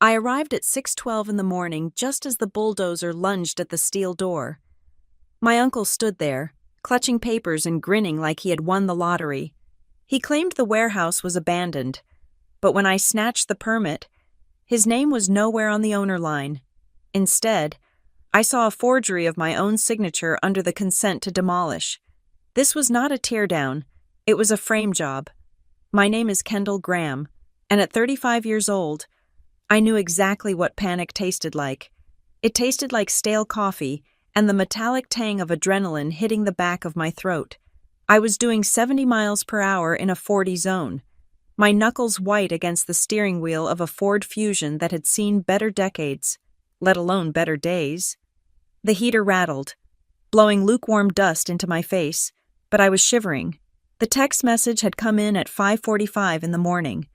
I arrived at 6:12 in the morning just as the bulldozer lunged at the steel door. My uncle stood there, clutching papers and grinning like he had won the lottery. He claimed the warehouse was abandoned, but when I snatched the permit, his name was nowhere on the owner line. Instead, I saw a forgery of my own signature under the consent to demolish. This was not a teardown, it was a frame job. My name is Kendall Graham, and at 35 years old, I knew exactly what panic tasted like. It tasted like stale coffee and the metallic tang of adrenaline hitting the back of my throat. I was doing 70 miles per hour in a 40 zone, my knuckles white against the steering wheel of a Ford Fusion that had seen better decades, let alone better days. The heater rattled, blowing lukewarm dust into my face, but I was shivering. The text message had come in at 5:45 in the morning,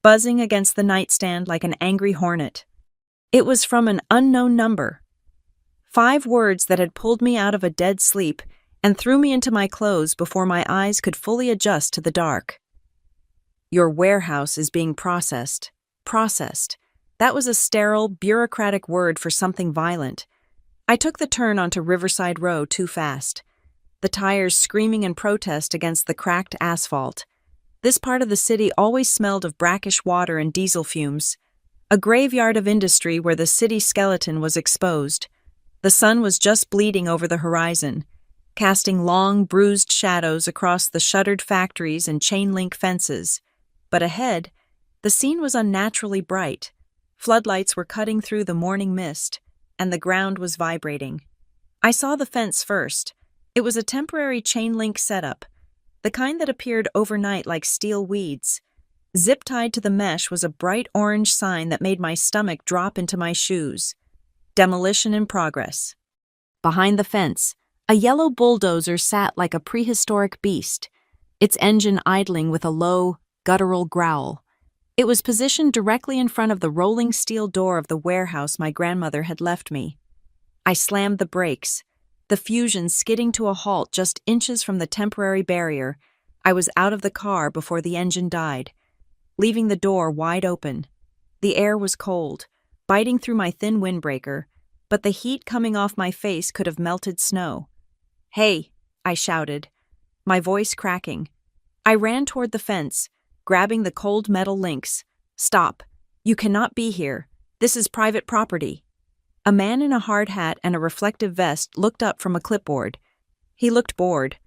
buzzing against the nightstand like an angry hornet. It was from an unknown number. 5 words that had pulled me out of a dead sleep and threw me into my clothes before my eyes could fully adjust to the dark. Your warehouse is being processed. Processed. That was a sterile, bureaucratic word for something violent. I took the turn onto Riverside Row too fast, the tires screaming in protest against the cracked asphalt. This part of the city always smelled of brackish water and diesel fumes, a graveyard of industry where the city skeleton was exposed. The sun was just bleeding over the horizon, casting long, bruised shadows across the shuttered factories and chain-link fences. But ahead, the scene was unnaturally bright. Floodlights were cutting through the morning mist, and the ground was vibrating. I saw the fence first. It was a temporary chain-link setup, the kind that appeared overnight like steel weeds. Zip-tied to the mesh was a bright orange sign that made my stomach drop into my shoes. Demolition in progress. Behind the fence, a yellow bulldozer sat like a prehistoric beast, its engine idling with a low, guttural growl. It was positioned directly in front of the rolling steel door of the warehouse my grandmother had left me. I slammed the brakes, the Fusion skidding to a halt just inches from the temporary barrier. I was out of the car before the engine died, leaving the door wide open. The air was cold, biting through my thin windbreaker, but the heat coming off my face could have melted snow. "Hey," I shouted, my voice cracking. I ran toward the fence, grabbing the cold metal links. "Stop. You cannot be here. This is private property." A man in a hard hat and a reflective vest looked up from a clipboard. He looked bored,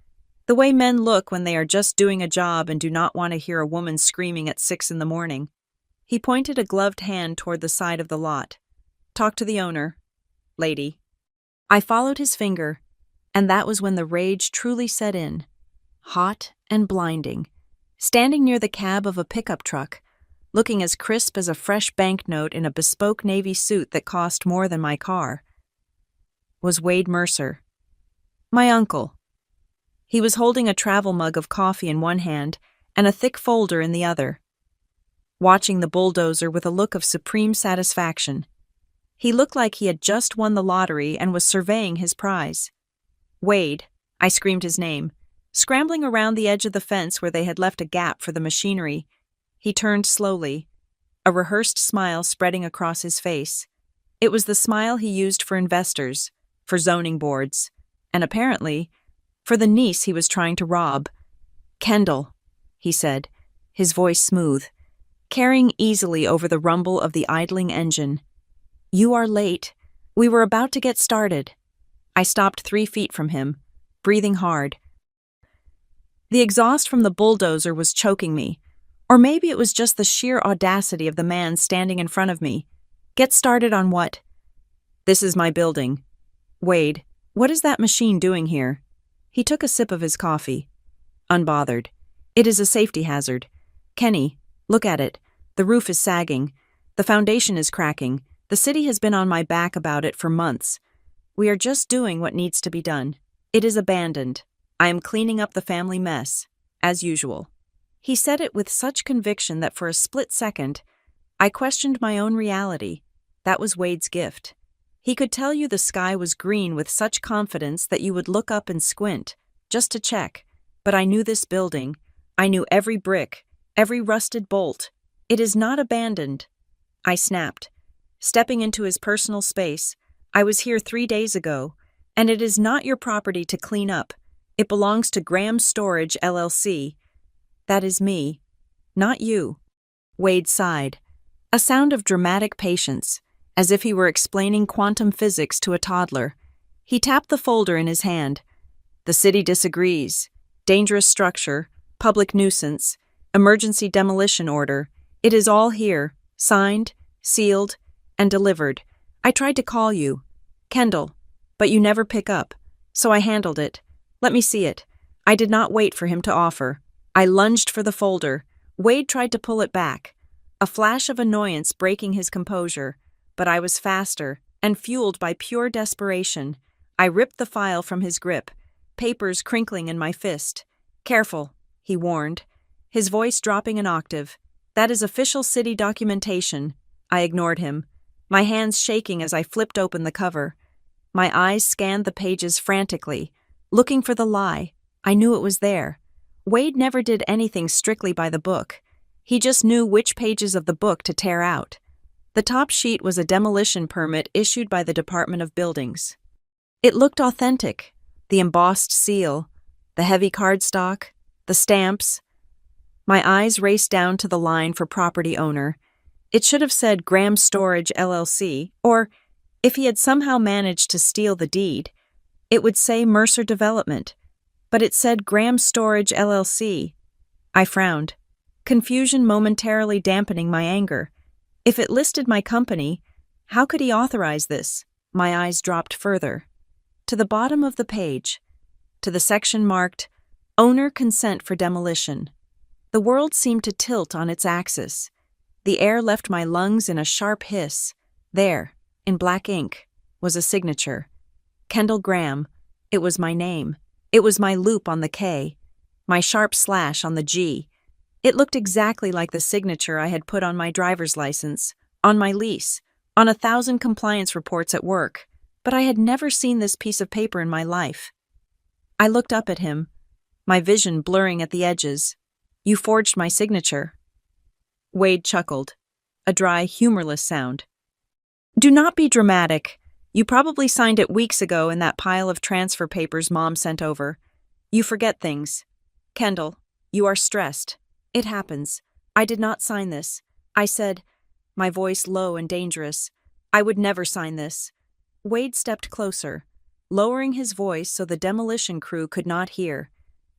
the way men look when they are just doing a job and do not want to hear a woman screaming at 6 in the morning. He pointed a gloved hand toward the side of the lot. "Talk to the owner, lady." I followed his finger, and that was when the rage truly set in. Hot and blinding. Standing near the cab of a pickup truck, looking as crisp as a fresh banknote in a bespoke Navy suit that cost more than my car, was Wade Mercer, my uncle. He was holding a travel mug of coffee in one hand and a thick folder in the other, watching the bulldozer with a look of supreme satisfaction. He looked like he had just won the lottery and was surveying his prize. "Wade," I screamed his name, scrambling around the edge of the fence where they had left a gap for the machinery. He turned slowly, a rehearsed smile spreading across his face. It was the smile he used for investors, for zoning boards, and apparently, for the niece he was trying to rob. "Kendall," he said, his voice smooth, carrying easily over the rumble of the idling engine. "You are late. We were about to get started." I stopped 3 feet from him, breathing hard. The exhaust from the bulldozer was choking me, or maybe it was just the sheer audacity of the man standing in front of me. "Get started on what?" "This is my building." "Wade, what is that machine doing here?" He took a sip of his coffee. Unbothered. "It is a safety hazard. Kenny, look at it. The roof is sagging. The foundation is cracking. The city has been on my back about it for months. We are just doing what needs to be done. It is abandoned. I am cleaning up the family mess, as usual." He said it with such conviction that for a split second, I questioned my own reality. That was Wade's gift. He could tell you the sky was green with such confidence that you would look up and squint, just to check. But I knew this building. I knew every brick, every rusted bolt. "It is not abandoned." I snapped. stepping into his personal space. I was here 3 days ago, and it is not your property to clean up. It belongs to Graham Storage, LLC. That is me, not you. Wade sighed, a sound of dramatic patience, as if he were explaining quantum physics to a toddler. He tapped the folder in his hand. The city disagrees. Dangerous structure, public nuisance, emergency demolition order. It is all here, signed, sealed, and delivered. I tried to call you, Kendall, but you never pick up, so I handled it. Let me see it. I did not wait for him to offer. I lunged for the folder. Wade tried to pull it back, a flash of annoyance breaking his composure, but I was faster, and fueled by pure desperation. I ripped the file from his grip, papers crinkling in my fist. Careful, he warned, his voice dropping an octave. That is official city documentation. I ignored him, my hands shaking as I flipped open the cover. My eyes scanned the pages frantically, looking for the lie. I knew it was there. Wade never did anything strictly by the book. He just knew which pages of the book to tear out. The top sheet was a demolition permit issued by the Department of Buildings. It looked authentic. The embossed seal, the heavy cardstock, the stamps. My eyes raced down to the line for property owner. It should have said Graham Storage, LLC, or, if he had somehow managed to steal the deed, it would say Mercer Development. But it said Graham Storage, LLC. I frowned, confusion momentarily dampening my anger. If it listed my company, how could he authorize this? My eyes dropped further, to the bottom of the page, to the section marked Owner Consent for Demolition. The world seemed to tilt on its axis. The air left my lungs in a sharp hiss. There, in black ink, was a signature. Kendall Graham. It was my name. It was my loop on the K, my sharp slash on the G. It looked exactly like the signature I had put on my driver's license, on my lease, on 1,000 compliance reports at work, but I had never seen this piece of paper in my life. I looked up at him, my vision blurring at the edges. You forged my signature. Wade chuckled, a dry, humorless sound. Do not be dramatic. You probably signed it weeks ago in that pile of transfer papers Mom sent over. You forget things. Kendall, you are stressed. It happens. I did not sign this. I said, my voice low and dangerous, I would never sign this. Wade stepped closer, lowering his voice so the demolition crew could not hear.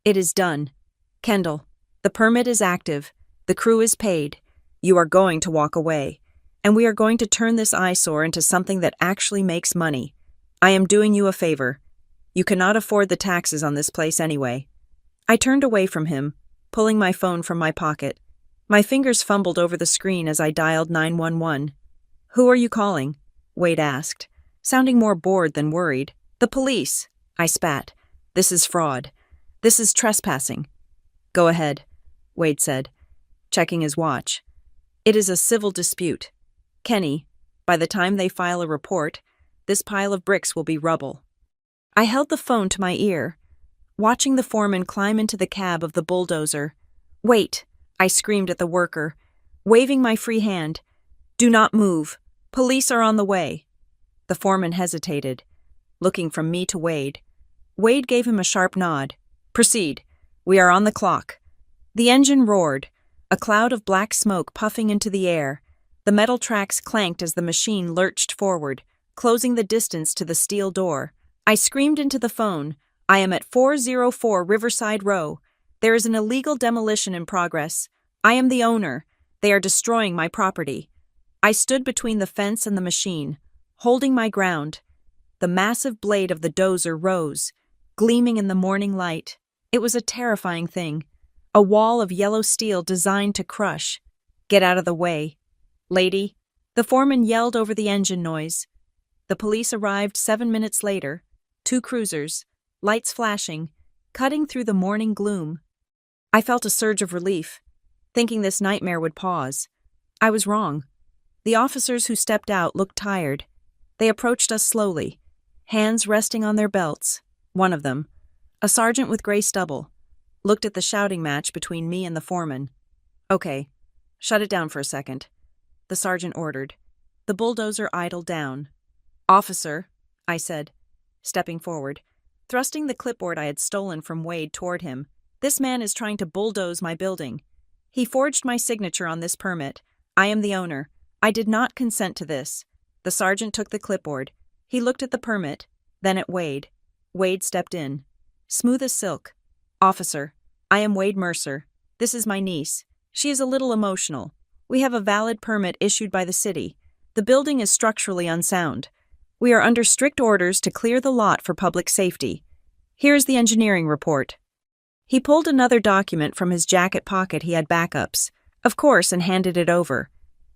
It is done. Kendall, the permit is active. The crew is paid. You are going to walk away. And we are going to turn this eyesore into something that actually makes money. I am doing you a favor. You cannot afford the taxes on this place anyway. I turned away from him, pulling my phone from my pocket. My fingers fumbled over the screen as I dialed 911. Who are you calling? Wade asked, sounding more bored than worried. The police, I spat. This is fraud. This is trespassing. Go ahead, Wade said, checking his watch. It is a civil dispute. Kenny, by the time they file a report, this pile of bricks will be rubble. I held the phone to my ear, watching the foreman climb into the cab of the bulldozer. Wait, I screamed at the worker, waving my free hand. Do not move. Police are on the way. The foreman hesitated, looking from me to Wade. Wade gave him a sharp nod. Proceed. We are on the clock. The engine roared, a cloud of black smoke puffing into the air. The metal tracks clanked as the machine lurched forward, closing the distance to the steel door. I screamed into the phone. I am at 404 Riverside Row. There is an illegal demolition in progress. I am the owner. They are destroying my property. I stood between the fence and the machine, holding my ground. The massive blade of the dozer rose, gleaming in the morning light. It was a terrifying thing, a wall of yellow steel designed to crush. Get out of the way. Lady, the foreman yelled over the engine noise. The police arrived 7 minutes later, 2 cruisers, lights flashing, cutting through the morning gloom. I felt a surge of relief, thinking this nightmare would pause. I was wrong. The officers who stepped out looked tired. They approached us slowly, hands resting on their belts. One of them, a sergeant with gray stubble, looked at the shouting match between me and the foreman. Okay, shut it down for a second, the sergeant ordered. The bulldozer idled down. "Officer," I said, stepping forward, thrusting the clipboard I had stolen from Wade toward him. "This man is trying to bulldoze my building. He forged my signature on this permit. I am the owner. I did not consent to this." The sergeant took the clipboard. He looked at the permit, then at Wade. Wade stepped in. Smooth as silk. "Officer, I am Wade Mercer. This is my niece. She is a little emotional. We have a valid permit issued by the city. The building is structurally unsound. We are under strict orders to clear the lot for public safety. Here is the engineering report." He pulled another document from his jacket pocket. He had backups, of course, and handed it over.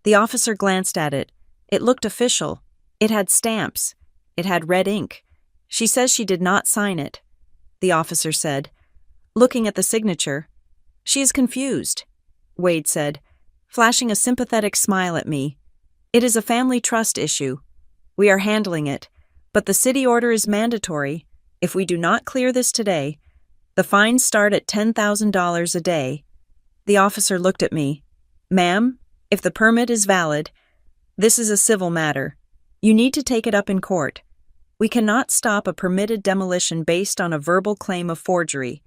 The officer glanced at it. It looked official. It had stamps. It had red ink. "She says she did not sign it," the officer said, looking at the signature. "She is confused," Wade said, flashing a sympathetic smile at me. "It is a family trust issue. We are handling it, but the city order is mandatory. If we do not clear this today, the fines start at $10,000 a day." The officer looked at me. "Ma'am, if the permit is valid, this is a civil matter. You need to take it up in court. We cannot stop a permitted demolition based on a verbal claim of forgery."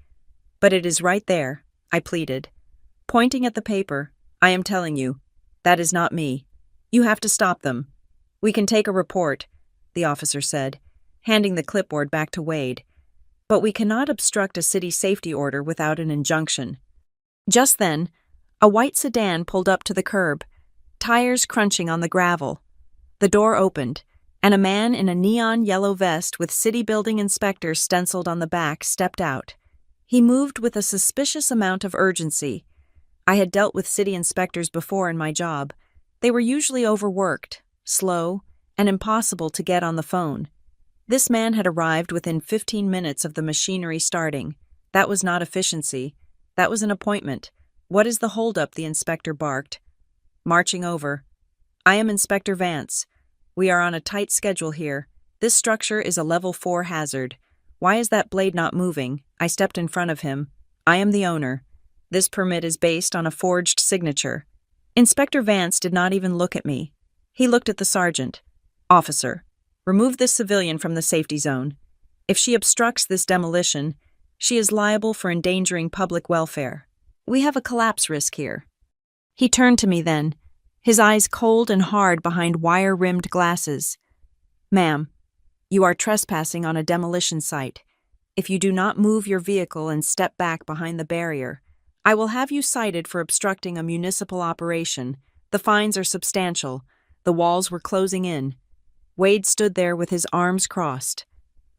"But it is right there," I pleaded, pointing at the paper. "I am telling you, that is not me. You have to stop them." "We can take a report," the officer said, handing the clipboard back to Wade. "But we cannot obstruct a city safety order without an injunction." Just then, a white sedan pulled up to the curb, tires crunching on the gravel. The door opened, and a man in a neon yellow vest with city building inspector stenciled on the back stepped out. He moved with a suspicious amount of urgency. I had dealt with city inspectors before in my job. They were usually overworked, slow, and impossible to get on the phone. This man had arrived within 15 minutes of the machinery starting. That was not efficiency. That was an appointment. "What is the holdup?" the inspector barked. Marching over. "I am Inspector Vance. We are on a tight schedule here. This structure is a level 4 hazard. Why is that blade not moving?" I stepped in front of him. "I am the owner. This permit is based on a forged signature." Inspector Vance did not even look at me. He looked at the sergeant. "Officer, remove this civilian from the safety zone. If she obstructs this demolition, she is liable for endangering public welfare. We have a collapse risk here." He turned to me then, his eyes cold and hard behind wire-rimmed glasses. "Ma'am, you are trespassing on a demolition site. If you do not move your vehicle and step back behind the barrier, I will have you cited for obstructing a municipal operation. The fines are substantial. The walls were closing in." Wade stood there with his arms crossed.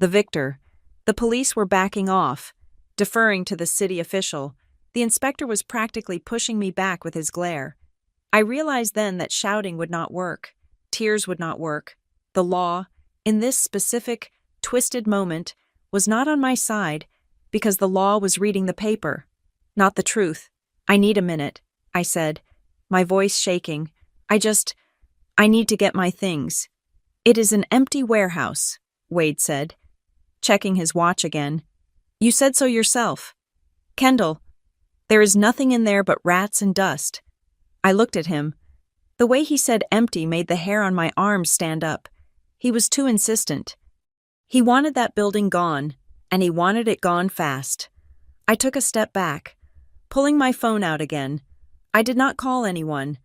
The victor. The police were backing off, deferring to the city official. The inspector was practically pushing me back with his glare. I realized then that shouting would not work. Tears would not work. The law, in this specific, twisted moment, was not on my side because the law was reading the paper, not the truth. "I need a minute," I said, my voice shaking. I need to get my things." "It is an empty warehouse," Wade said, checking his watch again. "You said so yourself. Kendall, there is nothing in there but rats and dust." I looked at him. The way he said empty made the hair on my arms stand up. He was too insistent. He wanted that building gone, and he wanted it gone fast. I took a step back, pulling my phone out again. I did not call anyone.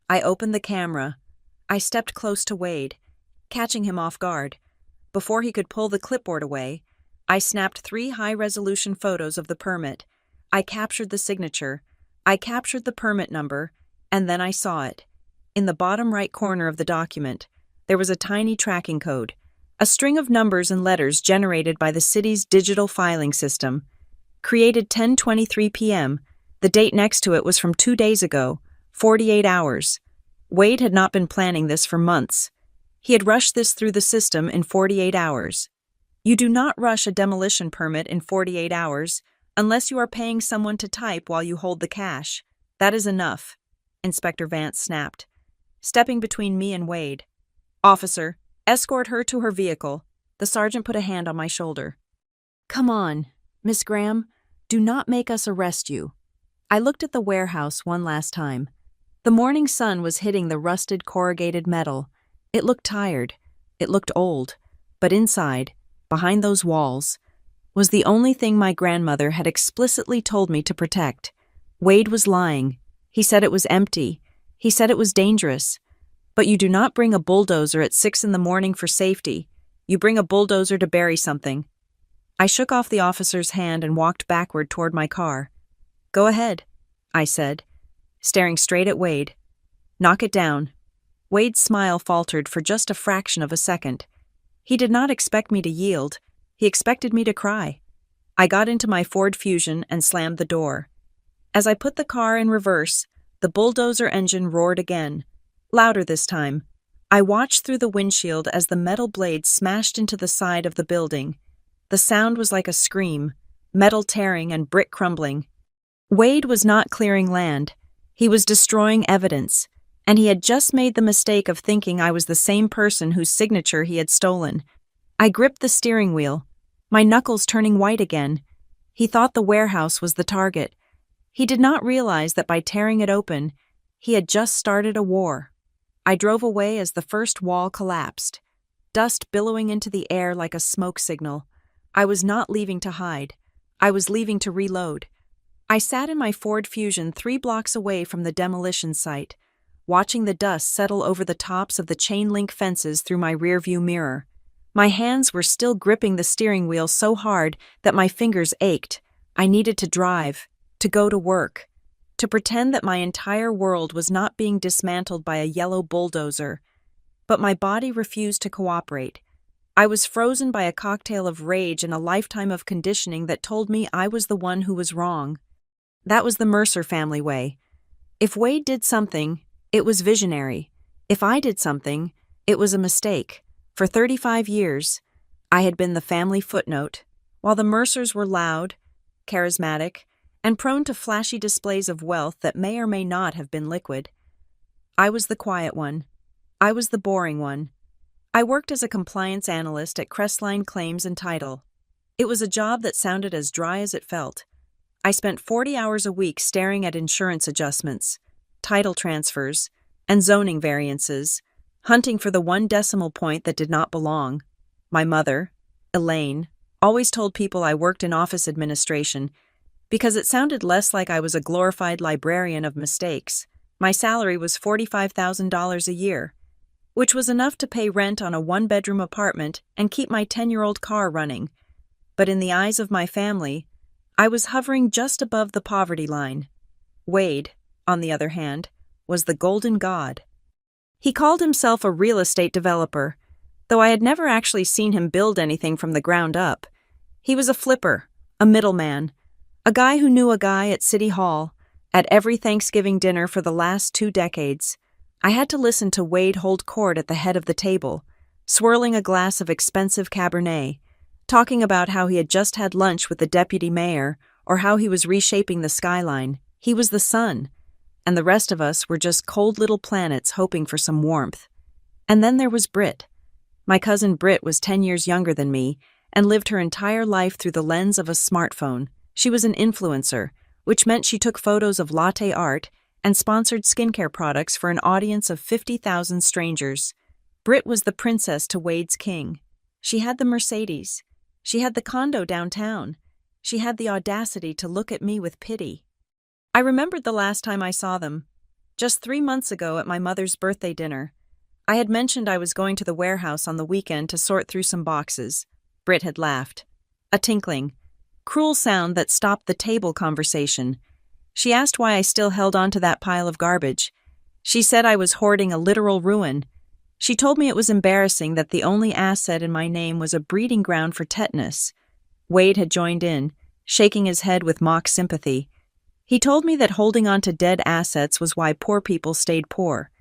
I opened the camera. I stepped close to Wade, catching him off guard. Before he could pull the clipboard away, I snapped 3 high-resolution photos of the permit. I captured the signature. I captured the permit number, and then I saw it. In the bottom right corner of the document, there was a tiny tracking code, a string of numbers and letters generated by the city's digital filing system. Created 10:23 p.m., the date next to it was from 2 days ago, 48 hours. Wade had not been planning this for months. He had rushed this through the system in 48 hours. You do not rush a demolition permit in 48 hours unless you are paying someone to type while you hold the cash. "That is enough," Inspector Vance snapped, stepping between me and Wade. "Officer, escort her to her vehicle." The sergeant put a hand on my shoulder. "Come on, Miss Graham, do not make us arrest you." I looked at the warehouse one last time. The morning sun was hitting the rusted corrugated metal. It looked tired. It looked old. But inside, behind those walls, was the only thing my grandmother had explicitly told me to protect. Wade was lying. He said it was empty. He said it was dangerous. But you do not bring a bulldozer at 6 a.m. for safety. You bring a bulldozer to bury something. I shook off the officer's hand and walked backward toward my car. Go ahead, I said, staring straight at Wade. Knock it down. Wade's smile faltered for just a fraction of a second. He did not expect me to yield. He expected me to cry. I got into my Ford Fusion and slammed the door. As I put the car in reverse, the bulldozer engine roared again, louder this time. I watched through the windshield as the metal blades smashed into the side of the building. The sound was like a scream, metal tearing and brick crumbling. Wade was not clearing land. He was destroying evidence, and he had just made the mistake of thinking I was the same person whose signature he had stolen. I gripped the steering wheel, my knuckles turning white again. He thought the warehouse was the target. He did not realize that by tearing it open, he had just started a war. I drove away as the first wall collapsed, dust billowing into the air like a smoke signal. I was not leaving to hide. I was leaving to reload. I sat in my Ford Fusion 3 blocks away from the demolition site, watching the dust settle over the tops of the chain-link fences through my rearview mirror. My hands were still gripping the steering wheel so hard that my fingers ached. I needed to drive, to go to work, to pretend that my entire world was not being dismantled by a yellow bulldozer. But my body refused to cooperate. I was frozen by a cocktail of rage and a lifetime of conditioning that told me I was the one who was wrong. That was the Mercer family way. If Wade did something, it was visionary. If I did something, it was a mistake. For 35 years, I had been the family footnote, while the Mercers were loud, charismatic, and prone to flashy displays of wealth that may or may not have been liquid. I was the quiet one. I was the boring one. I worked as a compliance analyst at Crestline Claims and Title. It was a job that sounded as dry as it felt. I spent 40 hours a week staring at insurance adjustments, title transfers, and zoning variances, hunting for the 1 decimal point that did not belong. My mother, Elaine, always told people I worked in office administration because it sounded less like I was a glorified librarian of mistakes. My salary was $45,000 a year, which was enough to pay rent on a 1-bedroom apartment and keep my 10-year-old car running. But in the eyes of my family, I was hovering just above the poverty line. Wade, on the other hand, was the golden god. He called himself a real estate developer, though I had never actually seen him build anything from the ground up. He was a flipper, a middleman, a guy who knew a guy at City Hall, at every Thanksgiving dinner for the last 2 decades. I had to listen to Wade hold court at the head of the table, swirling a glass of expensive Cabernet, talking about how he had just had lunch with the deputy mayor or how he was reshaping the skyline. He was the sun, and the rest of us were just cold little planets hoping for some warmth. And then there was Britt. My cousin Britt was 10 years younger than me and lived her entire life through the lens of a smartphone. She was an influencer, which meant she took photos of latte art and sponsored skincare products for an audience of 50,000 strangers. Britt was the princess to Wade's king. She had the Mercedes. She had the condo downtown. She had the audacity to look at me with pity. I remembered the last time I saw them, just 3 months ago at my mother's birthday dinner. I had mentioned I was going to the warehouse on the weekend to sort through some boxes. Britt had laughed. A tinkling, cruel sound that stopped the table conversation. She asked why I still held on to that pile of garbage. She said I was hoarding a literal ruin. She told me it was embarrassing that the only asset in my name was a breeding ground for tetanus. Wade had joined in, shaking his head with mock sympathy. He told me that holding on to dead assets was why poor people stayed poor.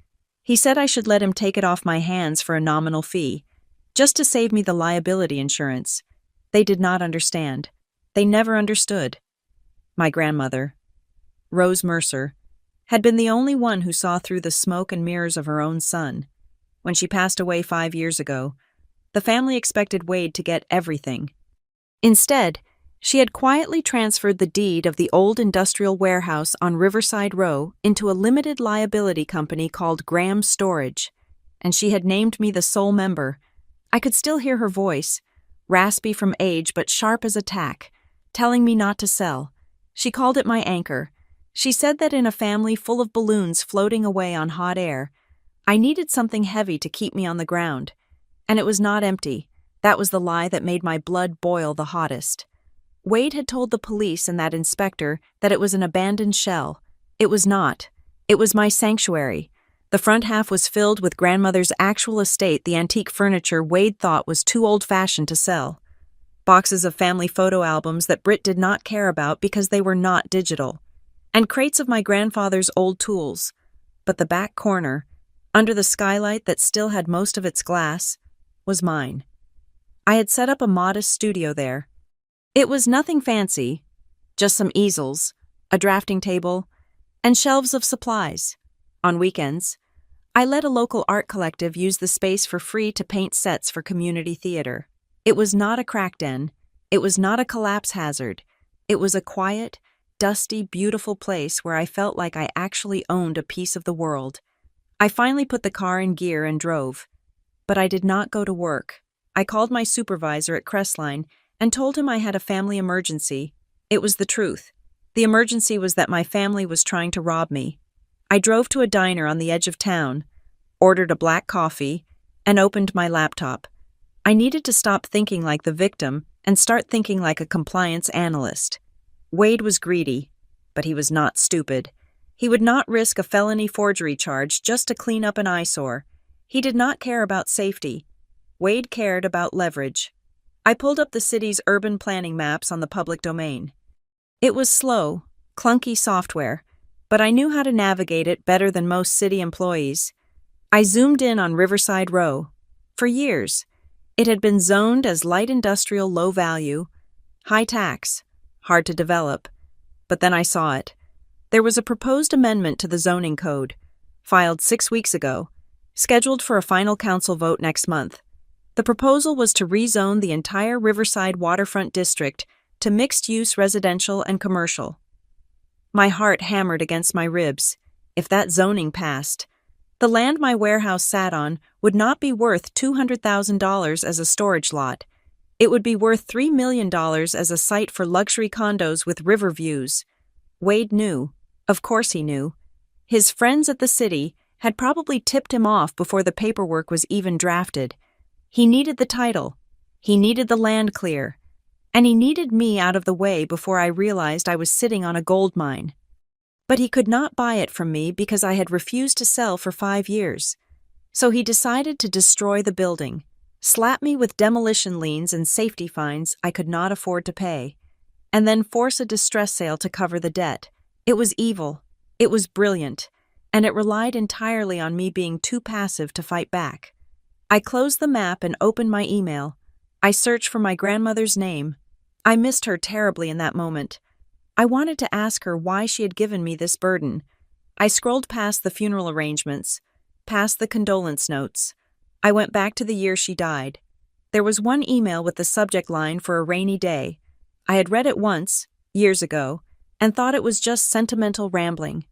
He said I should let him take it off my hands for a nominal fee, just to save me the liability insurance. They did not understand. They never understood. My grandmother, Rose Mercer, had been the only one who saw through the smoke and mirrors of her own son. When she passed away 5 years ago, the family expected Wade to get everything. Instead, she had quietly transferred the deed of the old industrial warehouse on Riverside Row into a limited liability company called Graham Storage. and she had named me the sole member. I could still hear her voice, raspy from age but sharp as a tack, telling me not to sell. She called it my anchor. She said that in a family full of balloons floating away on hot air, I needed something heavy to keep me on the ground. And it was not empty. That was the lie that made my blood boil the hottest. Wade had told the police and that inspector that it was an abandoned shell. It was not. It was my sanctuary. The front half was filled with grandmother's actual estate, the antique furniture Wade thought was too old-fashioned to sell. Boxes of family photo albums that Britt did not care about because they were not digital. And crates of my grandfather's old tools. But the back corner, under the skylight that still had most of its glass, was mine. I had set up a modest studio there. It was nothing fancy, just some easels, a drafting table, and shelves of supplies. On weekends, I let a local art collective use the space for free to paint sets for community theater. It was not a crack den. It was not a collapse hazard. It was a quiet, dusty, beautiful place where I felt like I actually owned a piece of the world. I finally put the car in gear and drove. But I did not go to work. I called my supervisor at Crestline and told him I had a family emergency. It was the truth. The emergency was that my family was trying to rob me. I drove to a diner on the edge of town, ordered a black coffee, and opened my laptop. I needed to stop thinking like the victim and start thinking like a compliance analyst. Wade was greedy, but he was not stupid. He would not risk a felony forgery charge just to clean up an eyesore. He did not care about safety. Wade cared about leverage. I pulled up the city's urban planning maps on the public domain. It was slow, clunky software, but I knew how to navigate it better than most city employees. I zoomed in on Riverside Row. For years, it had been zoned as light industrial low value, high tax, hard to develop. But then I saw it. There was a proposed amendment to the zoning code, filed 6 weeks ago, scheduled for a final council vote next month. The proposal was to rezone the entire Riverside waterfront district to mixed-use residential and commercial. My heart hammered against my ribs. If that zoning passed, the land my warehouse sat on would not be worth $200,000 as a storage lot. It would be worth $3 million as a site for luxury condos with river views. Wade knew. Of course he knew. His friends at the city had probably tipped him off before the paperwork was even drafted. He needed the title. He needed the land clear. And he needed me out of the way before I realized I was sitting on a gold mine. But he could not buy it from me because I had refused to sell for 5 years. So he decided to destroy the building, slap me with demolition liens and safety fines I could not afford to pay, and then force a distress sale to cover the debt. It was evil. It was brilliant. And it relied entirely on me being too passive to fight back. I closed the map and opened my email. I searched for my grandmother's name. I missed her terribly in that moment. I wanted to ask her why she had given me this burden. I scrolled past the funeral arrangements, past the condolence notes. I went back to the year she died. There was one email with the subject line for a rainy day. I had read it once, years ago, and thought it was just sentimental rambling.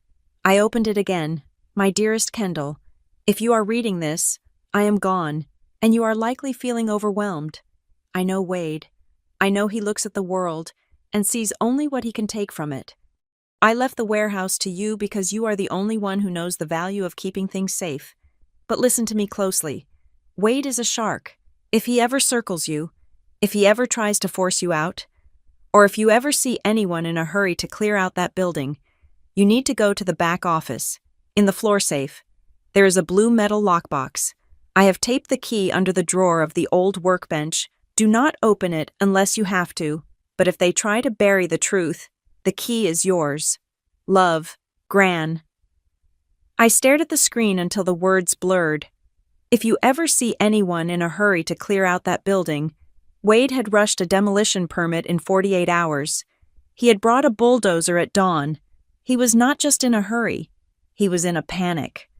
I opened it again. My dearest Kendall, if you are reading this, I am gone, and you are likely feeling overwhelmed. I know Wade. I know he looks at the world and sees only what he can take from it. I left the warehouse to you because you are the only one who knows the value of keeping things safe. But listen to me closely. Wade is a shark. If he ever circles you, if he ever tries to force you out, or if you ever see anyone in a hurry to clear out that building, you need to go to the back office. In the floor safe, there is a blue metal lockbox. I have taped the key under the drawer of the old workbench. Do not open it unless you have to, but if they try to bury the truth, the key is yours. Love, Gran. I stared at the screen until the words blurred. If you ever see anyone in a hurry to clear out that building, Wade had rushed a demolition permit in 48 hours. He had brought a bulldozer at dawn. He was not just in a hurry. He was in a panic.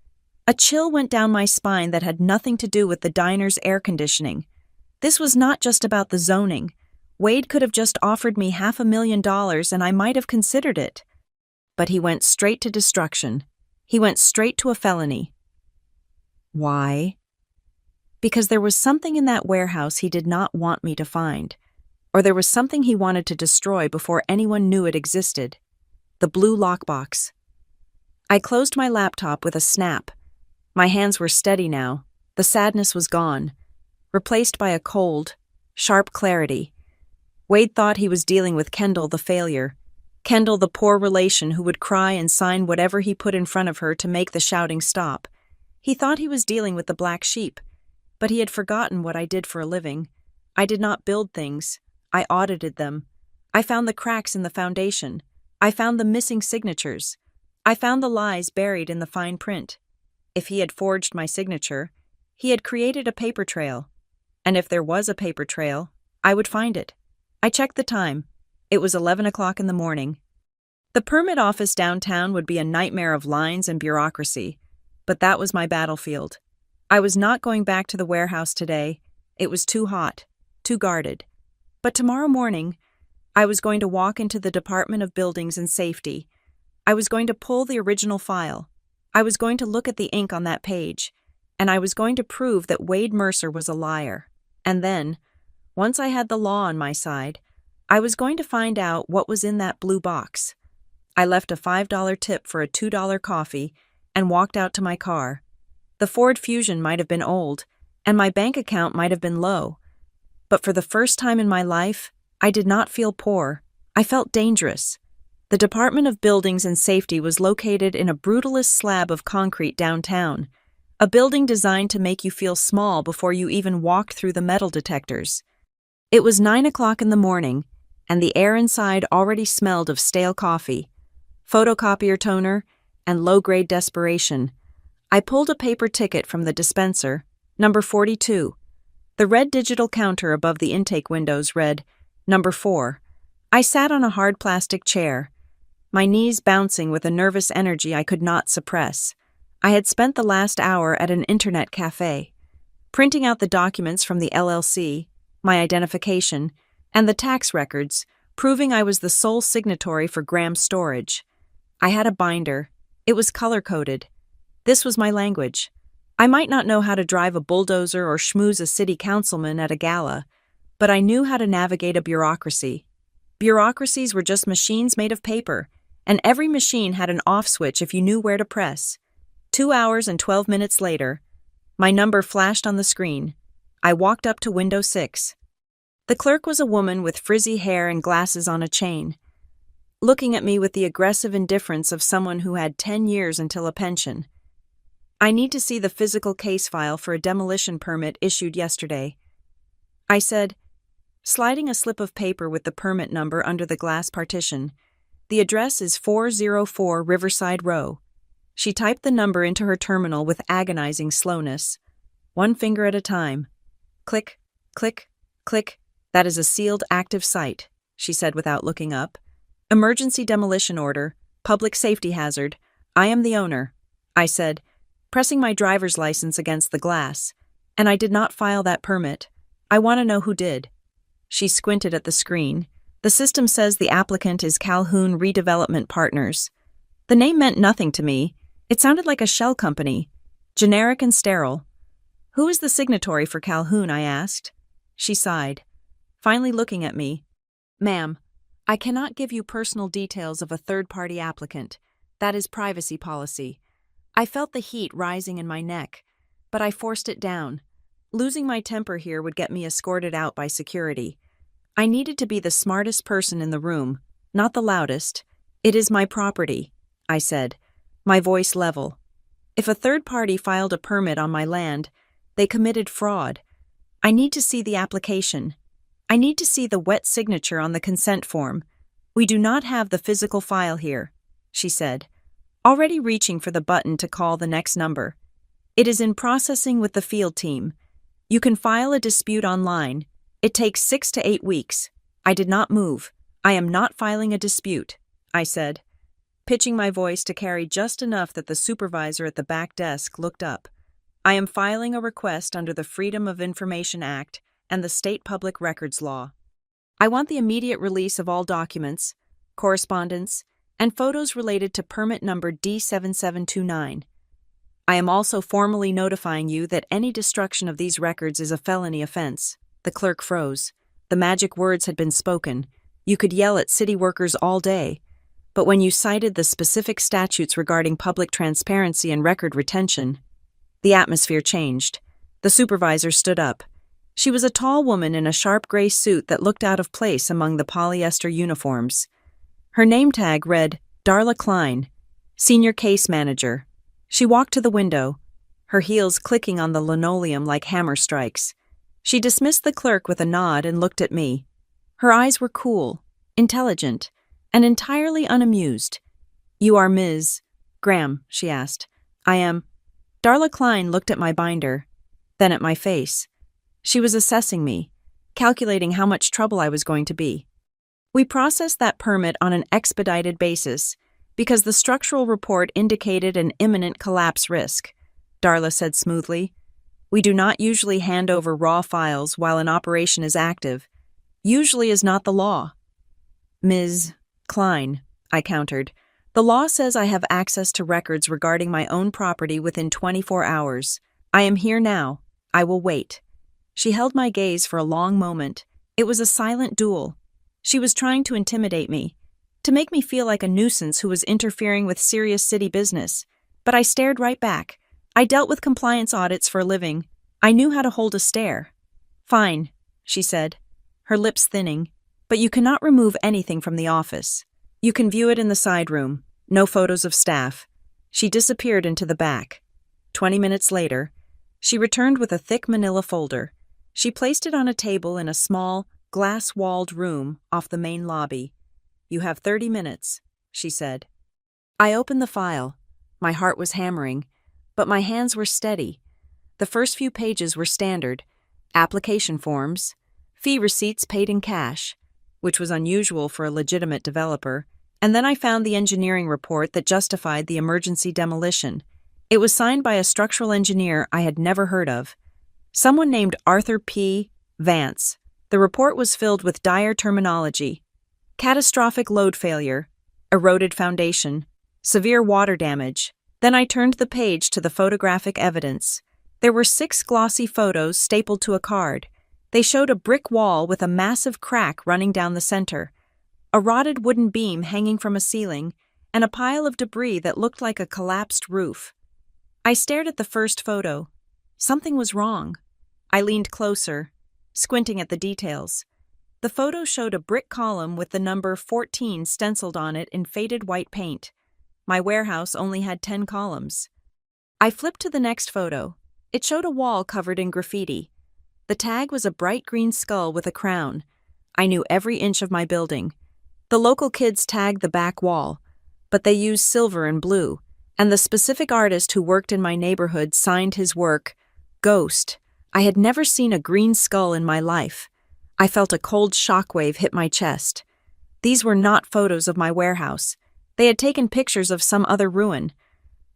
A chill went down my spine that had nothing to do with the diner's air conditioning. This was not just about the zoning. Wade could have just offered me $500,000 and I might have considered it. But he went straight to destruction. He went straight to a felony. Why? Because there was something in that warehouse he did not want me to find, or there was something he wanted to destroy before anyone knew it existed. The blue lockbox. I closed my laptop with a snap. My hands were steady now. The sadness was gone, replaced by a cold, sharp clarity. Wade thought he was dealing with Kendall the failure, Kendall the poor relation who would cry and sign whatever he put in front of her to make the shouting stop. He thought he was dealing with the black sheep, but he had forgotten what I did for a living. I did not build things. I audited them. I found the cracks in the foundation. I found the missing signatures. I found the lies buried in the fine print. If he had forged my signature, he had created a paper trail. And if there was a paper trail, I would find it. I checked the time. It was 11 o'clock in the morning. The permit office downtown would be a nightmare of lines and bureaucracy, but that was my battlefield. I was not going back to the warehouse today. It was too hot, too guarded. But tomorrow morning, I was going to walk into the Department of Buildings and Safety. I was going to pull the original file. I was going to look at the ink on that page, and I was going to prove that Wade Mercer was a liar. And then, once I had the law on my side, I was going to find out what was in that blue box. I left a $5 tip for a $2 coffee and walked out to my car. The Ford Fusion might have been old, and my bank account might have been low. But for the first time in my life, I did not feel poor. I felt dangerous. The Department of Buildings and Safety was located in a brutalist slab of concrete downtown, a building designed to make you feel small before you even walked through the metal detectors. It was 9 o'clock in the morning, and the air inside already smelled of stale coffee, photocopier toner, and low-grade desperation. I pulled a paper ticket from the dispenser, number 42. The red digital counter above the intake windows read, number 4. I sat on a hard plastic chair, my knees bouncing with a nervous energy I could not suppress. I had spent the last hour at an internet cafe, printing out the documents from the LLC, my identification, and the tax records, proving I was the sole signatory for Graham's storage. I had a binder. It was color-coded. This was my language. I might not know how to drive a bulldozer or schmooze a city councilman at a gala, but I knew how to navigate a bureaucracy. Bureaucracies were just machines made of paper, and every machine had an off switch if you knew where to press. 2 hours and 12 minutes later, my number flashed on the screen. I walked up to window 6. The clerk was a woman with frizzy hair and glasses on a chain, looking at me with the aggressive indifference of someone who had 10 years until a pension. I need to see the physical case file for a demolition permit issued yesterday, I said, sliding a slip of paper with the permit number under the glass partition. The address is 404 Riverside Row. She typed the number into her terminal with agonizing slowness. One finger at a time. Click, click, click. That is a sealed active site, she said without looking up. Emergency demolition order, public safety hazard. I am the owner, I said, pressing my driver's license against the glass. And I did not file that permit. I want to know who did. She squinted at the screen. The system says the applicant is Calhoun Redevelopment Partners. The name meant nothing to me. It sounded like a shell company, generic and sterile. Who is the signatory for Calhoun, I asked. She sighed, finally looking at me. Ma'am, I cannot give you personal details of a third-party applicant. That is privacy policy. I felt the heat rising in my neck, but I forced it down. Losing my temper here would get me escorted out by security. I needed to be the smartest person in the room, not the loudest. It is my property, I said, my voice level. If a third party filed a permit on my land, they committed fraud. I need to see the application. I need to see the wet signature on the consent form. We do not have the physical file here, she said, already reaching for the button to call the next number. It is in processing with the field team. You can file a dispute online. It takes 6 to 8 weeks. I did not move. I am not filing a dispute, I said, pitching my voice to carry just enough that the supervisor at the back desk looked up. I am filing a request under the Freedom of Information Act and the State Public Records Law. I want the immediate release of all documents, correspondence, and photos related to permit number D7729. I am also formally notifying you that any destruction of these records is a felony offense. The clerk froze. The magic words had been spoken. You could yell at city workers all day. But when you cited the specific statutes regarding public transparency and record retention, the atmosphere changed. The supervisor stood up. She was a tall woman in a sharp gray suit that looked out of place among the polyester uniforms. Her name tag read Darla Klein, Senior Case Manager. She walked to the window, her heels clicking on the linoleum like hammer strikes. She dismissed the clerk with a nod and looked at me. Her eyes were cool, intelligent, and entirely unamused. "You are Ms. Graham?" she asked. "I am." Darla Klein looked at my binder, then at my face. She was assessing me, calculating how much trouble I was going to be. "We processed that permit on an expedited basis because the structural report indicated an imminent collapse risk," Darla said smoothly. "We do not usually hand over raw files while an operation is active. Usually is not the law." "Ms. Klein," I countered. "The law says I have access to records regarding my own property within 24 hours. I am here now. I will wait." She held my gaze for a long moment. It was a silent duel. She was trying to intimidate me, to make me feel like a nuisance who was interfering with serious city business. But I stared right back. I dealt with compliance audits for a living. I knew how to hold a stare. "Fine," she said, her lips thinning, "but you cannot remove anything from the office. You can view it in the side room. No photos of staff." She disappeared into the back. 20 minutes later, she returned with a thick manila folder. She placed it on a table in a small, glass-walled room off the main lobby. "You have 30 minutes, she said. I opened the file. My heart was hammering, but my hands were steady. The first few pages were standard: application forms, fee receipts paid in cash, which was unusual for a legitimate developer, and then I found the engineering report that justified the emergency demolition. It was signed by a structural engineer I had never heard of, someone named Arthur P. Vance. The report was filled with dire terminology: catastrophic load failure, eroded foundation, severe water damage. Then I turned the page to the photographic evidence. There were 6 glossy photos stapled to a card. They showed a brick wall with a massive crack running down the center, a rotted wooden beam hanging from a ceiling, and a pile of debris that looked like a collapsed roof. I stared at the first photo. Something was wrong. I leaned closer, squinting at the details. The photo showed a brick column with the number 14 stenciled on it in faded white paint. My warehouse only had 10 columns. I flipped to the next photo. It showed a wall covered in graffiti. The tag was a bright green skull with a crown. I knew every inch of my building. The local kids tagged the back wall, but they used silver and blue, and the specific artist who worked in my neighborhood signed his work, Ghost. I had never seen a green skull in my life. I felt a cold shockwave hit my chest. These were not photos of my warehouse. They had taken pictures of some other ruin,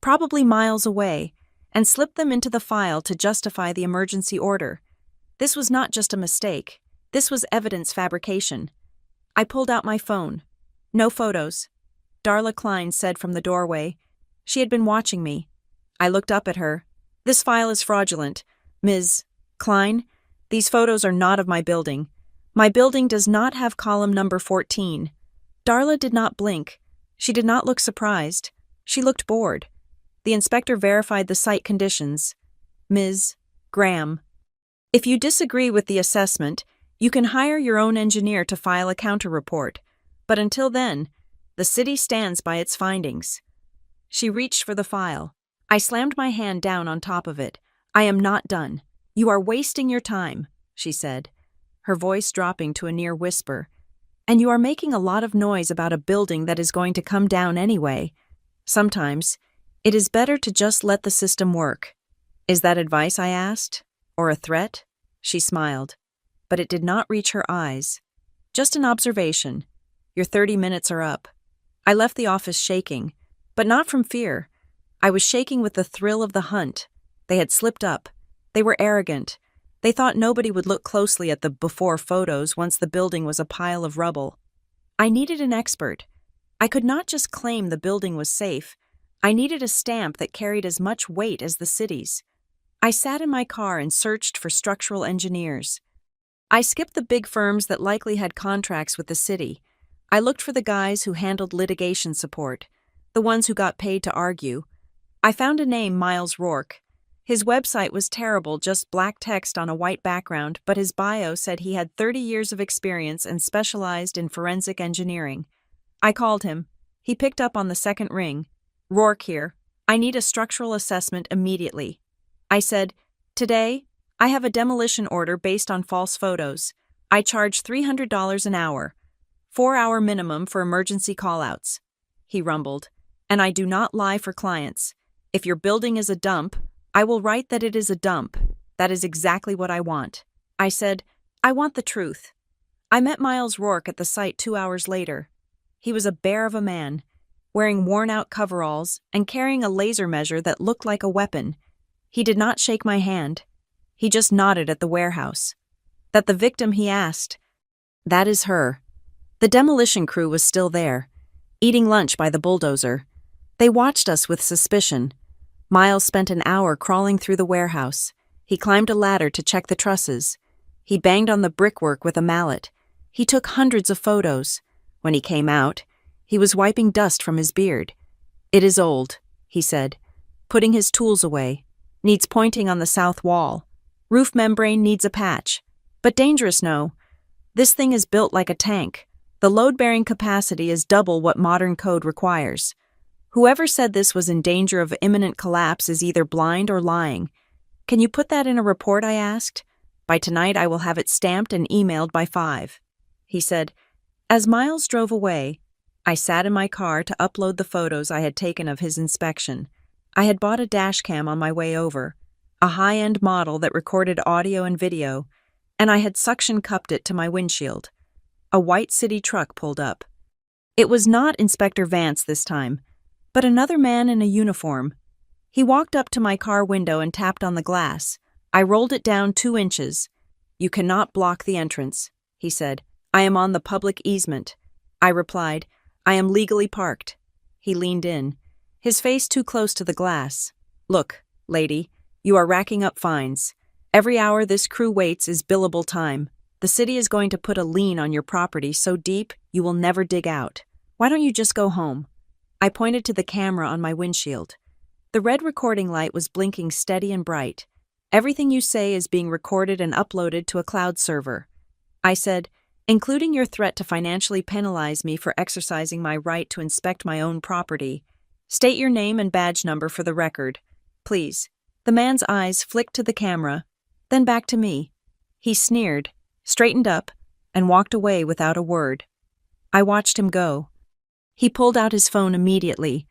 probably miles away, and slipped them into the file to justify the emergency order. This was not just a mistake. This was evidence fabrication. I pulled out my phone. "No photos," Darla Klein said from the doorway. She had been watching me. I looked up at her. "This file is fraudulent. Ms. Klein, these photos are not of my building. My building does not have column number 14. Darla did not blink. She did not look surprised. She looked bored. The inspector verified the site conditions. "Ms. Graham, if you disagree with the assessment, you can hire your own engineer to file a counter-report. But until then, the city stands by its findings." She reached for the file. I slammed my hand down on top of it. "I am not done. You are wasting your time," she said, her voice dropping to a near whisper. "And you are making a lot of noise about a building that is going to come down anyway. Sometimes, it is better to just let the system work." "Is that advice?" I asked. "Or a threat?" She smiled, but it did not reach her eyes. "Just an observation. Your 30 minutes are up." I left the office shaking, but not from fear. I was shaking with the thrill of the hunt. They had slipped up. They were arrogant. They thought nobody would look closely at the before photos once the building was a pile of rubble. I needed an expert. I could not just claim the building was safe. I needed a stamp that carried as much weight as the city's. I sat in my car and searched for structural engineers. I skipped the big firms that likely had contracts with the city. I looked for the guys who handled litigation support, the ones who got paid to argue. I found a name, Miles Rourke. His website was terrible, just black text on a white background, but his bio said he had 30 years of experience and specialized in forensic engineering. I called him. He picked up on the second ring. "Rourke here. I need a structural assessment immediately." I said, "Today, I have a demolition order based on false photos. I charge $300 an hour. 4-hour minimum for emergency callouts." He rumbled, "And I do not lie for clients. If your building is a dump, I will write that it is a dump. That is exactly what I want." I said, "I want the truth." I met Miles Rourke at the site 2 hours later. He was a bear of a man, wearing worn-out coveralls and carrying a laser measure that looked like a weapon. He did not shake my hand. He just nodded at the warehouse. "That the victim?" he asked. "That is her." The demolition crew was still there, eating lunch by the bulldozer. They watched us with suspicion. Miles spent an hour crawling through the warehouse. He climbed a ladder to check the trusses. He banged on the brickwork with a mallet. He took hundreds of photos. When he came out, he was wiping dust from his beard. "It is old," he said, putting his tools away. "Needs pointing on the south wall. Roof membrane needs a patch. But dangerous, no. This thing is built like a tank. The load-bearing capacity is double what modern code requires. Whoever said this was in danger of imminent collapse is either blind or lying. Can you put that in a report?" I asked. "By tonight I will have it stamped and emailed by 5. He said. As Miles drove away, I sat in my car to upload the photos I had taken of his inspection. I had bought a dashcam on my way over, a high-end model that recorded audio and video, and I had suction cupped it to my windshield. A white city truck pulled up. It was not Inspector Vance this time, but another man in a uniform. He walked up to my car window and tapped on the glass. I rolled it down 2 inches. "You cannot block the entrance," he said. "I am on the public easement." I replied, "I am legally parked." He leaned in, his face too close to the glass. "Look, lady, you are racking up fines. Every hour this crew waits is billable time. The city is going to put a lien on your property so deep you will never dig out. Why don't you just go home?" I pointed to the camera on my windshield. The red recording light was blinking steady and bright. "Everything you say is being recorded and uploaded to a cloud server." I said, "Including your threat to financially penalize me for exercising my right to inspect my own property. State your name and badge number for the record, please." The man's eyes flicked to the camera, then back to me. He sneered, straightened up, and walked away without a word. I watched him go. He pulled out his phone immediately,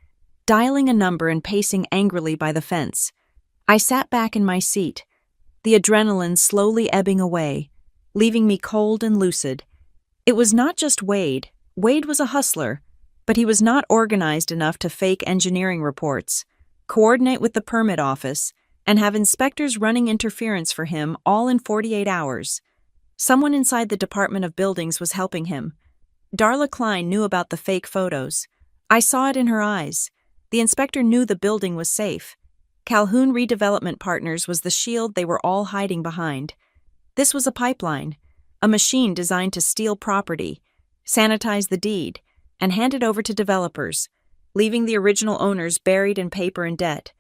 dialing a number and pacing angrily by the fence. I sat back in my seat, the adrenaline slowly ebbing away, leaving me cold and lucid. It was not just Wade. Wade was a hustler, but he was not organized enough to fake engineering reports, coordinate with the permit office, and have inspectors running interference for him all in 48 hours. Someone inside the Department of Buildings was helping him. Darla Klein knew about the fake photos. I saw it in her eyes. The inspector knew the building was safe. Calhoun Redevelopment Partners was the shield they were all hiding behind. This was a pipeline, a machine designed to steal property, sanitize the deed, and hand it over to developers, leaving the original owners buried in paper and debt.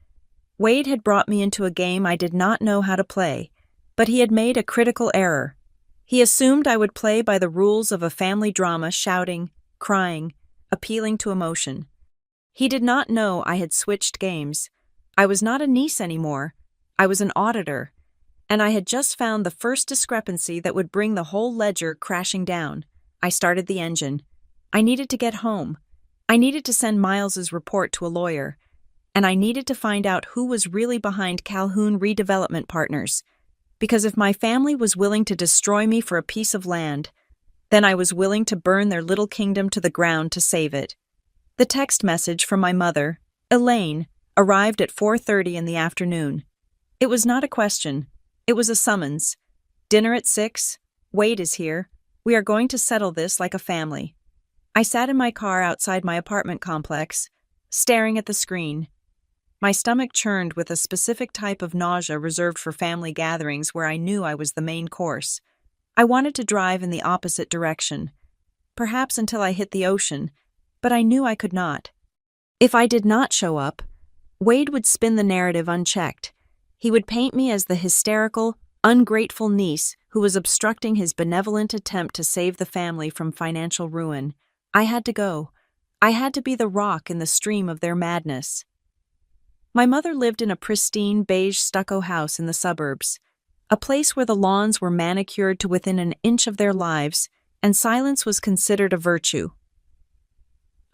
Wade had brought me into a game I did not know how to play, but he had made a critical error. He assumed I would play by the rules of a family drama, shouting, crying, appealing to emotion. He did not know I had switched games. I was not a niece anymore. I was an auditor, and I had just found the first discrepancy that would bring the whole ledger crashing down. I started the engine. I needed to get home. I needed to send Miles's report to a lawyer, and I needed to find out who was really behind Calhoun Redevelopment Partners. Because if my family was willing to destroy me for a piece of land, then I was willing to burn their little kingdom to the ground to save it. The text message from my mother, Elaine, arrived at 4:30 in the afternoon. It was not a question. It was a summons. "Dinner at 6. Wade is here. We are going to settle this like a family." I sat in my car outside my apartment complex, staring at the screen. My stomach churned with a specific type of nausea reserved for family gatherings where I knew I was the main course. I wanted to drive in the opposite direction, perhaps until I hit the ocean, but I knew I could not. If I did not show up, Wade would spin the narrative unchecked. He would paint me as the hysterical, ungrateful niece who was obstructing his benevolent attempt to save the family from financial ruin. I had to go. I had to be the rock in the stream of their madness. My mother lived in a pristine beige stucco house in the suburbs, a place where the lawns were manicured to within an inch of their lives, and silence was considered a virtue.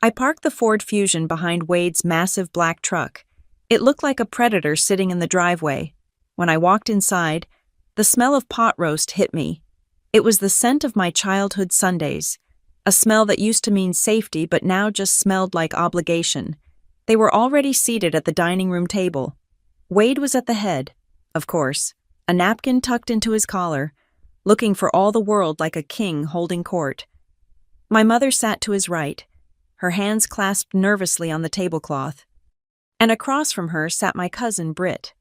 I parked the Ford Fusion behind Wade's massive black truck. It looked like a predator sitting in the driveway. When I walked inside, the smell of pot roast hit me. It was the scent of my childhood Sundays, a smell that used to mean safety but now just smelled like obligation. They were already seated at the dining room table. Wade was at the head, of course, a napkin tucked into his collar, looking for all the world like a king holding court. My mother sat to his right, her hands clasped nervously on the tablecloth, and across from her sat my cousin Britt.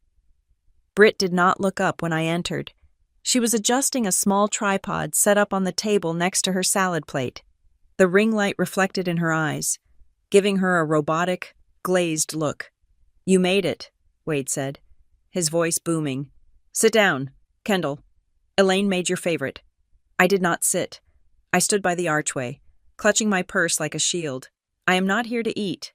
Britt did not look up when I entered. She was adjusting a small tripod set up on the table next to her salad plate, the ring light reflected in her eyes, giving her a robotic, glazed look. "You made it," Wade said, his voice booming. "Sit down, Kendall. Elaine made your favorite." I did not sit. I stood by the archway, clutching my purse like a shield. "I am not here to eat."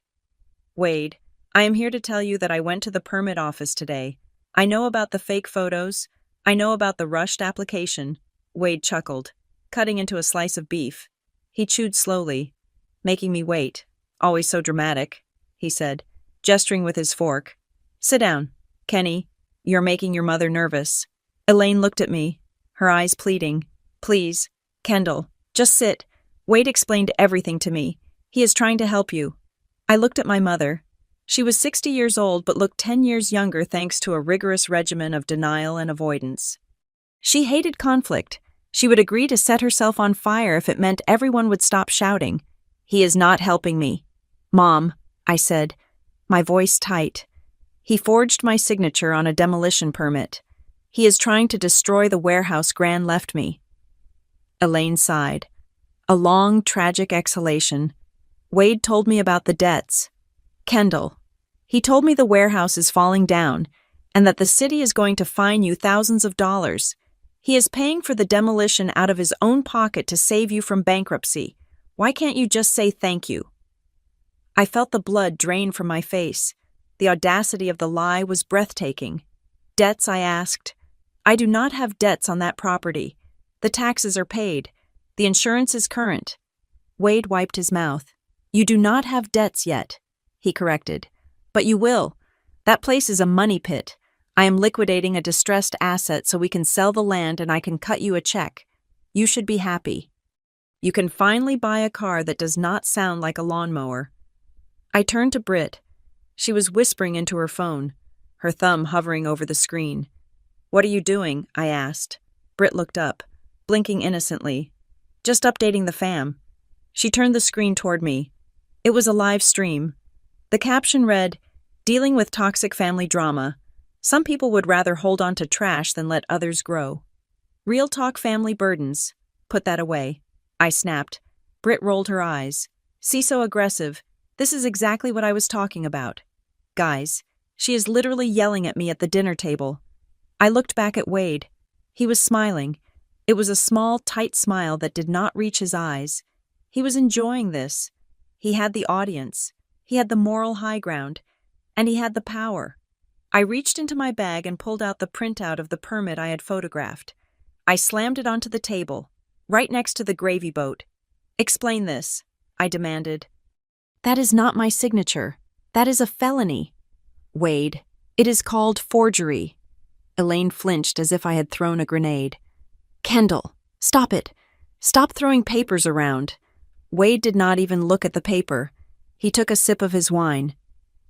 "Wade, I am here to tell you that I went to the permit office today. I know about the fake photos. I know about the rushed application." Wade chuckled, cutting into a slice of beef. He chewed slowly, making me wait. "Always so dramatic," he said, gesturing with his fork. "Sit down, Kenny. You're making your mother nervous." Elaine looked at me, her eyes pleading. "Please, Kendall, just sit. Wade explained everything to me. He is trying to help you." I looked at my mother. She was 60 years old but looked 10 years younger thanks to a rigorous regimen of denial and avoidance. She hated conflict. She would agree to set herself on fire if it meant everyone would stop shouting. "He is not helping me." "Mom," I said, my voice tight. "He forged my signature on a demolition permit. He is trying to destroy the warehouse Gran left me." Elaine sighed. A long, tragic exhalation. "Wade told me about the debts. Kendall, he told me the warehouse is falling down and that the city is going to fine you thousands of dollars. He is paying for the demolition out of his own pocket to save you from bankruptcy. Why can't you just say thank you?" I felt the blood drain from my face. The audacity of the lie was breathtaking. "Debts?" I asked. "I do not have debts on that property. The taxes are paid. The insurance is current." Wade wiped his mouth. "You do not have debts yet," he corrected. "But you will. That place is a money pit. I am liquidating a distressed asset so we can sell the land and I can cut you a check. You should be happy. You can finally buy a car that does not sound like a lawnmower." I turned to Britt. She was whispering into her phone, her thumb hovering over the screen. "What are you doing?" I asked. Britt looked up, blinking innocently. "Just updating the fam." She turned the screen toward me. It was a live stream. The caption read, "Dealing with toxic family drama. Some people would rather hold on to trash than let others grow. Real talk family burdens. Put that away." I snapped. Britt rolled her eyes. "See, so aggressive. This is exactly what I was talking about." "Guys, she is literally yelling at me at the dinner table." I looked back at Wade. He was smiling. It was a small, tight smile that did not reach his eyes. He was enjoying this. He had the audience. He had the moral high ground. And he had the power. I reached into my bag and pulled out the printout of the permit I had photographed. I slammed it onto the table, right next to the gravy boat. "Explain this," I demanded. "That is not my signature. That is a felony." "Wade, it is called forgery." Elaine flinched as if I had thrown a grenade. "Kendall, stop it. Stop throwing papers around." Wade did not even look at the paper. He took a sip of his wine.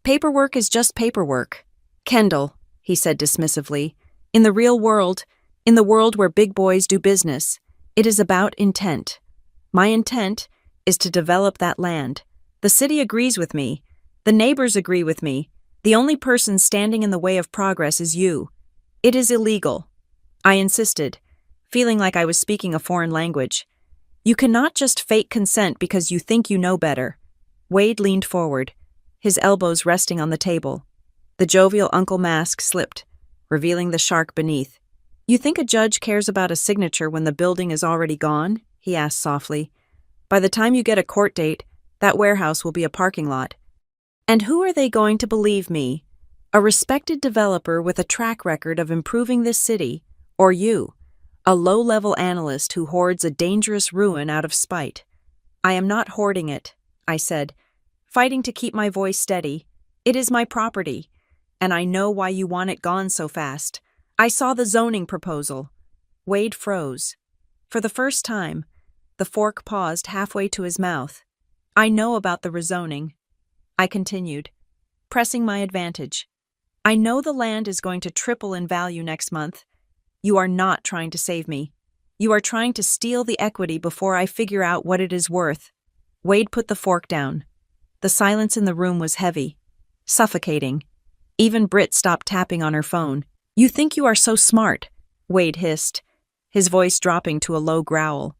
"Paperwork is just paperwork. Kendall," he said dismissively, "in the real world, in the world where big boys do business, it is about intent. My intent is to develop that land. The city agrees with me. The neighbors agree with me. The only person standing in the way of progress is you. It is illegal. I insisted, feeling like I was speaking a foreign language. You cannot just fake consent because you think you know better. Wade leaned forward, his elbows resting on the table. The jovial uncle mask slipped, revealing the shark beneath. You think a judge cares about a signature when the building is already gone? He asked softly. By the time you get a court date, that warehouse will be a parking lot. And who are they going to believe me? A respected developer with a track record of improving this city, or you, a low-level analyst who hoards a dangerous ruin out of spite? I am not hoarding it, I said, fighting to keep my voice steady. It is my property, and I know why you want it gone so fast. I saw the zoning proposal. Wade froze. For the first time, the fork paused halfway to his mouth. I know about the rezoning. I continued, pressing my advantage. I know the land is going to triple in value next month. You are not trying to save me. You are trying to steal the equity before I figure out what it is worth. Wade put the fork down. The silence in the room was heavy, suffocating. Even Britt stopped tapping on her phone. You think you are so smart, Wade hissed, his voice dropping to a low growl.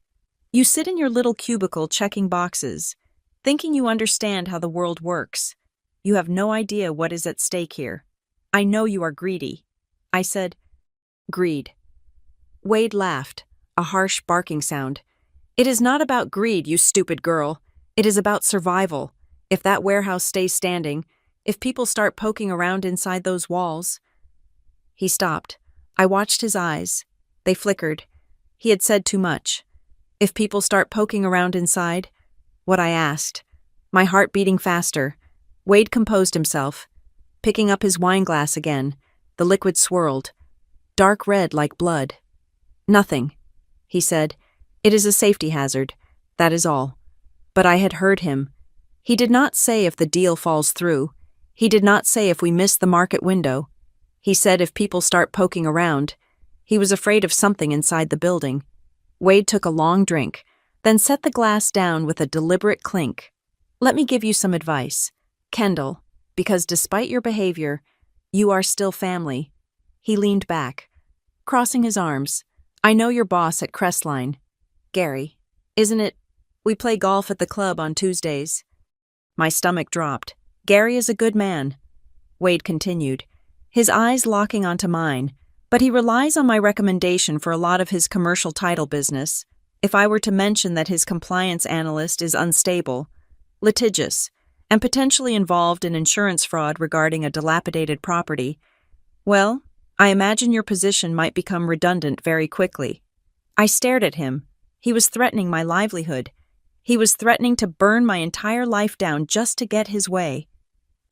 You sit in your little cubicle checking boxes, thinking you understand how the world works. You have no idea what is at stake here. I know you are greedy. I said, greed. Wade laughed, a harsh barking sound. It is not about greed, you stupid girl. It is about survival. If that warehouse stays standing, if people start poking around inside those walls. He stopped. I watched his eyes. They flickered. He had said too much. If people start poking around inside? What I asked. My heart beating faster. Wade composed himself. Picking up his wine glass again, the liquid swirled. Dark red like blood. Nothing, he said. It is a safety hazard. That is all. But I had heard him. He did not say if the deal falls through. He did not say if we miss the market window. He said if people start poking around. He was afraid of something inside the building. Wade took a long drink, then set the glass down with a deliberate clink. Let me give you some advice, Kendall, because despite your behavior, you are still family. He leaned back, crossing his arms. I know your boss at Crestline. Gary, isn't it? We play golf at the club on Tuesdays. My stomach dropped. Gary is a good man, Wade continued, his eyes locking onto mine, but he relies on my recommendation for a lot of his commercial title business. If I were to mention that his compliance analyst is unstable, litigious, and potentially involved in insurance fraud regarding a dilapidated property, well, I imagine your position might become redundant very quickly. I stared at him. He was threatening my livelihood. He was threatening to burn my entire life down just to get his way.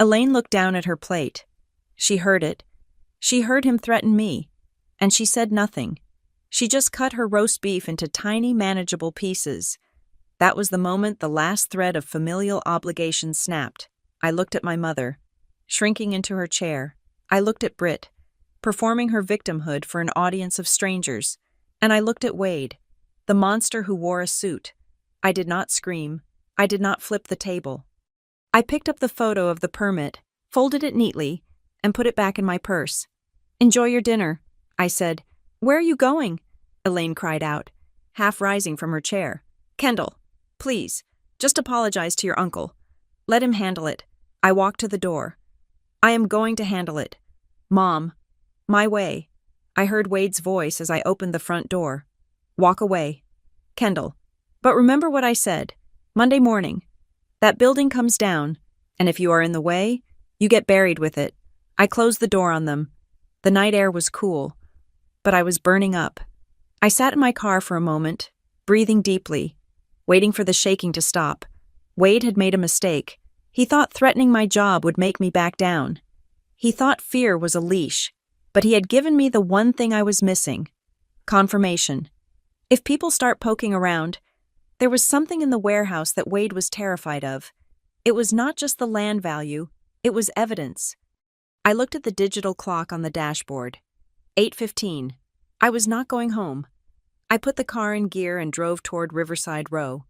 Elaine looked down at her plate. She heard it. She heard him threaten me, and she said nothing. She just cut her roast beef into tiny, manageable pieces. That was the moment the last thread of familial obligation snapped. I looked at my mother, shrinking into her chair. I looked at Britt, performing her victimhood for an audience of strangers. And I looked at Wade, the monster who wore a suit. I did not scream. I did not flip the table. I picked up the photo of the permit, folded it neatly, and put it back in my purse. Enjoy your dinner, I said. Where are you going? Elaine cried out, half rising from her chair. Kendall, please, just apologize to your uncle. Let him handle it. I walked to the door. I am going to handle it. Mom, my way. I heard Wade's voice as I opened the front door. Walk away. Kendall, but remember what I said. Monday morning. That building comes down, and if you are in the way, you get buried with it. I closed the door on them. The night air was cool, but I was burning up. I sat in my car for a moment, breathing deeply, waiting for the shaking to stop. Wade had made a mistake. He thought threatening my job would make me back down. He thought fear was a leash, but he had given me the one thing I was missing: confirmation. If people start poking around, there was something in the warehouse that Wade was terrified of. It was not just the land value, it was evidence. I looked at the digital clock on the dashboard. 8:15. I was not going home. I put the car in gear and drove toward Riverside Row.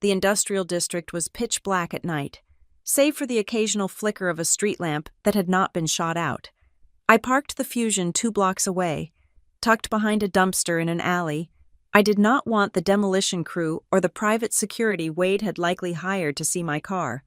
The industrial district was pitch black at night, save for the occasional flicker of a street lamp that had not been shot out. I parked the Fusion 2 blocks away, tucked behind a dumpster in an alley. I did not want the demolition crew or the private security Wade had likely hired to see my car.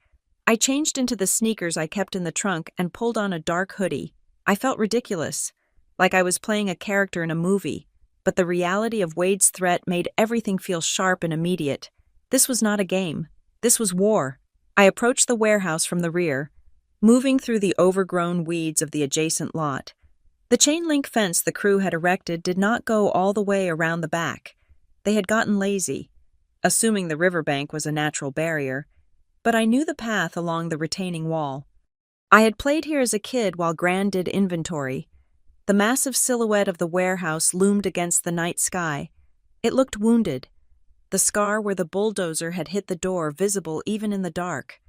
I changed into the sneakers I kept in the trunk and pulled on a dark hoodie. I felt ridiculous, like I was playing a character in a movie, but the reality of Wade's threat made everything feel sharp and immediate. This was not a game. This was war. I approached the warehouse from the rear, moving through the overgrown weeds of the adjacent lot. The chain-link fence the crew had erected did not go all the way around the back. They had gotten lazy, assuming the riverbank was a natural barrier, but I knew the path along the retaining wall. I had played here as a kid while Gran did inventory. The massive silhouette of the warehouse loomed against the night sky. It looked wounded, the scar where the bulldozer had hit the door visible even in the dark.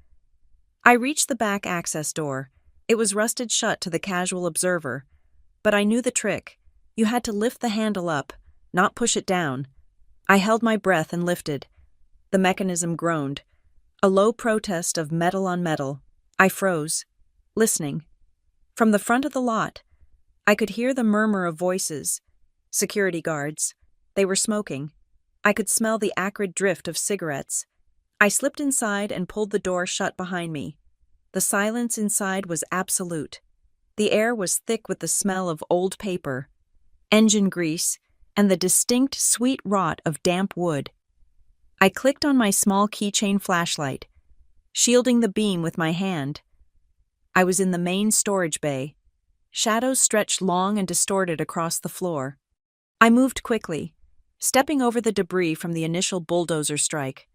I reached the back access door. It was rusted shut to the casual observer, but I knew the trick. You had to lift the handle up, not push it down. I held my breath and lifted. The mechanism groaned, a low protest of metal on metal. I froze, listening. From the front of the lot, I could hear the murmur of voices. Security guards. They were smoking. I could smell the acrid drift of cigarettes. I slipped inside and pulled the door shut behind me. The silence inside was absolute. The air was thick with the smell of old paper, engine grease, and the distinct sweet rot of damp wood. I clicked on my small keychain flashlight, shielding the beam with my hand. I was in the main storage bay. Shadows stretched long and distorted across the floor. I moved quickly, stepping over the debris from the initial bulldozer strike.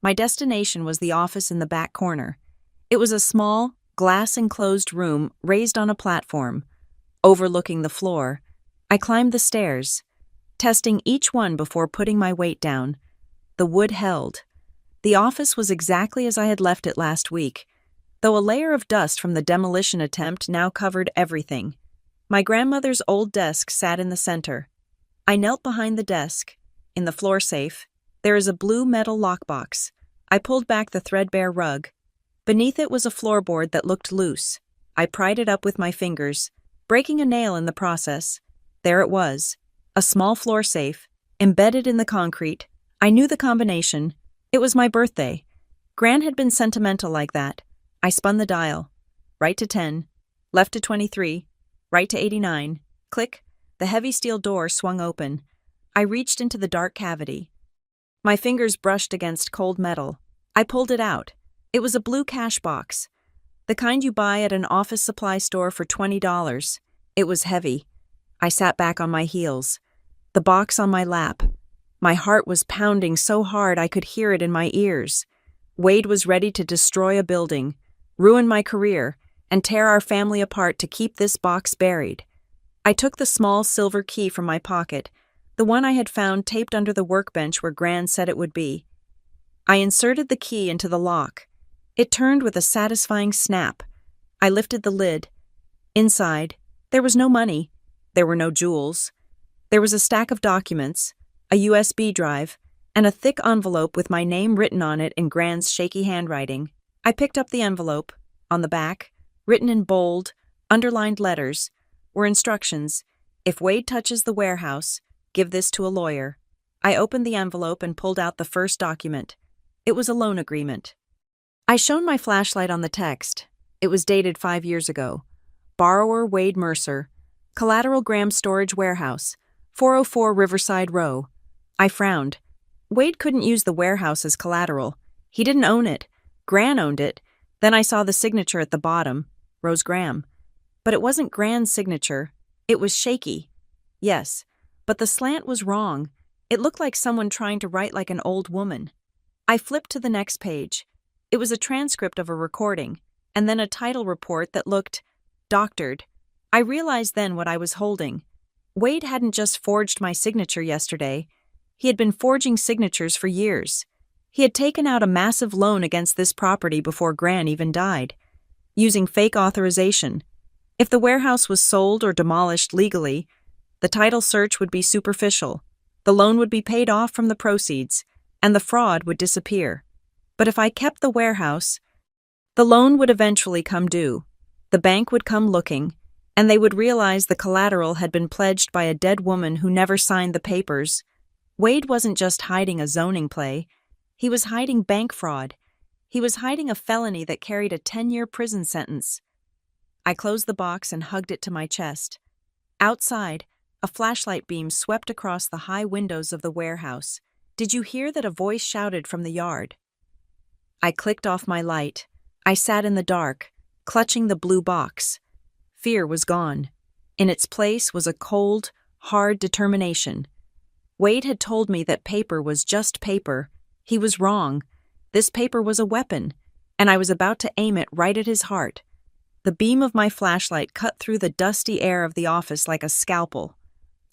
My destination was the office in the back corner. It was a small, glass-enclosed room raised on a platform, overlooking the floor. I climbed the stairs, testing each one before putting my weight down. The wood held. The office was exactly as I had left it last week, though a layer of dust from the demolition attempt now covered everything. My grandmother's old desk sat in the center. I knelt behind the desk. In the floor safe, there is a blue metal lockbox. I pulled back the threadbare rug. Beneath it was a floorboard that looked loose. I pried it up with my fingers, breaking a nail in the process. There it was, a small floor safe, embedded in the concrete. I knew the combination. It was my birthday. Gran had been sentimental like that. I spun the dial. Right to 10, left to 23, right to 89. Click. The heavy steel door swung open. I reached into the dark cavity. My fingers brushed against cold metal. I pulled it out. It was a blue cash box, the kind you buy at an office supply store for $20. It was heavy. I sat back on my heels, the box on my lap. My heart was pounding so hard I could hear it in my ears. Wade was ready to destroy a building, ruin my career, and tear our family apart to keep this box buried. I took the small silver key from my pocket, the one I had found taped under the workbench where Gran said it would be. I inserted the key into the lock. It turned with a satisfying snap. I lifted the lid. Inside, there was no money. There were no jewels. There was a stack of documents, a USB drive, and a thick envelope with my name written on it in Gran's shaky handwriting. I picked up the envelope. On the back, written in bold, underlined letters, were instructions. If Wade touches the warehouse, give this to a lawyer. I opened the envelope and pulled out the first document. It was a loan agreement. I shone my flashlight on the text. It was dated 5 years ago. Borrower Wade Mercer. Collateral Graham Storage Warehouse, 404 Riverside Row. I frowned. Wade couldn't use the warehouse as collateral. He didn't own it. Gran owned it. Then I saw the signature at the bottom, Rose Graham. But it wasn't Gran's signature. It was shaky. Yes, but the slant was wrong. It looked like someone trying to write like an old woman. I flipped to the next page. It was a transcript of a recording, and then a title report that looked doctored. I realized then what I was holding. Wade hadn't just forged my signature yesterday. He had been forging signatures for years. He had taken out a massive loan against this property before Gran even died, using fake authorization. If the warehouse was sold or demolished legally, the title search would be superficial. The loan would be paid off from the proceeds, and the fraud would disappear. But if I kept the warehouse, The loan would eventually come due. The bank would come looking, and they would realize the collateral had been pledged by a dead woman who never signed the papers. Wade wasn't just hiding a zoning play. He was hiding bank fraud. He was hiding a felony that carried a 10-year prison sentence. I closed the box and hugged it to my chest. Outside, a flashlight beam swept across the high windows of the warehouse. Did you hear that? A voice shouted from the yard. I clicked off my light. I sat in the dark, clutching the blue box. Fear was gone. In its place was a cold, hard determination. Wade had told me that paper was just paper. He was wrong. This paper was a weapon, and I was about to aim it right at his heart. The beam of my flashlight cut through the dusty air of the office like a scalpel.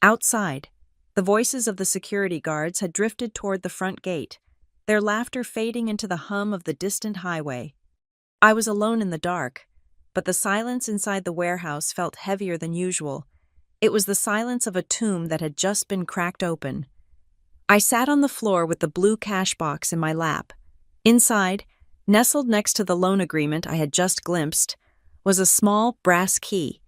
Outside, the voices of the security guards had drifted toward the front gate, their laughter fading into the hum of the distant highway. I was alone in the dark, but the silence inside the warehouse felt heavier than usual. It was the silence of a tomb that had just been cracked open. I sat on the floor with the blue cash box in my lap. Inside, nestled next to the loan agreement I had just glimpsed, was a small brass key.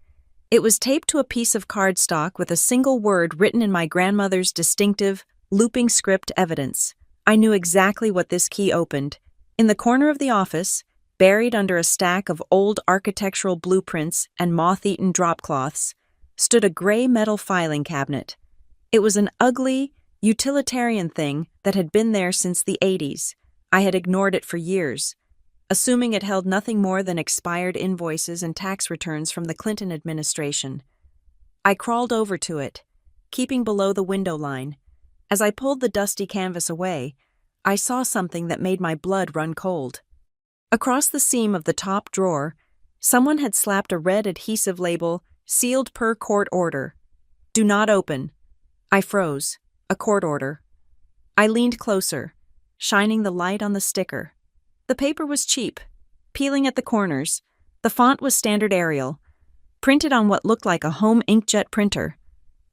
It was taped to a piece of cardstock with a single word written in my grandmother's distinctive, looping script evidence. I knew exactly what this key opened. In the corner of the office, buried under a stack of old architectural blueprints and moth-eaten dropcloths, stood a gray metal filing cabinet. It was an ugly, utilitarian thing that had been there since the 80s. I had ignored it for years, assuming it held nothing more than expired invoices and tax returns from the Clinton administration. I crawled over to it, keeping below the window line. As I pulled the dusty canvas away, I saw something that made my blood run cold. Across the seam of the top drawer, someone had slapped a red adhesive label, "Sealed per court order. Do not open." I froze. A court order. I leaned closer, shining the light on the sticker. The paper was cheap, peeling at the corners. The font was standard Arial, printed on what looked like a home inkjet printer.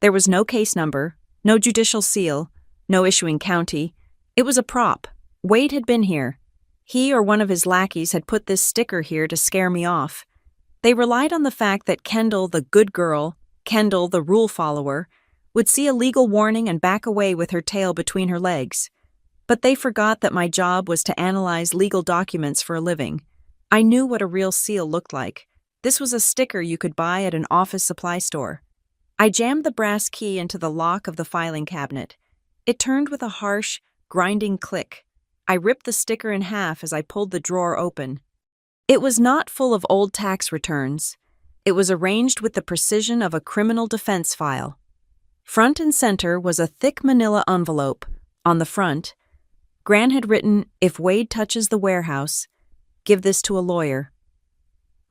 There was no case number, no judicial seal, no issuing county. It was a prop. Wade had been here. He or one of his lackeys had put this sticker here to scare me off. They relied on the fact that Kendall, the good girl, Kendall, the rule follower, would see a legal warning and back away with her tail between her legs. But they forgot that my job was to analyze legal documents for a living. I knew what a real seal looked like. This was a sticker you could buy at an office supply store. I jammed the brass key into the lock of the filing cabinet. It turned with a harsh, grinding click. I ripped the sticker in half as I pulled the drawer open. It was not full of old tax returns. It was arranged with the precision of a criminal defense file. Front and center was a thick manila envelope. On the front, Gran had written, "If Wade touches the warehouse, give this to a lawyer."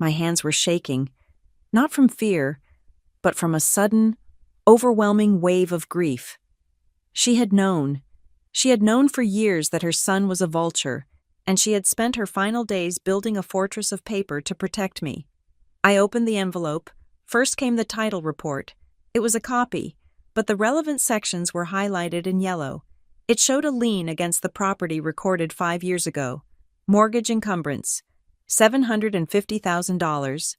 My hands were shaking, not from fear, but from a sudden, overwhelming wave of grief. She had known. She had known for years that her son was a vulture, and she had spent her final days building a fortress of paper to protect me. I opened the envelope. First came the title report. It was a copy, but the relevant sections were highlighted in yellow. It showed a lien against the property recorded 5 years ago. Mortgage encumbrance, $750,000.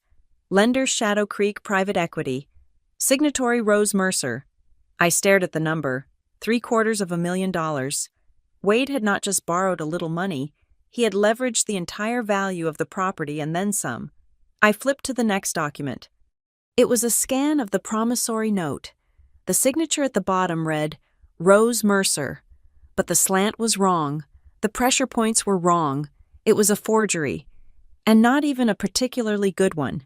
Lender Shadow Creek Private Equity. Signatory Rose Mercer. I stared at the number. $750,000. Wade had not just borrowed a little money, he had leveraged the entire value of the property and then some. I flipped to the next document. It was a scan of the promissory note. The signature at the bottom read, Rose Mercer. But the slant was wrong. The pressure points were wrong. It was a forgery, and not even a particularly good one.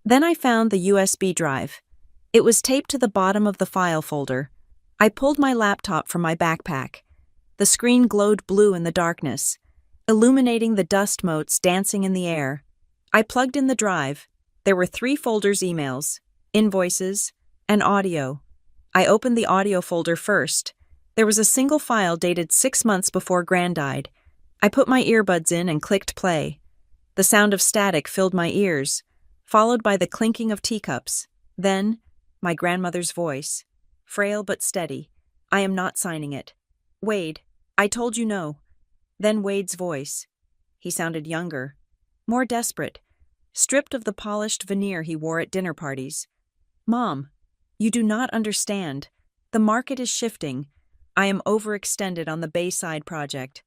Then I found the USB drive. It was taped to the bottom of the file folder. I pulled my laptop from my backpack. The screen glowed blue in the darkness, illuminating the dust motes dancing in the air. I plugged in the drive. There were 3 folders: emails, invoices, and audio. I opened the audio folder first. There was a single file dated 6 months before Gran died. I put my earbuds in and clicked play. The sound of static filled my ears, followed by the clinking of teacups. Then, my grandmother's voice, frail but steady. "I am not signing it. Wade, I told you no." Then Wade's voice. He sounded younger, more desperate, stripped of the polished veneer he wore at dinner parties. "Mom, you do not understand. The market is shifting. I am overextended on the Bayside project.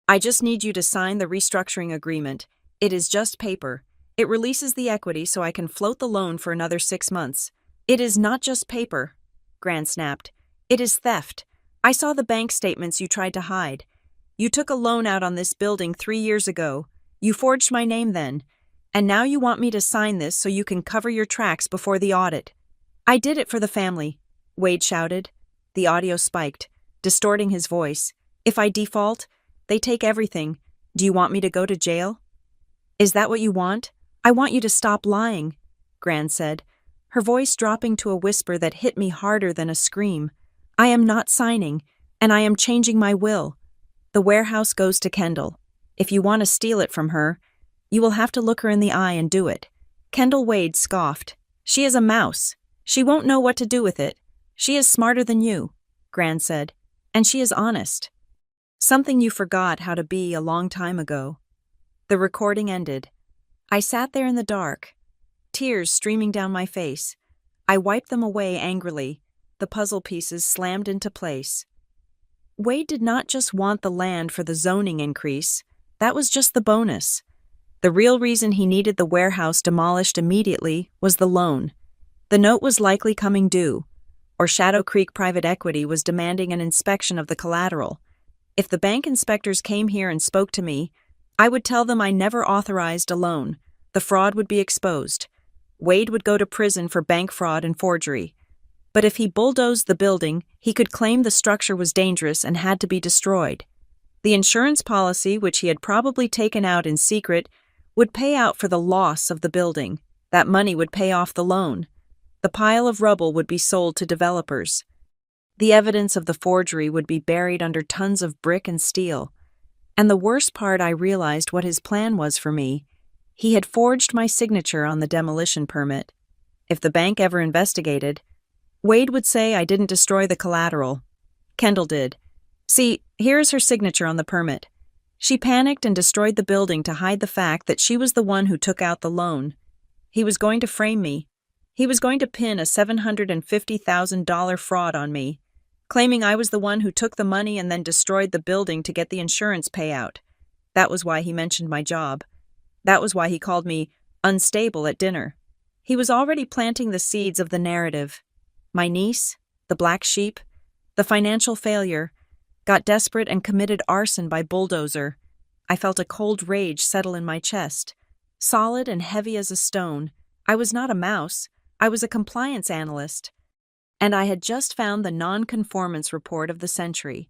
I just need you to sign the restructuring agreement. It is just paper. It releases the equity so I can float the loan for another 6 months." "It is not just paper," Gran snapped. "It is theft. I saw the bank statements you tried to hide. You took a loan out on this building 3 years ago. You forged my name then. And now you want me to sign this so you can cover your tracks before the audit." "I did it for the family," Wade shouted. The audio spiked, distorting his voice. "If I default, they take everything. Do you want me to go to jail?" "Is that what you want?" "I want you to stop lying," Gran said, her voice dropping to a whisper that hit me harder than a scream. "I am not signing, and I am changing my will. The warehouse goes to Kendall. If you want to steal it from her, you will have to look her in the eye and do it." Kendall Wade scoffed. "She is a mouse. She won't know what to do with it. She is smarter than you," Gran said, "and she is honest. Something you forgot how to be a long time ago." The recording ended. I sat there in the dark, tears streaming down my face. I wiped them away angrily, the puzzle pieces slammed into place. Wade did not just want the land for the zoning increase. That was just the bonus. The real reason he needed the warehouse demolished immediately was the loan. The note was likely coming due, or Shadow Creek Private Equity was demanding an inspection of the collateral. If the bank inspectors came here and spoke to me, I would tell them I never authorized a loan. The fraud would be exposed. Wade would go to prison for bank fraud and forgery. But if he bulldozed the building, he could claim the structure was dangerous and had to be destroyed. The insurance policy, which he had probably taken out in secret, would pay out for the loss of the building. That money would pay off the loan. The pile of rubble would be sold to developers. The evidence of the forgery would be buried under tons of brick and steel. And the worst part, I realized what his plan was for me. He had forged my signature on the demolition permit. If the bank ever investigated, Wade would say I didn't destroy the collateral. Kendall did. "See, here is her signature on the permit. She panicked and destroyed the building to hide the fact that she was the one who took out the loan. He was going to frame me. He was going to pin a $750,000 fraud on me, claiming I was the one who took the money and then destroyed the building to get the insurance payout. That was why he mentioned my job. That was why he called me unstable at dinner. He was already planting the seeds of the narrative. My niece, the black sheep, the financial failure, got desperate and committed arson by bulldozer. I felt a cold rage settle in my chest. Solid and heavy as a stone. I was not a mouse. I was a compliance analyst. And I had just found the non-conformance report of the century.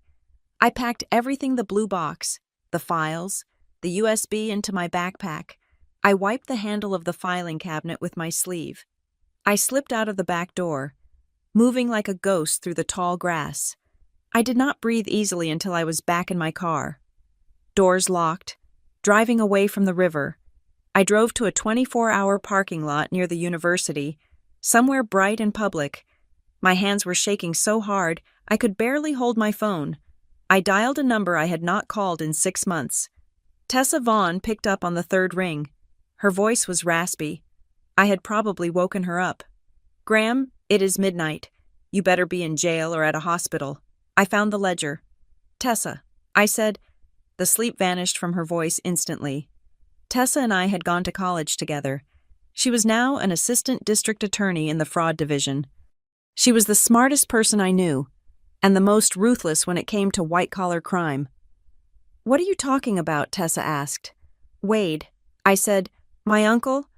I packed everything the blue box, the files, the USB into my backpack. I wiped the handle of the filing cabinet with my sleeve. I slipped out of the back door, moving like a ghost through the tall grass. I did not breathe easily until I was back in my car. Doors locked, driving away from the river. I drove to a 24-hour parking lot near the university, somewhere bright and public. My hands were shaking so hard I could barely hold my phone. I dialed a number I had not called in 6 months. Tessa Vaughn picked up on the third ring. Her voice was raspy. I had probably woken her up. "Graham, it is midnight. You better be in jail or at a hospital." I found the ledger. "Tessa," I said. The sleep vanished from her voice instantly. Tessa and I had gone to college together. She was now an assistant district attorney in the fraud division. She was the smartest person I knew, and the most ruthless when it came to white-collar crime. "What are you talking about?" Tessa asked. "Wade," I said. "My uncle?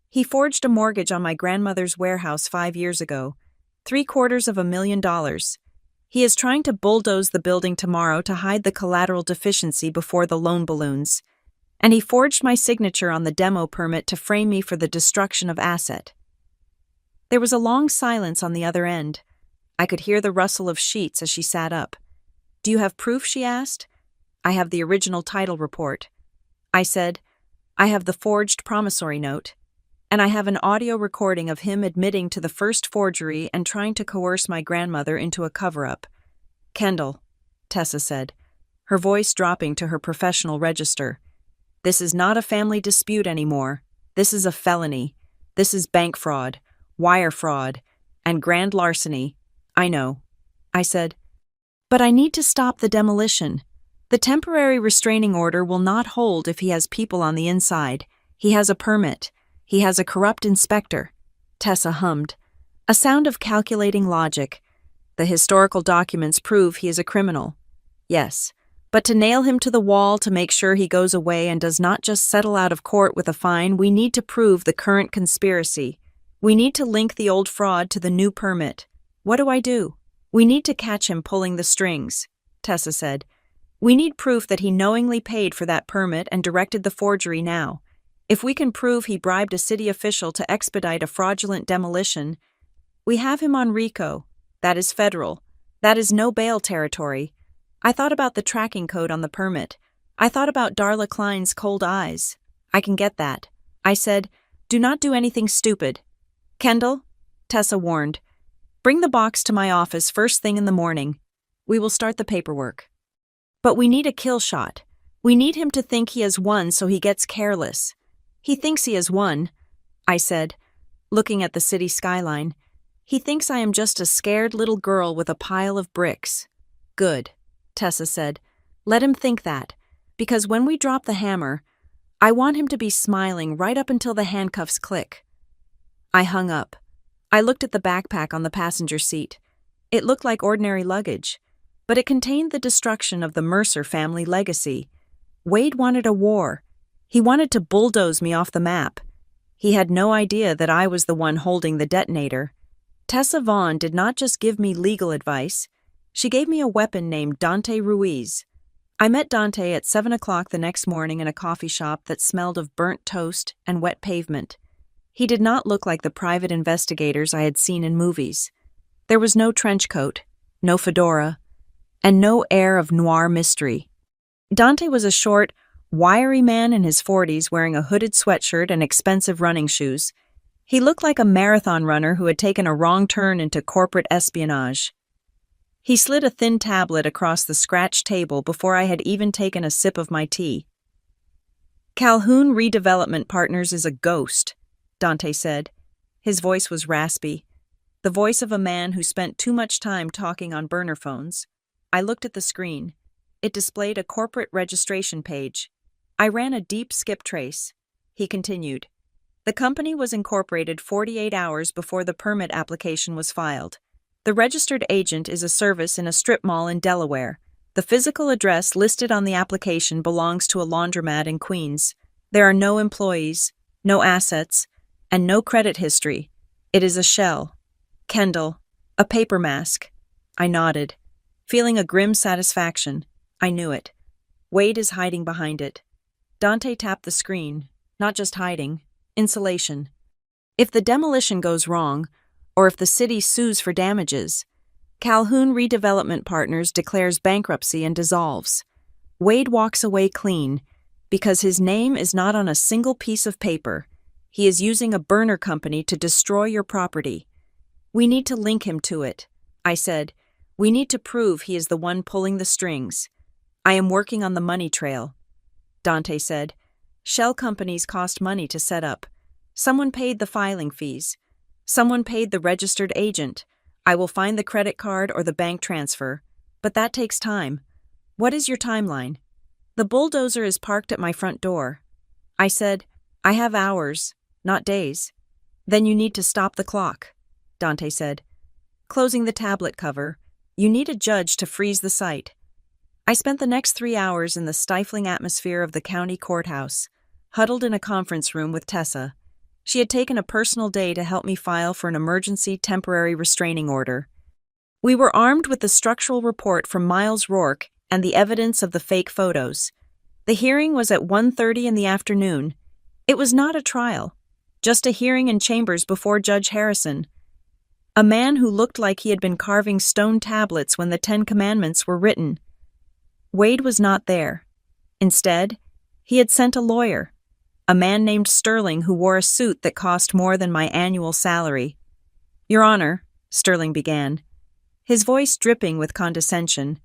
He forged a mortgage on my grandmother's warehouse 5 years ago. $750,000. He is trying to bulldoze the building tomorrow to hide the collateral deficiency before the loan balloons. And he forged my signature on the demo permit to frame me for the destruction of asset." There was a long silence on the other end. I could hear the rustle of sheets as she sat up. "Do you have proof?" she asked. "I have the original title report." I said, "I have the forged promissory note. And I have an audio recording of him admitting to the first forgery and trying to coerce my grandmother into a cover-up." "Kendall," Tessa said, her voice dropping to her professional register. This is not a family dispute anymore. This is a felony. This is bank fraud, wire fraud, and grand larceny. I know, I said. But I need to stop the demolition. The temporary restraining order will not hold if he has people on the inside. He has a permit. He has a corrupt inspector. Tessa hummed. A sound of calculating logic. The historical documents prove he is a criminal. Yes, but to nail him to the wall to make sure he goes away and does not just settle out of court with a fine, we need to prove the current conspiracy. We need to link the old fraud to the new permit. What do I do? We need to catch him pulling the strings, Tessa said. We need proof that he knowingly paid for that permit and directed the forgery now. If we can prove he bribed a city official to expedite a fraudulent demolition, we have him on RICO. That is federal. That is no bail territory. I thought about the tracking code on the permit. I thought about Darla Klein's cold eyes. I can get that. I said, do not do anything stupid. Kendall, Tessa warned, bring the box to my office first thing in the morning. We will start the paperwork. But we need a kill shot. We need him to think he has won so he gets careless. He thinks he has won, I said, looking at the city skyline. He thinks I am just a scared little girl with a pile of bricks. Good, Tessa said. Let him think that, because when we drop the hammer, I want him to be smiling right up until the handcuffs click. I hung up. I looked at the backpack on the passenger seat. It looked like ordinary luggage, but it contained the destruction of the Mercer family legacy. Wade wanted a war. He wanted to bulldoze me off the map. He had no idea that I was the one holding the detonator. Tessa Vaughn did not just give me legal advice. She gave me a weapon named Dante Ruiz. I met Dante at 7 o'clock the next morning in a coffee shop that smelled of burnt toast and wet pavement. He did not look like the private investigators I had seen in movies. There was no trench coat, no fedora, and no air of noir mystery. Dante was a short, wiry man in his 40s wearing a hooded sweatshirt and expensive running shoes. He looked like a marathon runner who had taken a wrong turn into corporate espionage. He slid a thin tablet across the scratched table before I had even taken a sip of my tea. Calhoun Redevelopment Partners is a ghost, Dante said. His voice was raspy, the voice of a man who spent too much time talking on burner phones. I looked at the screen. It displayed a corporate registration page. I ran a deep skip trace. He continued. The company was incorporated 48 hours before the permit application was filed. The registered agent is a service in a strip mall in Delaware. The physical address listed on the application belongs to a laundromat in Queens. There are no employees, no assets, and no credit history. It is a shell. Kendall, a paper mask. I nodded, feeling a grim satisfaction. I knew it. Wade is hiding behind it. Dante tapped the screen, not just hiding, insulation. If the demolition goes wrong, or if the city sues for damages, Calhoun Redevelopment Partners declares bankruptcy and dissolves. Wade walks away clean because his name is not on a single piece of paper. He is using a burner company to destroy your property. We need to link him to it, I said. We need to prove he is the one pulling the strings. I am working on the money trail. Dante said. Shell companies cost money to set up. Someone paid the filing fees. Someone paid the registered agent. I will find the credit card or the bank transfer. But that takes time. What is your timeline? The bulldozer is parked at my front door. I said, I have hours, not days. Then you need to stop the clock, Dante said. Closing the tablet cover, you need a judge to freeze the site. I spent the next 3 hours in the stifling atmosphere of the county courthouse, huddled in a conference room with Tessa. She had taken a personal day to help me file for an emergency temporary restraining order. We were armed with the structural report from Miles Rourke and the evidence of the fake photos. The hearing was at 1:30 in the afternoon. It was not a trial, just a hearing in chambers before Judge Harrison, a man who looked like he had been carving stone tablets when the 10 Commandments were written. Wade was not there. Instead, he had sent a lawyer, a man named Sterling who wore a suit that cost more than my annual salary. Your Honor, Sterling began, his voice dripping with condescension,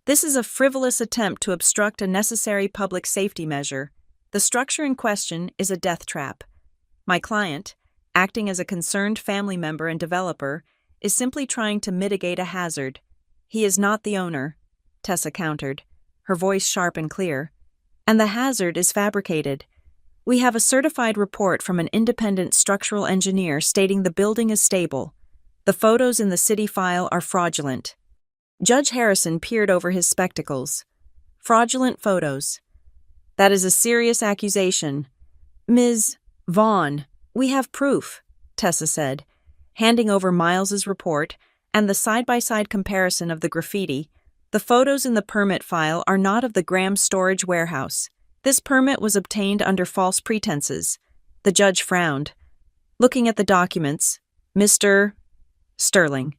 this is a frivolous attempt to obstruct a necessary public safety measure. The structure in question is a death trap. My client, acting as a concerned family member and developer, is simply trying to mitigate a hazard. He is not the owner, Tessa countered, her voice sharp and clear. And the hazard is fabricated. We have a certified report from an independent structural engineer stating the building is stable. The photos in the city file are fraudulent. Judge Harrison peered over his spectacles. Fraudulent photos. That is a serious accusation. Ms. Vaughn, we have proof, Tessa said, handing over Miles's report and the side-by-side comparison of the graffiti. The photos in the permit file are not of the Graham storage warehouse. This permit was obtained under false pretenses. The judge frowned. Looking at the documents, Mr. Sterling.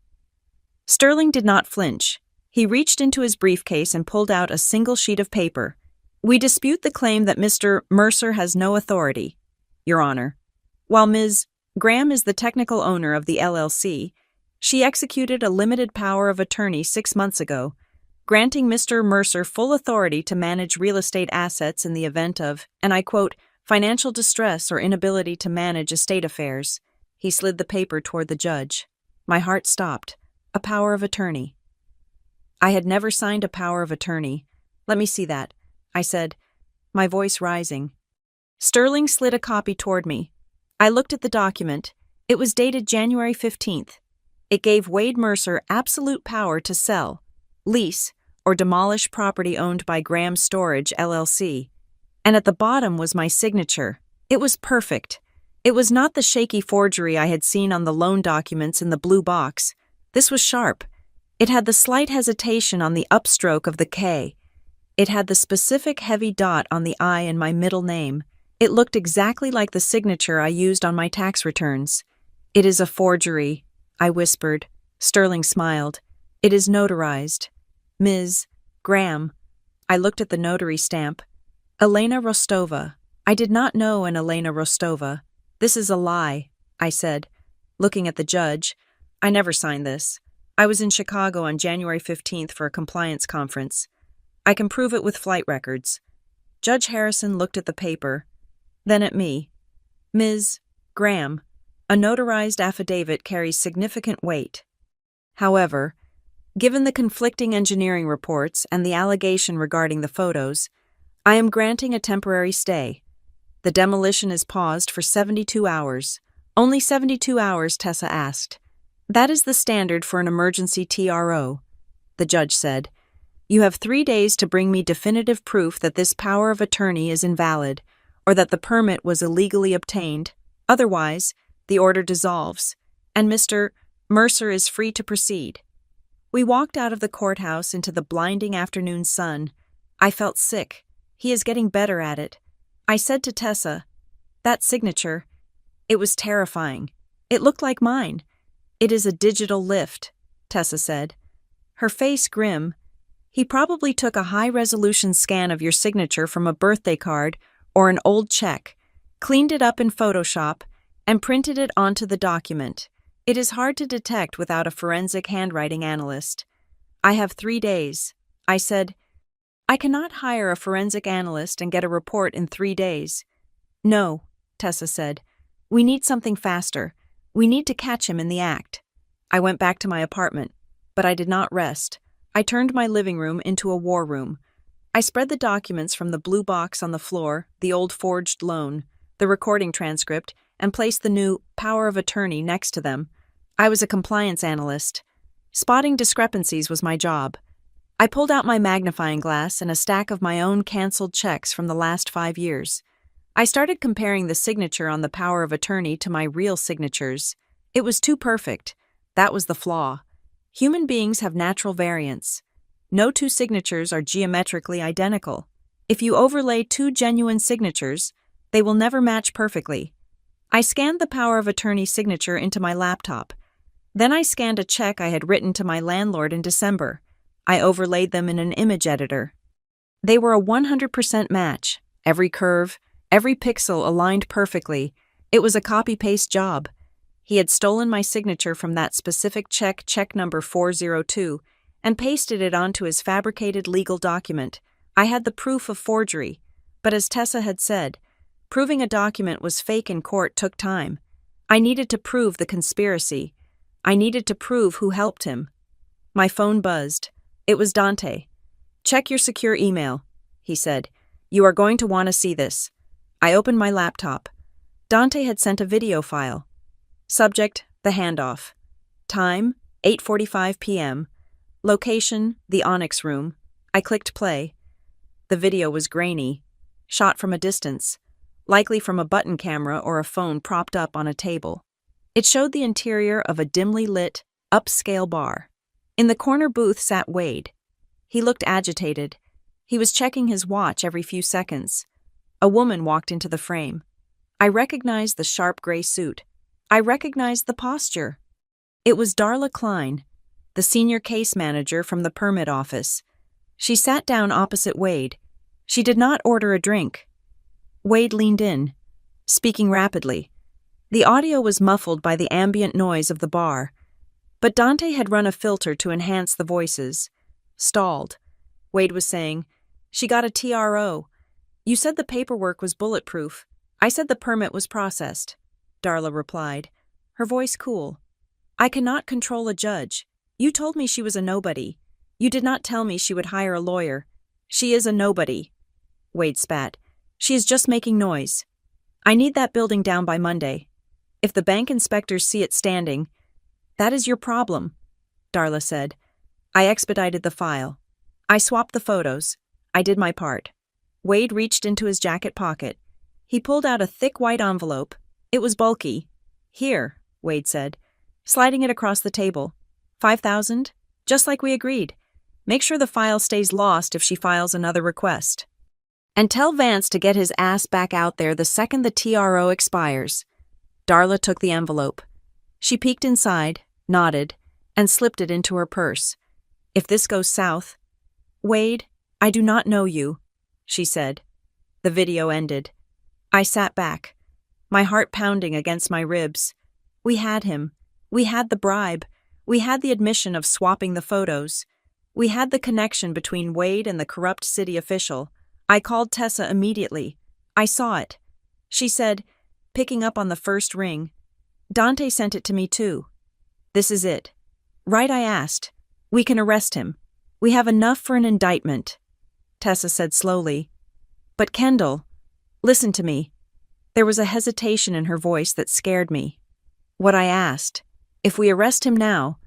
Sterling did not flinch. He reached into his briefcase and pulled out a single sheet of paper. We dispute the claim that Mr. Mercer has no authority, Your Honor. While Ms. Graham is the technical owner of the LLC, she executed a limited power of attorney 6 months ago, granting Mr. Mercer full authority to manage real estate assets in the event of, and I quote, financial distress or inability to manage estate affairs. He slid the paper toward the judge. My heart stopped. A power of attorney. I had never signed a power of attorney. Let me see that, I said, my voice rising. Sterling slid a copy toward me. I looked at the document. It was dated January 15th. It gave Wade Mercer absolute power to sell, lease, or demolish property owned by Graham Storage, LLC. And at the bottom was my signature. It was perfect. It was not the shaky forgery I had seen on the loan documents in the blue box. This was sharp. It had the slight hesitation on the upstroke of the K. It had the specific heavy dot on the I in my middle name. It looked exactly like the signature I used on my tax returns. It is a forgery, I whispered. Sterling smiled. It is notarized. Ms. Graham. I looked at the notary stamp. Elena Rostova. I did not know an Elena Rostova. This is a lie, I said, looking at the judge. I never signed this. I was in Chicago on January 15th for a compliance conference. I can prove it with flight records. Judge Harrison looked at the paper, then at me. Ms. Graham, a notarized affidavit carries significant weight. However, given the conflicting engineering reports and the allegation regarding the photos, I am granting a temporary stay. The demolition is paused for 72 hours. Only 72 hours, Tessa asked. That is the standard for an emergency TRO, the judge said. You have 3 days to bring me definitive proof that this power of attorney is invalid, or that the permit was illegally obtained. Otherwise, the order dissolves, and Mr. Mercer is free to proceed. We walked out of the courthouse into the blinding afternoon sun. I felt sick. He is getting better at it. I said to Tessa, that signature, it was terrifying. It looked like mine. It is a digital lift, Tessa said. Her face grim. He probably took a high-resolution scan of your signature from a birthday card or an old check, cleaned it up in Photoshop, and printed it onto the document. It is hard to detect without a forensic handwriting analyst. I have 3 days. I said, I cannot hire a forensic analyst and get a report in 3 days. No, Tessa said. We need something faster. We need to catch him in the act. I went back to my apartment, but I did not rest. I turned my living room into a war room. I spread the documents from the blue box on the floor, the old forged loan, the recording transcript, and placed the new power of attorney next to them. I was a compliance analyst. Spotting discrepancies was my job. I pulled out my magnifying glass and a stack of my own canceled checks from the last 5 years. I started comparing the signature on the power of attorney to my real signatures. It was too perfect. That was the flaw. Human beings have natural variance. No two signatures are geometrically identical. If you overlay 2 genuine signatures, they will never match perfectly. I scanned the power of attorney signature into my laptop. Then I scanned a check I had written to my landlord in December. I overlaid them in an image editor. They were a 100% match. Every curve, every pixel aligned perfectly. It was a copy-paste job. He had stolen my signature from that specific check number 402, and pasted it onto his fabricated legal document. I had the proof of forgery. But as Tessa had said, proving a document was fake in court took time. I needed to prove the conspiracy. I needed to prove who helped him. My phone buzzed. It was Dante. "Check your secure email," he said. "You are going to want to see this." I opened my laptop. Dante had sent a video file. Subject, the handoff. Time, 8:45 p.m. Location, the Onyx Room. I clicked play. The video was grainy, shot from a distance, likely from a button camera or a phone propped up on a table. It showed the interior of a dimly lit, upscale bar. In the corner booth sat Wade. He looked agitated. He was checking his watch every few seconds. A woman walked into the frame. I recognized the sharp gray suit. I recognized the posture. It was Darla Klein, the senior case manager from the permit office. She sat down opposite Wade. She did not order a drink. Wade leaned in, speaking rapidly. The audio was muffled by the ambient noise of the bar, but Dante had run a filter to enhance the voices. Stalled. Wade was saying, "She got a TRO. You said the paperwork was bulletproof. I said the permit was processed," Darla replied, her voice cool. "I cannot control a judge. You told me she was a nobody. You did not tell me she would hire a lawyer. She is a nobody." Wade spat. "She is just making noise. I need that building down by Monday. If the bank inspectors see it standing—" "That is your problem," Darla said. I expedited the file. I swapped the photos. I did my part. Wade reached into his jacket pocket. He pulled out a thick white envelope. It was bulky. "Here," Wade said, sliding it across the table. 5,000? Just like we agreed. Make sure the file stays lost if she files another request. And tell Vance to get his ass back out there the second the TRO expires." Darla took the envelope. She peeked inside, nodded, and slipped it into her purse. "If this goes south—" "Wade, I do not know you," she said. The video ended. I sat back, my heart pounding against my ribs. We had him. We had the bribe. We had the admission of swapping the photos. We had the connection between Wade and the corrupt city official. I called Tessa immediately. I saw it. She said, picking up on the first ring, "Dante sent it to me too. This is it." "Right," I asked. "We can arrest him. We have enough for an indictment," Tessa said slowly. "But Kendall, listen to me." There was a hesitation in her voice that scared me. "What I asked, if we arrest him now,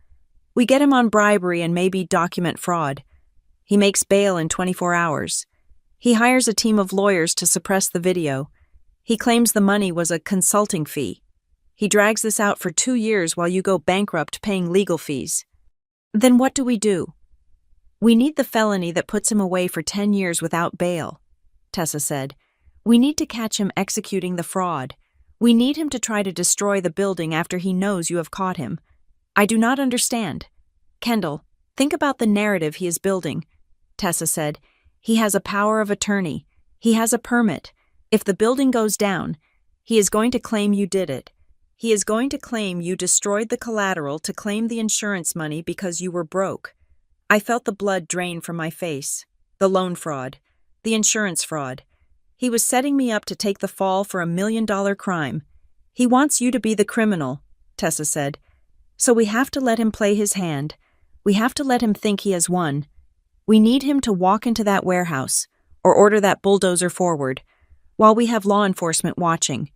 we get him on bribery and maybe document fraud. He makes bail in 24 hours. He hires a team of lawyers to suppress the video. He claims the money was a consulting fee. He drags this out for 2 years while you go bankrupt paying legal fees. Then what do we do?" "We need the felony that puts him away for 10 years without bail," Tessa said. "We need to catch him executing the fraud. We need him to try to destroy the building after he knows you have caught him. I do not understand." "Kendall, think about the narrative he is building," Tessa said. "He has a power of attorney. He has a permit. If the building goes down, he is going to claim you did it. He is going to claim you destroyed the collateral to claim the insurance money because you were broke." I felt the blood drain from my face. The loan fraud. The insurance fraud. He was setting me up to take the fall for $1 million crime. "He wants you to be the criminal," Tessa said. "So we have to let him play his hand. We have to let him think he has won. We need him to walk into that warehouse, or order that bulldozer forward, while we have law enforcement watching.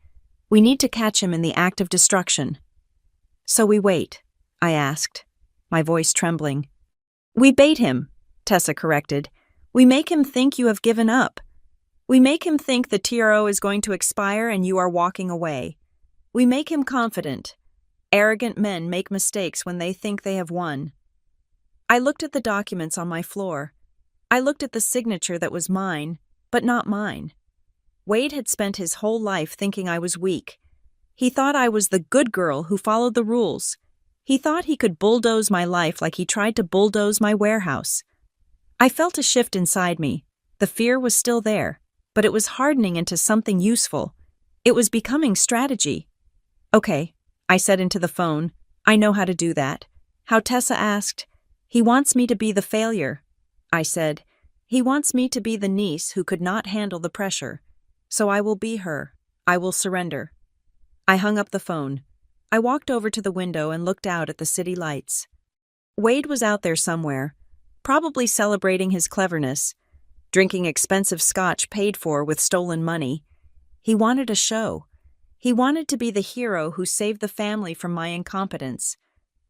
We need to catch him in the act of destruction." "So we wait?" I asked, my voice trembling. "We bait him," Tessa corrected. "We make him think you have given up. We make him think the TRO is going to expire and you are walking away. We make him confident. Arrogant men make mistakes when they think they have won." I looked at the documents on my floor. I looked at the signature that was mine, but not mine. Wade had spent his whole life thinking I was weak. He thought I was the good girl who followed the rules. He thought he could bulldoze my life like he tried to bulldoze my warehouse. I felt a shift inside me. The fear was still there, but it was hardening into something useful. It was becoming strategy. "Okay," I said into the phone. "I know how to do that." "How?" Tessa asked. "He wants me to be the failure," I said. He wants me to be the niece who could not handle the pressure. So I will be her. I will surrender. I hung up the phone. I walked over to the window and looked out at the city lights. Wade was out there somewhere, probably celebrating his cleverness, drinking expensive scotch paid for with stolen money. He wanted a show. He wanted to be the hero who saved the family from my incompetence.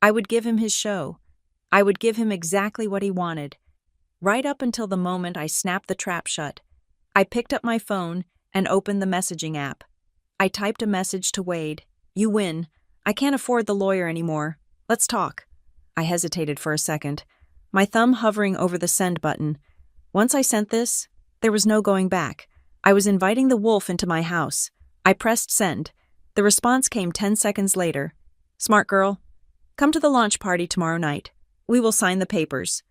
I would give him his show. I would give him exactly what he wanted. Right up until the moment I snapped the trap shut, I picked up my phone and opened the messaging app. I typed a message to Wade. "You win. I can't afford the lawyer anymore. Let's talk." I hesitated for a second, my thumb hovering over the send button. Once I sent this, there was no going back. I was inviting the wolf into my house. I pressed send. The response came 10 seconds later. "Smart girl. Come to the launch party tomorrow night. We will sign the papers."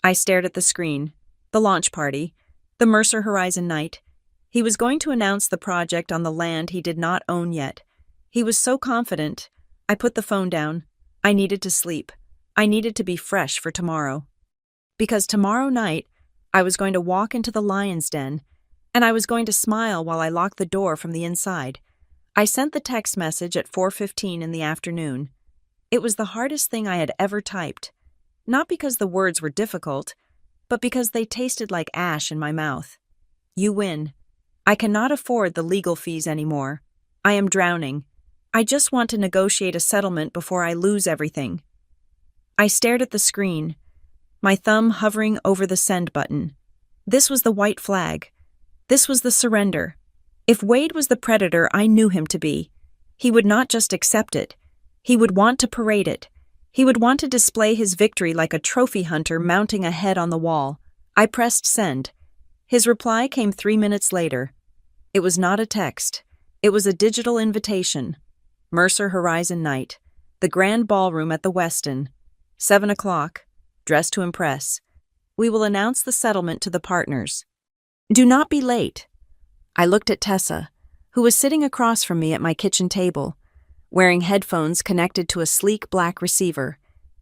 I stared at the screen. The launch party. The Mercer Horizon night. He was going to announce the project on the land he did not own yet. He was so confident. I put the phone down. I needed to sleep. I needed to be fresh for tomorrow. Because tomorrow night, I was going to walk into the lion's den, and I was going to smile while I locked the door from the inside. I sent the text message at 4:15 in the afternoon. It was the hardest thing I had ever typed. Not because the words were difficult, but because they tasted like ash in my mouth. "You win. I cannot afford the legal fees anymore. I am drowning. I just want to negotiate a settlement before I lose everything." I stared at the screen, my thumb hovering over the send button. This was the white flag. This was the surrender. If Wade was the predator I knew him to be, he would not just accept it. He would want to parade it. He would want to display his victory like a trophy hunter mounting a head on the wall. I pressed send. His reply came 3 minutes later. It was not a text. It was a digital invitation. Mercer Horizon night. The grand ballroom at the Westin. 7 o'clock. Dress to impress. We will announce the settlement to the partners. Do not be late. I looked at Tessa, who was sitting across from me at my kitchen table, wearing headphones connected to a sleek black receiver.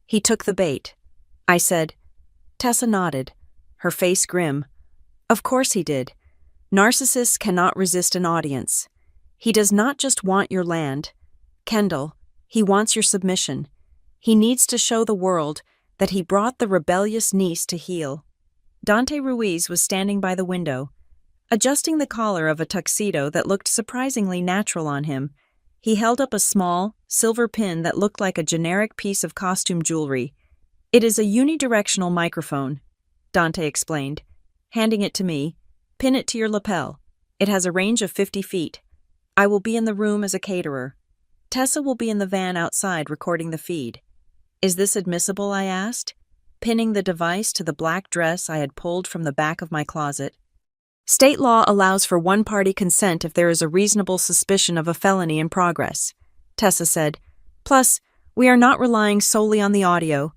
He took the bait. I said. Tessa nodded, her face grim. Of course he did. Narcissists cannot resist an audience. He does not just want your land. Kendall, he wants your submission. He needs to show the world that he brought the rebellious niece to heel. Dante Ruiz was standing by the window, adjusting the collar of a tuxedo that looked surprisingly natural on him. He held up a small, silver pin that looked like a generic piece of costume jewelry. It is a unidirectional microphone, Dante explained, handing it to me. Pin it to your lapel. It has a range of 50 feet. I will be in the room as a caterer. Tessa will be in the van outside recording the feed. Is this admissible, I asked, pinning the device to the black dress I had pulled from the back of my closet. State law allows for one-party consent if there is a reasonable suspicion of a felony in progress, Tessa said. Plus, we are not relying solely on the audio.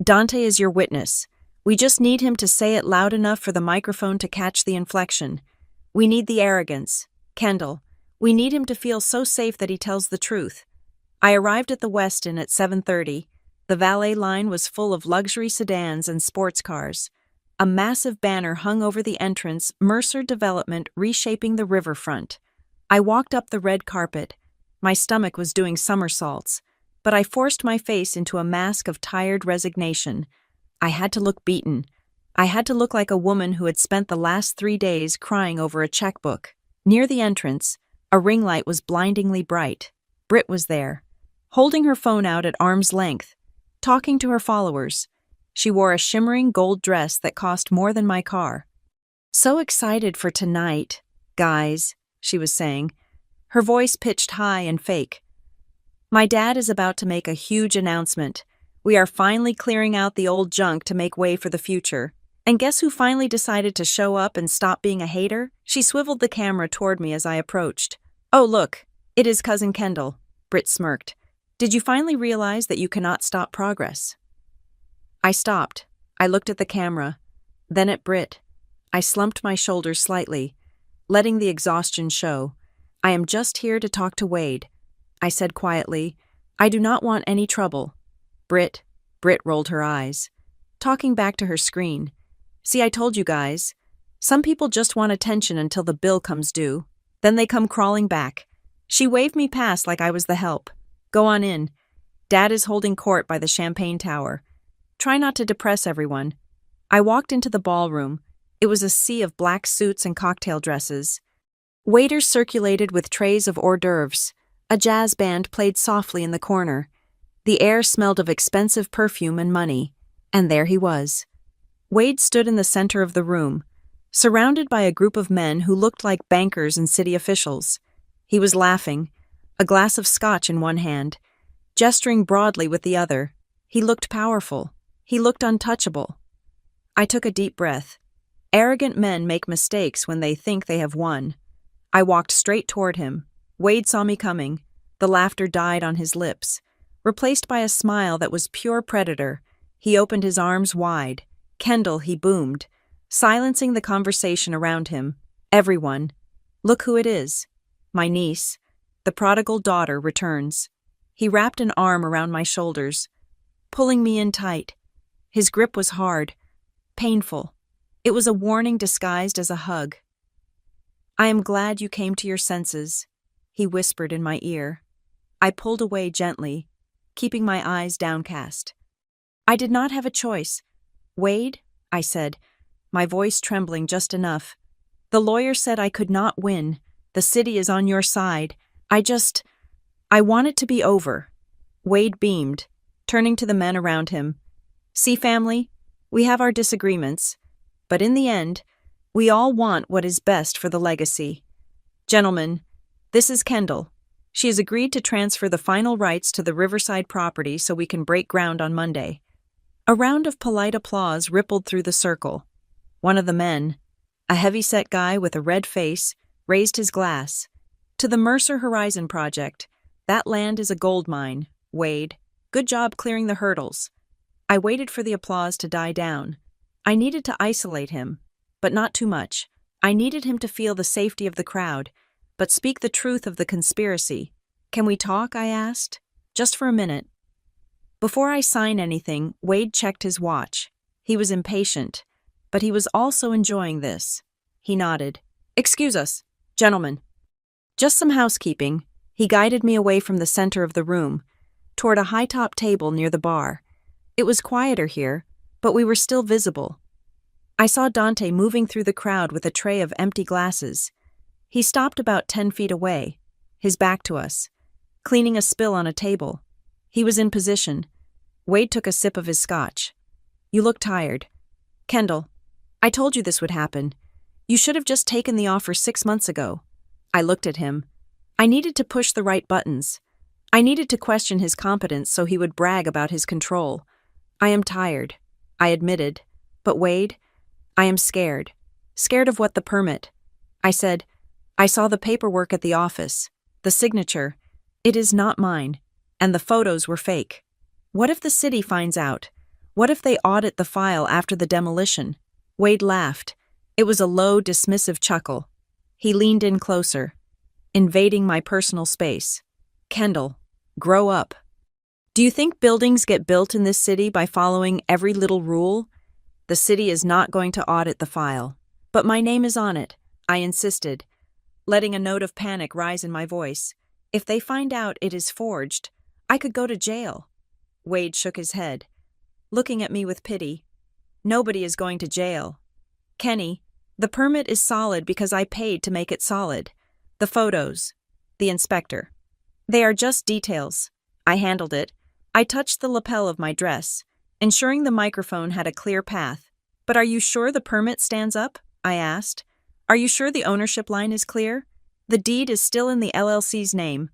Dante is your witness. We just need him to say it loud enough for the microphone to catch the inflection. We need the arrogance. Kendall, we need him to feel so safe that he tells the truth. I arrived at the Westin at 7:30. The valet line was full of luxury sedans and sports cars. A massive banner hung over the entrance, Mercer Development Reshaping the Riverfront. I walked up the red carpet. My stomach was doing somersaults, but I forced my face into a mask of tired resignation. I had to look beaten. I had to look like a woman who had spent the last 3 days crying over a checkbook. Near the entrance, a ring light was blindingly bright. Britt was there, holding her phone out at arm's length, talking to her followers. She wore a shimmering gold dress that cost more than my car. So excited for tonight, guys, she was saying, her voice pitched high and fake. My dad is about to make a huge announcement. We are finally clearing out the old junk to make way for the future. And guess who finally decided to show up and stop being a hater? She swiveled the camera toward me as I approached. Oh, look, it is Cousin Kendall, Britt smirked. Did you finally realize that you cannot stop progress? I stopped. I looked at the camera, then at Britt. I slumped my shoulders slightly, letting the exhaustion show. I am just here to talk to Wade. I said quietly, I do not want any trouble. Britt rolled her eyes, talking back to her screen. See, I told you guys. Some people just want attention until the bill comes due. Then they come crawling back. She waved me past like I was the help. Go on in. Dad is holding court by the champagne tower. Try not to depress everyone. I walked into the ballroom. It was a sea of black suits and cocktail dresses. Waiters circulated with trays of hors d'oeuvres. A jazz band played softly in the corner. The air smelled of expensive perfume and money. And there he was. Wade stood in the center of the room, surrounded by a group of men who looked like bankers and city officials. He was laughing, a glass of scotch in one hand, gesturing broadly with the other. He looked powerful. He looked untouchable. I took a deep breath. Arrogant men make mistakes when they think they have won. I walked straight toward him. Wade saw me coming. The laughter died on his lips, replaced by a smile that was pure predator. He opened his arms wide. Kendall, he boomed, silencing the conversation around him. Everyone. Look who it is. My niece. The prodigal daughter returns. He wrapped an arm around my shoulders, pulling me in tight. His grip was hard, painful. It was a warning disguised as a hug. I am glad you came to your senses, he whispered in my ear. I pulled away gently, keeping my eyes downcast. I did not have a choice. Wade, I said, my voice trembling just enough. The lawyer said I could not win. The city is on your side. I want it to be over. Wade beamed, turning to the men around him. See, family, we have our disagreements, but in the end, we all want what is best for the legacy. Gentlemen, this is Kendall. She has agreed to transfer the final rights to the Riverside property so we can break ground on Monday. A round of polite applause rippled through the circle. One of the men, a heavy-set guy with a red face, raised his glass. To the Mercer Horizon project. That land is a gold mine, Wade. Good job clearing the hurdles. I waited for the applause to die down. I needed to isolate him, but not too much. I needed him to feel the safety of the crowd, but speak the truth of the conspiracy. Can we talk? I asked. Just for a minute. Before I sign anything, Wade checked his watch. He was impatient, but he was also enjoying this. He nodded. Excuse us, gentlemen. Just some housekeeping. He guided me away from the center of the room, toward a high-top table near the bar. It was quieter here, but we were still visible. I saw Dante moving through the crowd with a tray of empty glasses. He stopped about 10 feet away, his back to us, cleaning a spill on a table. He was in position. Wade took a sip of his scotch. You look tired. Kendall, I told you this would happen. You should have just taken the offer 6 months ago. I looked at him. I needed to push the right buttons. I needed to question his competence so he would brag about his control. I am tired, I admitted. But Wade, I am scared. Scared of what? The permit. I said, I saw the paperwork at the office. The signature. It is not mine. And the photos were fake. What if the city finds out? What if they audit the file after the demolition? Wade laughed. It was a low, dismissive chuckle. He leaned in closer, invading my personal space. Kendall, grow up. Do you think buildings get built in this city by following every little rule? The city is not going to audit the file. But my name is on it, I insisted, letting a note of panic rise in my voice. If they find out it is forged, I could go to jail. Wade shook his head, looking at me with pity. Nobody is going to jail. Kenny, the permit is solid because I paid to make it solid. The photos. The inspector. They are just details. I handled it. I touched the lapel of my dress, ensuring the microphone had a clear path. But are you sure the permit stands up? I asked. Are you sure the ownership line is clear? The deed is still in the LLC's name.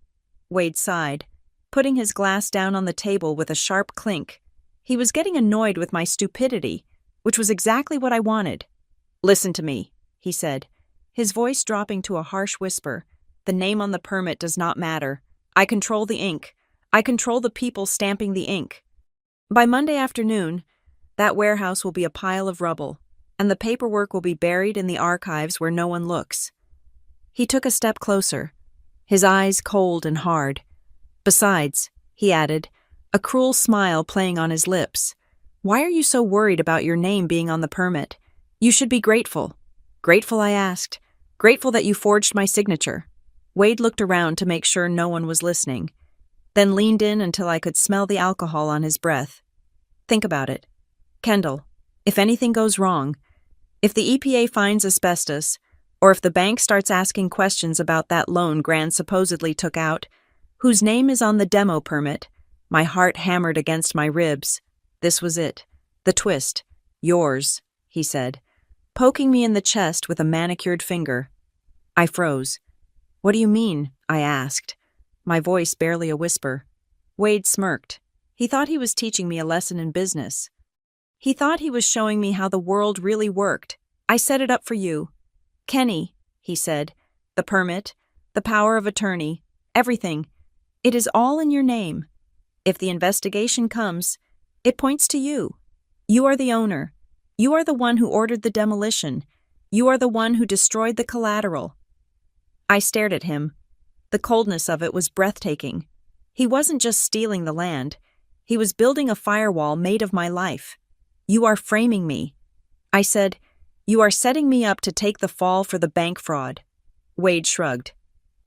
Wade sighed, putting his glass down on the table with a sharp clink. He was getting annoyed with my stupidity, which was exactly what I wanted. Listen to me, he said, his voice dropping to a harsh whisper. The name on the permit does not matter. I control the ink. I control the people stamping the ink. By Monday afternoon, that warehouse will be a pile of rubble, and the paperwork will be buried in the archives where no one looks. He took a step closer, his eyes cold and hard. Besides, he added, a cruel smile playing on his lips, why are you so worried about your name being on the permit? You should be grateful. Grateful, I asked. Grateful that you forged my signature. Wade looked around to make sure no one was listening, then leaned in until I could smell the alcohol on his breath. Think about it. Kendall, if anything goes wrong, if the EPA finds asbestos, or if the bank starts asking questions about that loan Gran supposedly took out, whose name is on the demo permit, my heart hammered against my ribs. This was it. The twist. Yours, he said, poking me in the chest with a manicured finger. I froze. What do you mean? I asked, my voice barely a whisper. Wade smirked. He thought he was teaching me a lesson in business. He thought he was showing me how the world really worked. I set it up for you. Kenny, he said, the permit, the power of attorney, everything. It is all in your name. If the investigation comes, it points to you. You are the owner. You are the one who ordered the demolition. You are the one who destroyed the collateral. I stared at him. The coldness of it was breathtaking. He wasn't just stealing the land. He was building a firewall made of my life. You are framing me. I said, you are setting me up to take the fall for the bank fraud. Wade shrugged.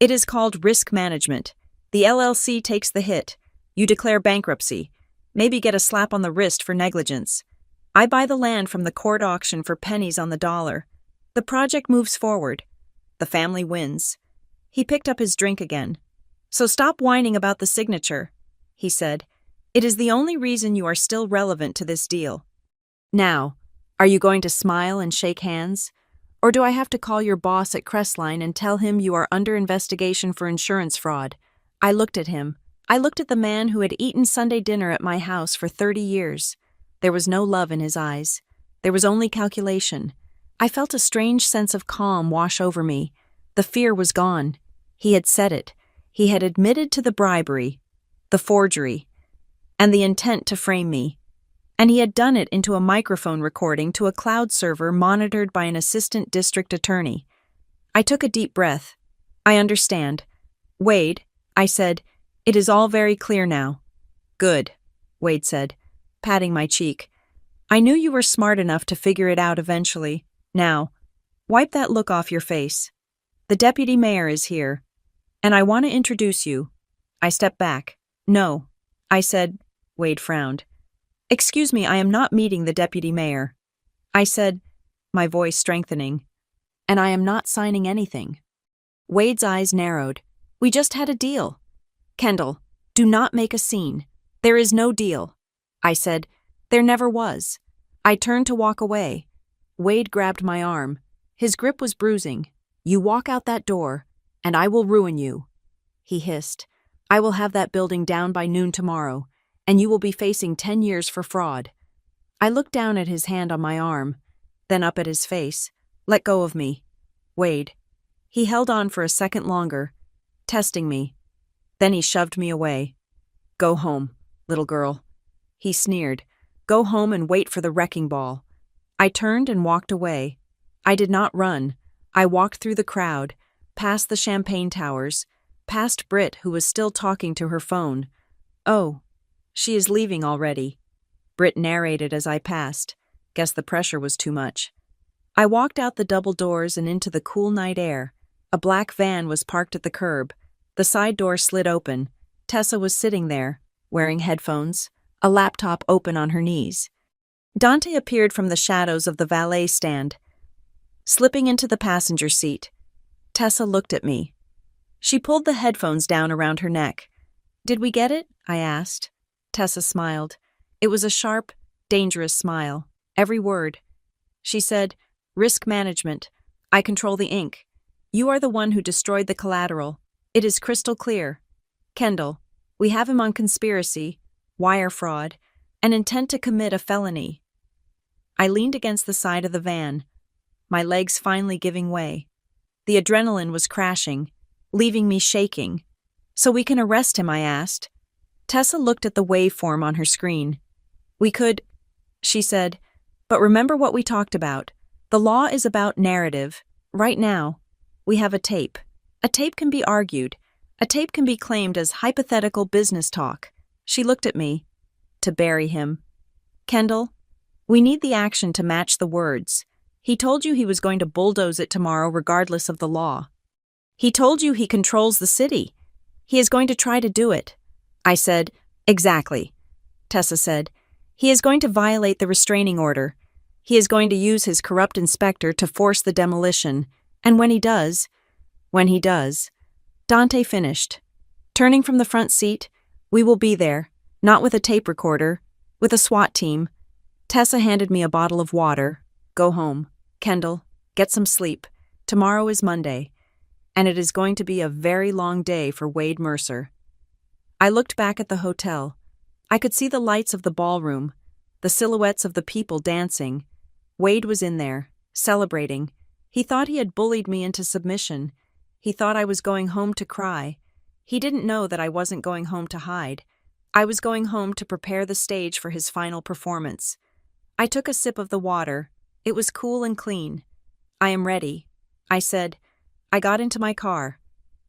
It is called risk management. The LLC takes the hit. You declare bankruptcy. Maybe get a slap on the wrist for negligence. I buy the land from the court auction for pennies on the dollar. The project moves forward. The family wins. He picked up his drink again. So stop whining about the signature, he said. It is the only reason you are still relevant to this deal. Now, are you going to smile and shake hands? Or do I have to call your boss at Crestline and tell him you are under investigation for insurance fraud? I looked at him. I looked at the man who had eaten Sunday dinner at my house for 30 years. There was no love in his eyes. There was only calculation. I felt a strange sense of calm wash over me. The fear was gone. He had said it. He had admitted to the bribery, the forgery, and the intent to frame me. And he had done it into a microphone recording to a cloud server monitored by an assistant district attorney. I took a deep breath. I understand. Wade, I said, it is all very clear now. Good, Wade said, patting my cheek. I knew you were smart enough to figure it out eventually. Now, wipe that look off your face. The deputy mayor is here, and I want to introduce you. I stepped back. No, I said. Wade frowned. Excuse me, I am not meeting the deputy mayor. I said, my voice strengthening. And I am not signing anything. Wade's eyes narrowed. We just had a deal. Kendall, do not make a scene. There is no deal. I said, there never was. I turned to walk away. Wade grabbed my arm. His grip was bruising. You walk out that door, and I will ruin you. He hissed. I will have that building down by noon tomorrow, and you will be facing 10 years for fraud. I looked down at his hand on my arm, then up at his face. Let go of me. Wade. He held on for a second longer, testing me. Then he shoved me away. Go home, little girl. He sneered. Go home and wait for the wrecking ball. I turned and walked away. I did not run. I walked through the crowd, past the champagne towers, past Britt, who was still talking to her phone. Oh, she is leaving already. Britt narrated as I passed. Guess the pressure was too much. I walked out the double doors and into the cool night air. A black van was parked at the curb. The side door slid open. Tessa was sitting there, wearing headphones, a laptop open on her knees. Dante appeared from the shadows of the valet stand, slipping into the passenger seat. Tessa looked at me. She pulled the headphones down around her neck. Did we get it? I asked. Tessa smiled. It was a sharp, dangerous smile. Every word. She said, risk management. I control the ink. You are the one who destroyed the collateral. It is crystal clear. Kendall, we have him on conspiracy, wire fraud, and intent to commit a felony. I leaned against the side of the van, my legs finally giving way. The adrenaline was crashing, leaving me shaking. So we can arrest him, I asked. Tessa looked at the waveform on her screen. We could, she said, but remember what we talked about. The law is about narrative. Right now, we have a tape. A tape can be argued. A tape can be claimed as hypothetical business talk. She looked at me. To bury him. Kendall, we need the action to match the words. He told you he was going to bulldoze it tomorrow regardless of the law. He told you he controls the city. He is going to try to do it. I said, exactly. Tessa said, he is going to violate the restraining order. He is going to use his corrupt inspector to force the demolition. And when he does, Dante finished. Turning from the front seat, we will be there, not with a tape recorder, with a SWAT team. Tessa handed me a bottle of water. Go home. Kendall, get some sleep. Tomorrow is Monday, and it is going to be a very long day for Wade Mercer. I looked back at the hotel. I could see the lights of the ballroom, the silhouettes of the people dancing. Wade was in there, celebrating. He thought he had bullied me into submission. He thought I was going home to cry. He didn't know that I wasn't going home to hide. I was going home to prepare the stage for his final performance. I took a sip of the water. It was cool and clean. I am ready, I said. I got into my car.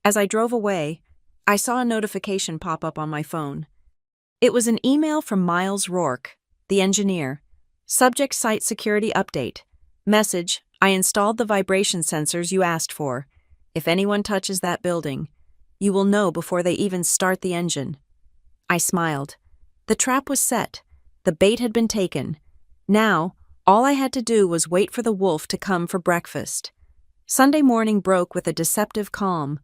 As I drove away, I saw a notification pop up on my phone. It was an email from Miles Rourke, the engineer. Subject site security update. Message, I installed the vibration sensors you asked for. If anyone touches that building, you will know before they even start the engine. I smiled. The trap was set. The bait had been taken. Now, all I had to do was wait for the wolf to come for breakfast. Sunday morning broke with a deceptive calm.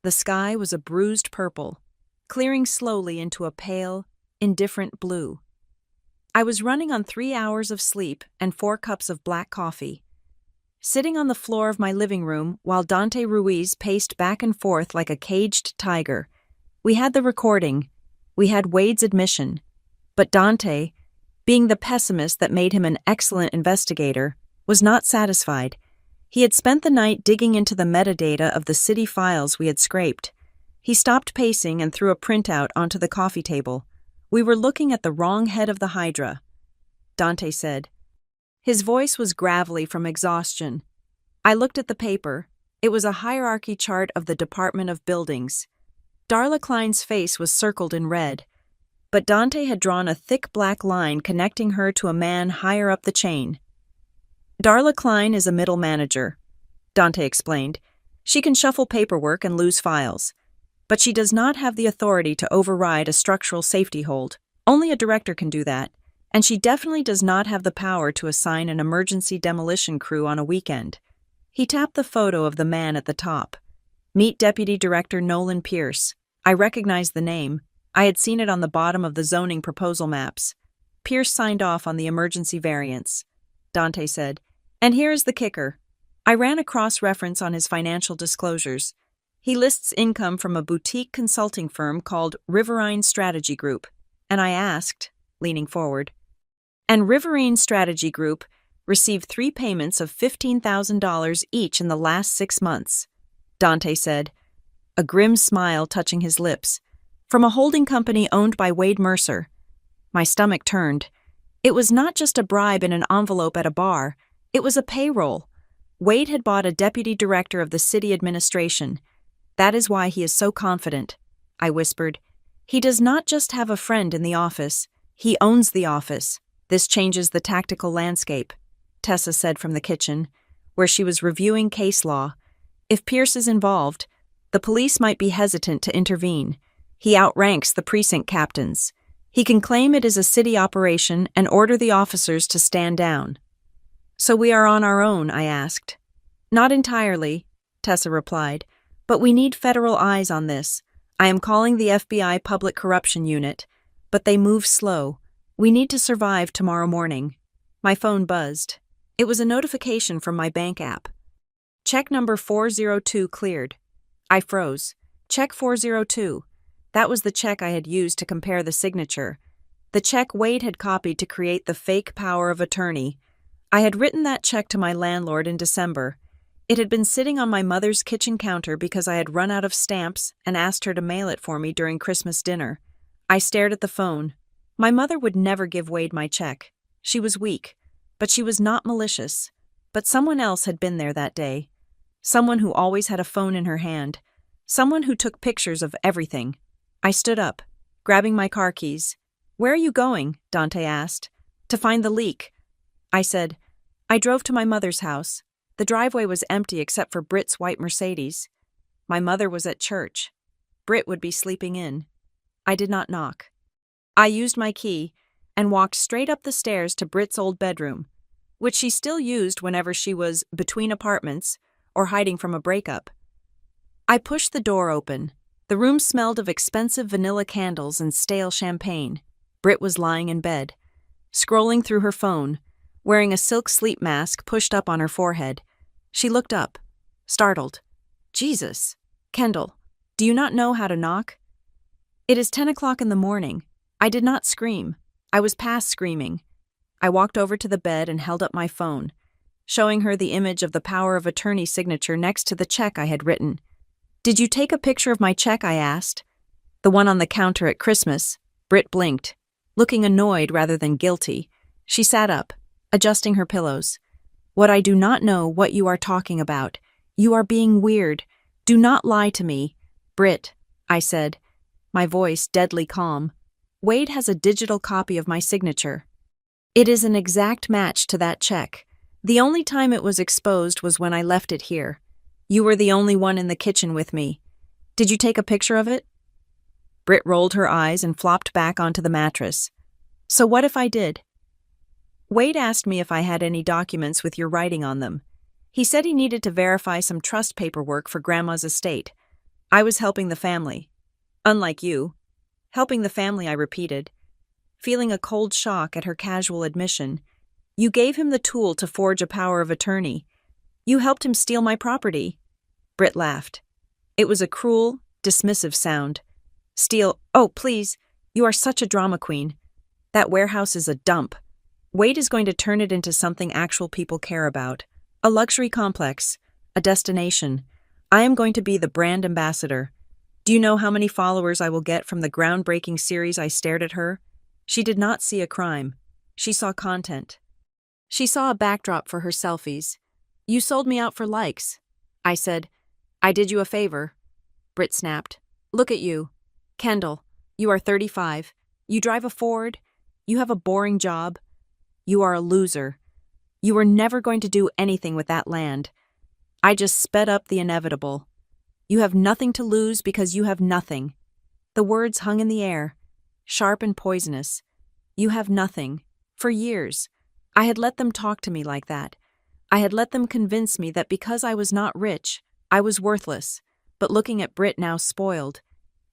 The sky was a bruised purple, clearing slowly into a pale, indifferent blue. I was running on 3 hours of sleep and 4 cups of black coffee. Sitting on the floor of my living room while Dante Ruiz paced back and forth like a caged tiger. We had the recording. We had Wade's admission. But Dante, being the pessimist that made him an excellent investigator, was not satisfied. He had spent the night digging into the metadata of the city files we had scraped. He stopped pacing and threw a printout onto the coffee table. We were looking at the wrong head of the Hydra, Dante said. His voice was gravelly from exhaustion. I looked at the paper. It was a hierarchy chart of the Department of Buildings. Darla Klein's face was circled in red, but Dante had drawn a thick black line connecting her to a man higher up the chain. Darla Klein is a middle manager, Dante explained. She can shuffle paperwork and lose files, but she does not have the authority to override a structural safety hold. Only a director can do that, and she definitely does not have the power to assign an emergency demolition crew on a weekend. He tapped the photo of the man at the top. Meet Deputy Director Nolan Pierce. I recognized the name. I had seen it on the bottom of the zoning proposal maps. Pierce signed off on the emergency variance. Dante said, and here is the kicker. I ran a cross-reference on his financial disclosures. He lists income from a boutique consulting firm called Riverine Strategy Group. And I asked, leaning forward, and Riverine Strategy Group received 3 payments of $15,000 each in the last 6 months. Dante said, a grim smile touching his lips, from a holding company owned by Wade Mercer. My stomach turned. It was not just a bribe in an envelope at a bar. It was a payroll. Wade had bought a deputy director of the city administration. That is why he is so confident, I whispered. He does not just have a friend in the office. He owns the office. This changes the tactical landscape, Tessa said from the kitchen, where she was reviewing case law. If Pierce is involved, the police might be hesitant to intervene. He outranks the precinct captains. He can claim it is a city operation and order the officers to stand down. So we are on our own, I asked. Not entirely, Tessa replied, but we need federal eyes on this. I am calling the FBI Public Corruption Unit, but they move slow. We need to survive tomorrow morning. My phone buzzed. It was a notification from my bank app. Check number 402 cleared. I froze. Check 402. That was the check I had used to compare the signature. The check Wade had copied to create the fake power of attorney. I had written that check to my landlord in December. It had been sitting on my mother's kitchen counter because I had run out of stamps and asked her to mail it for me during Christmas dinner. I stared at the phone. My mother would never give Wade my check. She was weak, but she was not malicious. But someone else had been there that day. Someone who always had a phone in her hand. Someone who took pictures of everything. I stood up, grabbing my car keys. Where are you going? Dante asked. To find the leak. I said, I drove to my mother's house. The driveway was empty except for Britt's white Mercedes. My mother was at church. Britt would be sleeping in. I did not knock. I used my key and walked straight up the stairs to Britt's old bedroom, which she still used whenever she was between apartments or hiding from a breakup. I pushed the door open. The room smelled of expensive vanilla candles and stale champagne. Britt was lying in bed, scrolling through her phone, wearing a silk sleep mask pushed up on her forehead. She looked up, startled. Jesus, Kendall, do you not know how to knock? It is 10 o'clock in the morning. I did not scream. I was past screaming. I walked over to the bed and held up my phone, showing her the image of the power of attorney signature next to the check I had written. Did you take a picture of my check? I asked. The one on the counter at Christmas. Britt blinked, looking annoyed rather than guilty. She sat up, adjusting her pillows. What I do not know what you are talking about. You are being weird. Do not lie to me. Britt, I said, my voice deadly calm. Wade has a digital copy of my signature. It is an exact match to that check. The only time it was exposed was when I left it here. You were the only one in the kitchen with me. Did you take a picture of it? Britt rolled her eyes and flopped back onto the mattress. So what if I did? Wade asked me if I had any documents with your writing on them. He said he needed to verify some trust paperwork for Grandma's estate. I was helping the family. Unlike you. Helping the family, I repeated, feeling a cold shock at her casual admission. You gave him the tool to forge a power of attorney. You helped him steal my property. Britt laughed. It was a cruel, dismissive sound. Steal, oh, please, you are such a drama queen. That warehouse is a dump. Wade is going to turn it into something actual people care about. A luxury complex. A destination. I am going to be the brand ambassador. Do you know how many followers I will get from the groundbreaking series I stared at her? She did not see a crime. She saw content. She saw a backdrop for her selfies. You sold me out for likes. I said, I did you a favor. Britt snapped. Look at you. Kendall, you are 35. You drive a Ford. You have a boring job. You are a loser. You were never going to do anything with that land. I just sped up the inevitable. You have nothing to lose because you have nothing. The words hung in the air, sharp and poisonous. You have nothing. For years, I had let them talk to me like that. I had let them convince me that because I was not rich, I was worthless. But looking at Britt now spoiled,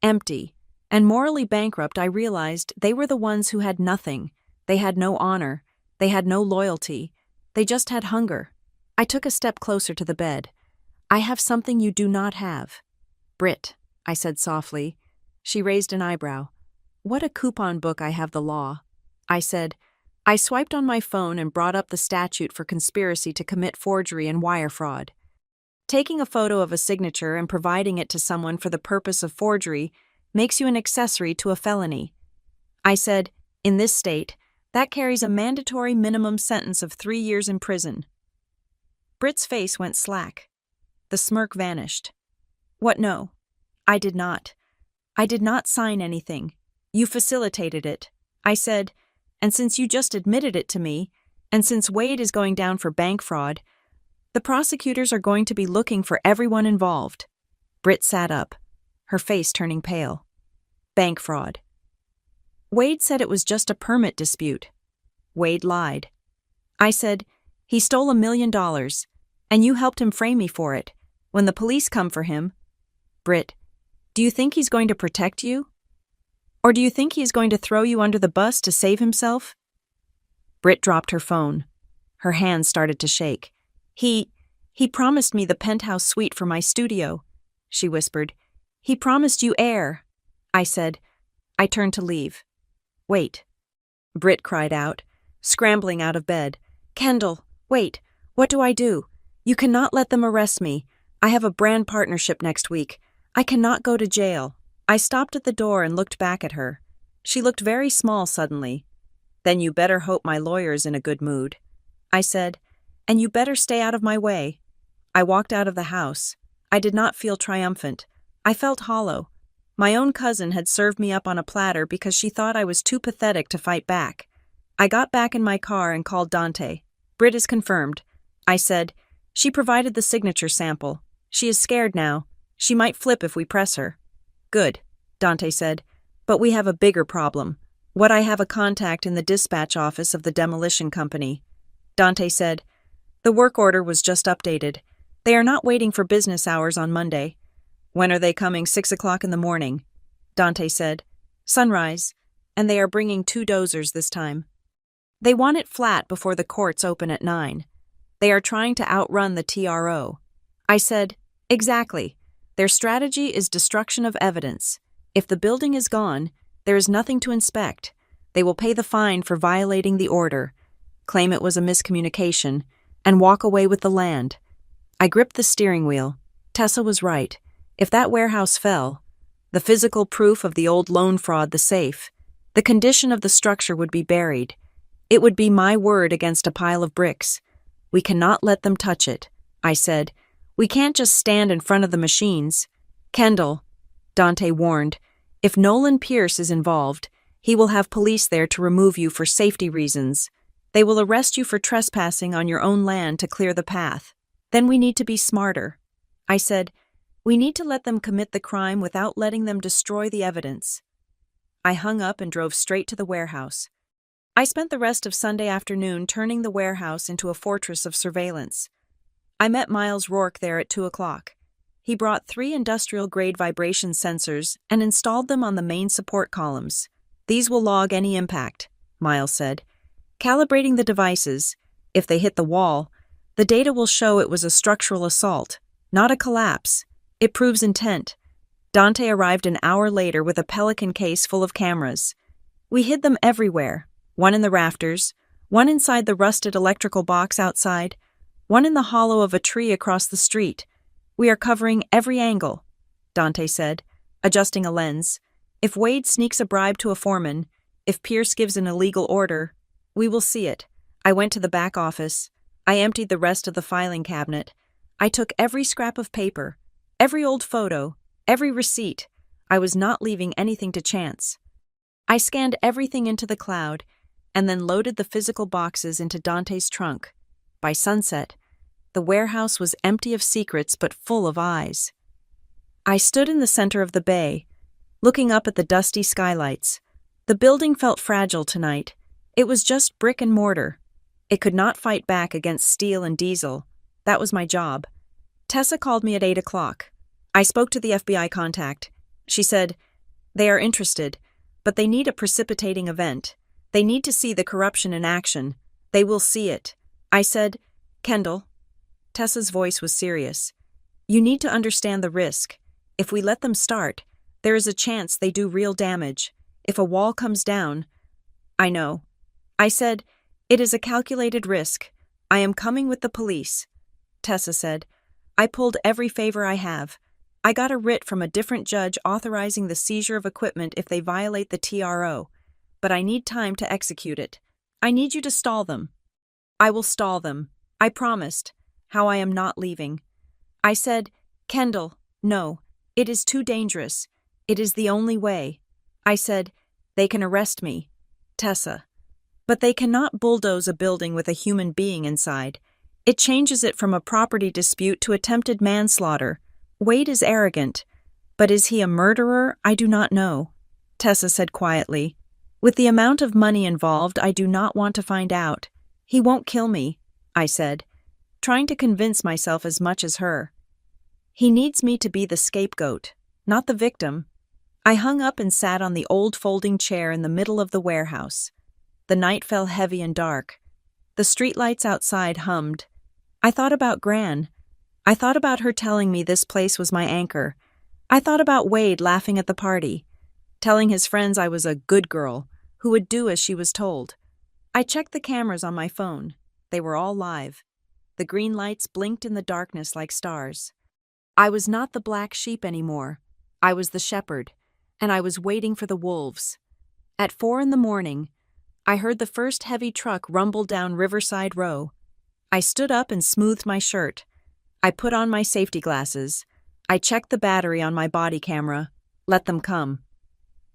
empty, and morally bankrupt, I realized they were the ones who had nothing. They had no honor. They had no loyalty. They just had hunger. I took a step closer to the bed. I have something you do not have. Britt, I said softly. She raised an eyebrow. What a coupon book I have the law. I said, I swiped on my phone and brought up the statute for conspiracy to commit forgery and wire fraud. Taking a photo of a signature and providing it to someone for the purpose of forgery makes you an accessory to a felony. I said, in this state, that carries a mandatory minimum sentence of 3 years in prison. Britt's face went slack. The smirk vanished. What, no? I did not. I did not sign anything. You facilitated it. I said, and since you just admitted it to me, and since Wade is going down for bank fraud, the prosecutors are going to be looking for everyone involved. Britt sat up, her face turning pale. Bank fraud. Wade said it was just a permit dispute. Wade lied. I said, he stole $1 million, and you helped him frame me for it. When the police come for him, Britt, do you think he's going to protect you? Or do you think he is going to throw you under the bus to save himself? Britt dropped her phone. Her hands started to shake. He promised me the penthouse suite for my studio, she whispered. He promised you air. I said. I turned to leave. Wait. Britt cried out, scrambling out of bed. Kendall, wait. What do I do? You cannot let them arrest me. I have a brand partnership next week. I cannot go to jail. I stopped at the door and looked back at her. She looked very small suddenly. Then you better hope my lawyer's in a good mood. I said, and you better stay out of my way. I walked out of the house. I did not feel triumphant. I felt hollow. My own cousin had served me up on a platter because she thought I was too pathetic to fight back. I got back in my car and called Dante. Brit is confirmed. I said. She provided the signature sample. She is scared now. She might flip if we press her. Good, Dante said. But we have a bigger problem. What I have a contact in the dispatch office of the demolition company. Dante said. The work order was just updated. They are not waiting for business hours on Monday. When are they coming? 6 o'clock in the morning. Dante said. Sunrise. And they are bringing 2 dozers this time. They want it flat before the courts open at 9. They are trying to outrun the TRO. I said, exactly. Their strategy is destruction of evidence. If the building is gone, there is nothing to inspect. They will pay the fine for violating the order, claim it was a miscommunication, and walk away with the land. I gripped the steering wheel. Tessa was right. If that warehouse fell, the physical proof of the old loan fraud, the safe, the condition of the structure would be buried. It would be my word against a pile of bricks. We cannot let them touch it, I said. We can't just stand in front of the machines. Kendall, Dante warned, if Nolan Pierce is involved, he will have police there to remove you for safety reasons. They will arrest you for trespassing on your own land to clear the path. Then we need to be smarter. I said, we need to let them commit the crime without letting them destroy the evidence. I hung up and drove straight to the warehouse. I spent the rest of Sunday afternoon turning the warehouse into a fortress of surveillance. I met Miles Rourke there at 2 o'clock. He brought 3 industrial-grade vibration sensors and installed them on the main support columns. These will log any impact, Miles said. Calibrating the devices, if they hit the wall, the data will show it was a structural assault, not a collapse. It proves intent. Dante arrived an hour later with a Pelican case full of cameras. We hid them everywhere. One in the rafters, one inside the rusted electrical box outside, one in the hollow of a tree across the street. We are covering every angle, Dante said, adjusting a lens. If Wade sneaks a bribe to a foreman, if Pierce gives an illegal order, we will see it. I went to the back office. I emptied the rest of the filing cabinet. I took every scrap of paper, every old photo, every receipt. I was not leaving anything to chance. I scanned everything into the cloud, and then loaded the physical boxes into Dante's trunk. By sunset, the warehouse was empty of secrets but full of eyes. I stood in the center of the bay, looking up at the dusty skylights. The building felt fragile tonight. It was just brick and mortar. It could not fight back against steel and diesel. That was my job. Tessa called me at 8 o'clock. I spoke to the FBI contact. She said, they are interested, but they need a precipitating event. They need to see the corruption in action. They will see it. I said, Kendall. Tessa's voice was serious. You need to understand the risk. If we let them start, there is a chance they do real damage. If a wall comes down... I know. I said, it is a calculated risk. I am coming with the police. Tessa said, I pulled every favor I have. I got a writ from a different judge authorizing the seizure of equipment if they violate the TRO. But I need time to execute it. I need you to stall them. I will stall them. I promised. How I am not leaving. I said, Kendall, no. It is too dangerous. It is the only way. I said, they can arrest me. Tessa. But they cannot bulldoze a building with a human being inside. It changes it from a property dispute to attempted manslaughter. Wade is arrogant. But is he a murderer? I do not know. Tessa said quietly. With the amount of money involved, I do not want to find out. He won't kill me, I said, trying to convince myself as much as her. He needs me to be the scapegoat, not the victim. I hung up and sat on the old folding chair in the middle of the warehouse. The night fell heavy and dark. The streetlights outside hummed. I thought about Gran. I thought about her telling me this place was my anchor. I thought about Wade laughing at the party, telling his friends I was a good girl who would do as she was told. I checked the cameras on my phone. They were all live. The green lights blinked in the darkness like stars. I was not the black sheep anymore. I was the shepherd, and I was waiting for the wolves. At 4 a.m, I heard the first heavy truck rumble down Riverside Row. I stood up and smoothed my shirt. I put on my safety glasses. I checked the battery on my body camera. Let them come.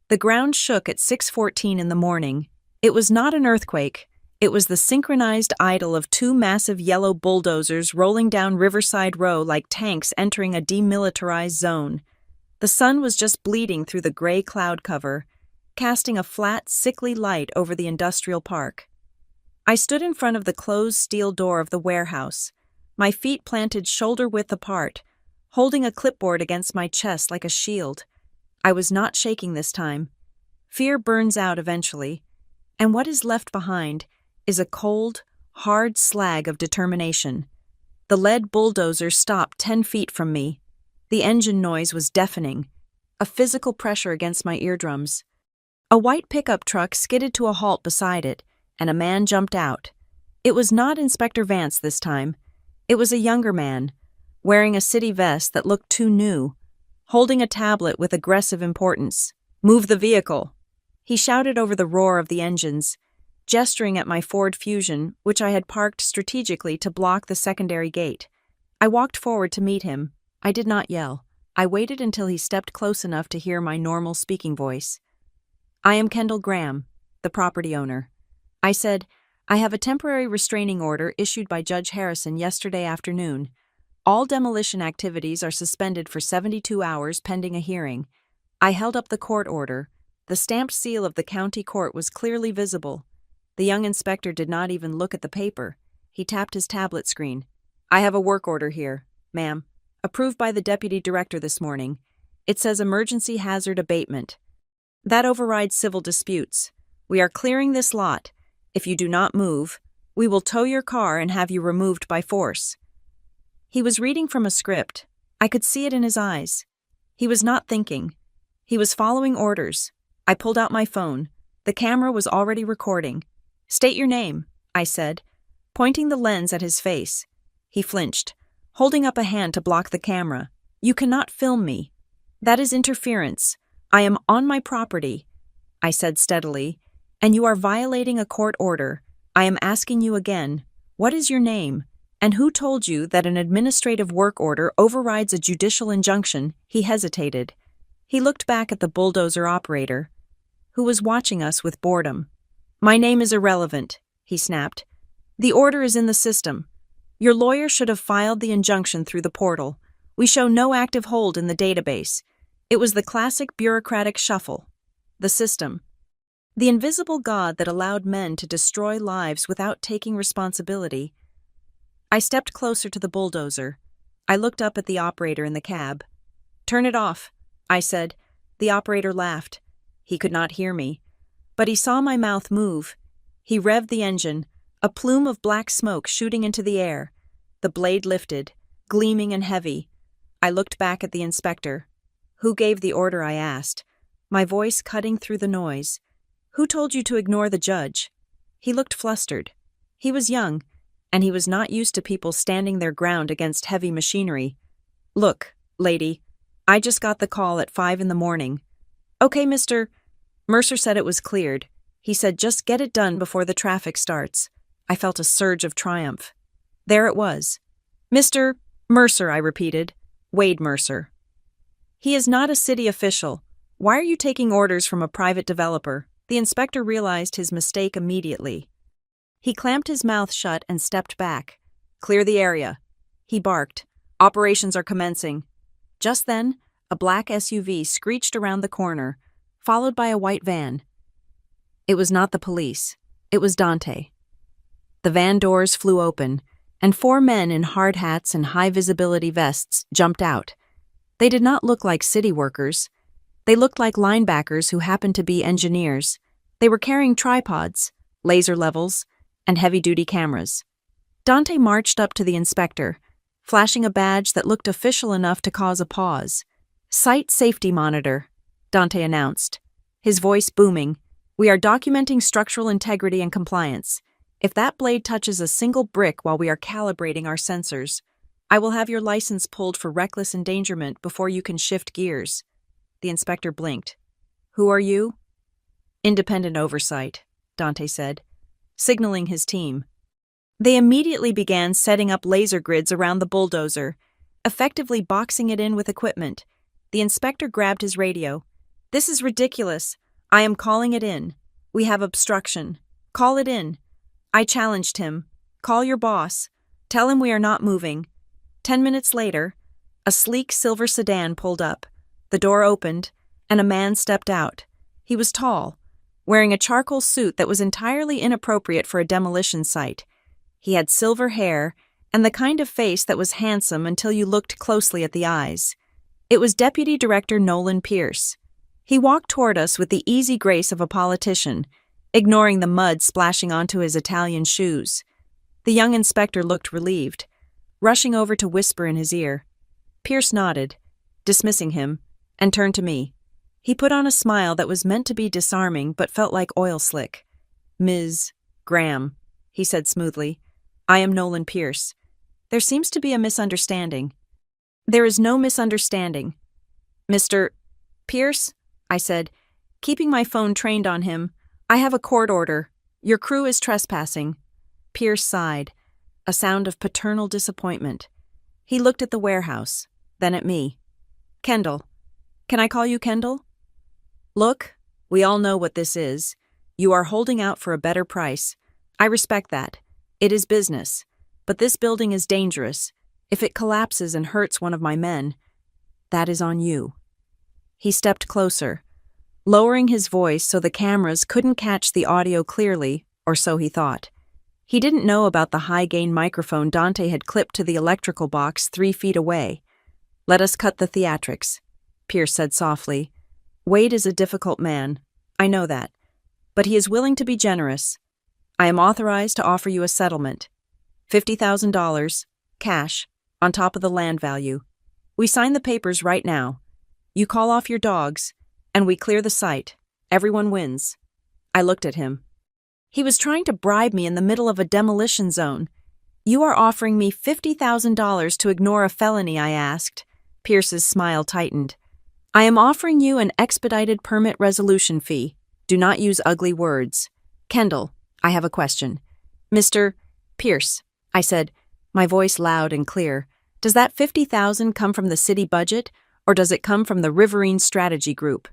The ground shook at 6:14 in the morning. It was not an earthquake. It was the synchronized idle of two massive yellow bulldozers rolling down Riverside Row like tanks entering a demilitarized zone. The sun was just bleeding through the gray cloud cover, casting a flat, sickly light over the industrial park. I stood in front of the closed steel door of the warehouse, my feet planted shoulder-width apart, holding a clipboard against my chest like a shield. I was not shaking this time. Fear burns out eventually, and what is left behind is a cold, hard slag of determination. The lead bulldozer stopped 10 feet from me. The engine noise was deafening, a physical pressure against my eardrums. A white pickup truck skidded to a halt beside it, and a man jumped out. It was not Inspector Vance this time. It was a younger man, wearing a city vest that looked too new, holding a tablet with aggressive importance. "Move the vehicle!" He shouted over the roar of the engines, gesturing at my Ford Fusion, which I had parked strategically to block the secondary gate. I walked forward to meet him. I did not yell. I waited until he stepped close enough to hear my normal speaking voice. "I am Kendall Graham, the property owner." I said, "I have a temporary restraining order issued by Judge Harrison yesterday afternoon. All demolition activities are suspended for 72 hours pending a hearing." I held up the court order. The stamped seal of the county court was clearly visible. The young inspector did not even look at the paper. He tapped his tablet screen. "I have a work order here, ma'am, approved by the deputy director this morning. It says emergency hazard abatement. That overrides civil disputes. We are clearing this lot. If you do not move, we will tow your car and have you removed by force." He was reading from a script. I could see it in his eyes. He was not thinking. He was following orders. I pulled out my phone. The camera was already recording. "State your name," I said, pointing the lens at his face. He flinched, holding up a hand to block the camera. "You cannot film me. That is interference. I am on my property," I said steadily, "and you are violating a court order. I am asking you again, what is your name? And who told you that an administrative work order overrides a judicial injunction?" He hesitated. He looked back at the bulldozer operator, who was watching us with boredom. "My name is irrelevant," he snapped. "The order is in the system. Your lawyer should have filed the injunction through the portal. We show no active hold in the database. It was the classic bureaucratic shuffle. The system. The invisible god that allowed men to destroy lives without taking responsibility." I stepped closer to the bulldozer. I looked up at the operator in the cab. "Turn it off," I said. The operator laughed. He could not hear me, but he saw my mouth move. He revved the engine, a plume of black smoke shooting into the air. The blade lifted, gleaming and heavy. I looked back at the inspector. "Who gave the order?" I asked, my voice cutting through the noise. "Who told you to ignore the judge?" He looked flustered. He was young, and he was not used to people standing their ground against heavy machinery. "Look, lady, I just got the call at 5 in the morning. "Okay, Mr. Mercer said it was cleared. He said just get it done before the traffic starts." I felt a surge of triumph. There it was. "Mr. Mercer," I repeated. "Wade Mercer." "He is not a city official. Why are you taking orders from a private developer?" The inspector realized his mistake immediately. He clamped his mouth shut and stepped back. "Clear the area," he barked. "Operations are commencing." Just then, a black SUV screeched around the corner, followed by a white van. It was not the police. It was Dante. The van doors flew open, and 4 men in hard hats and high-visibility vests jumped out. They did not look like city workers. They looked like linebackers who happened to be engineers. They were carrying tripods, laser levels, and heavy-duty cameras. Dante marched up to the inspector, flashing a badge that looked official enough to cause a pause. "Site Safety Monitor," Dante announced, his voice booming. "We are documenting structural integrity and compliance. If that blade touches a single brick while we are calibrating our sensors, I will have your license pulled for reckless endangerment before you can shift gears." The inspector blinked. "Who are you?" "Independent oversight," Dante said, signaling his team. They immediately began setting up laser grids around the bulldozer, effectively boxing it in with equipment. The inspector grabbed his radio. "This is ridiculous. I am calling it in. We have obstruction. Call it in." I challenged him. Call your boss. Tell him we are not moving. 10 minutes later, a sleek silver sedan pulled up. The door opened, and a man stepped out. He was tall, wearing a charcoal suit that was entirely inappropriate for a demolition site. He had silver hair and the kind of face that was handsome until you looked closely at the eyes. It was Deputy Director Nolan Pierce. He walked toward us with the easy grace of a politician, ignoring the mud splashing onto his Italian shoes. The young inspector looked relieved, rushing over to whisper in his ear. Pierce nodded, dismissing him, and turned to me. He put on a smile that was meant to be disarming but felt like oil slick. Ms. Graham, he said smoothly, I am Nolan Pierce. There seems to be a misunderstanding. There is no misunderstanding. Mr. Pierce, I said, keeping my phone trained on him, I have a court order. Your crew is trespassing. Pierce sighed, a sound of paternal disappointment. He looked at the warehouse, then at me. Kendall. Can I call you Kendall? Look, we all know what this is. You are holding out for a better price. I respect that. It is business. But this building is dangerous. If it collapses and hurts one of my men, that is on you. He stepped closer, lowering his voice so the cameras couldn't catch the audio clearly, or so he thought. He didn't know about the high-gain microphone Dante had clipped to the electrical box 3 feet away. Let us cut the theatrics, Pierce said softly. Wade is a difficult man. I know that. But he is willing to be generous. I am authorized to offer you a settlement. $50,000, cash, on top of the land value. We sign the papers right now. You call off your dogs, and we clear the site. Everyone wins. I looked at him. He was trying to bribe me in the middle of a demolition zone. You are offering me $50,000 to ignore a felony, I asked. Pierce's smile tightened. I am offering you an expedited permit resolution fee. Do not use ugly words. Kendall, I have a question. Mr. Pierce, I said, my voice loud and clear. Does that $50,000 come from the city budget, or does it come from the Riverine Strategy Group?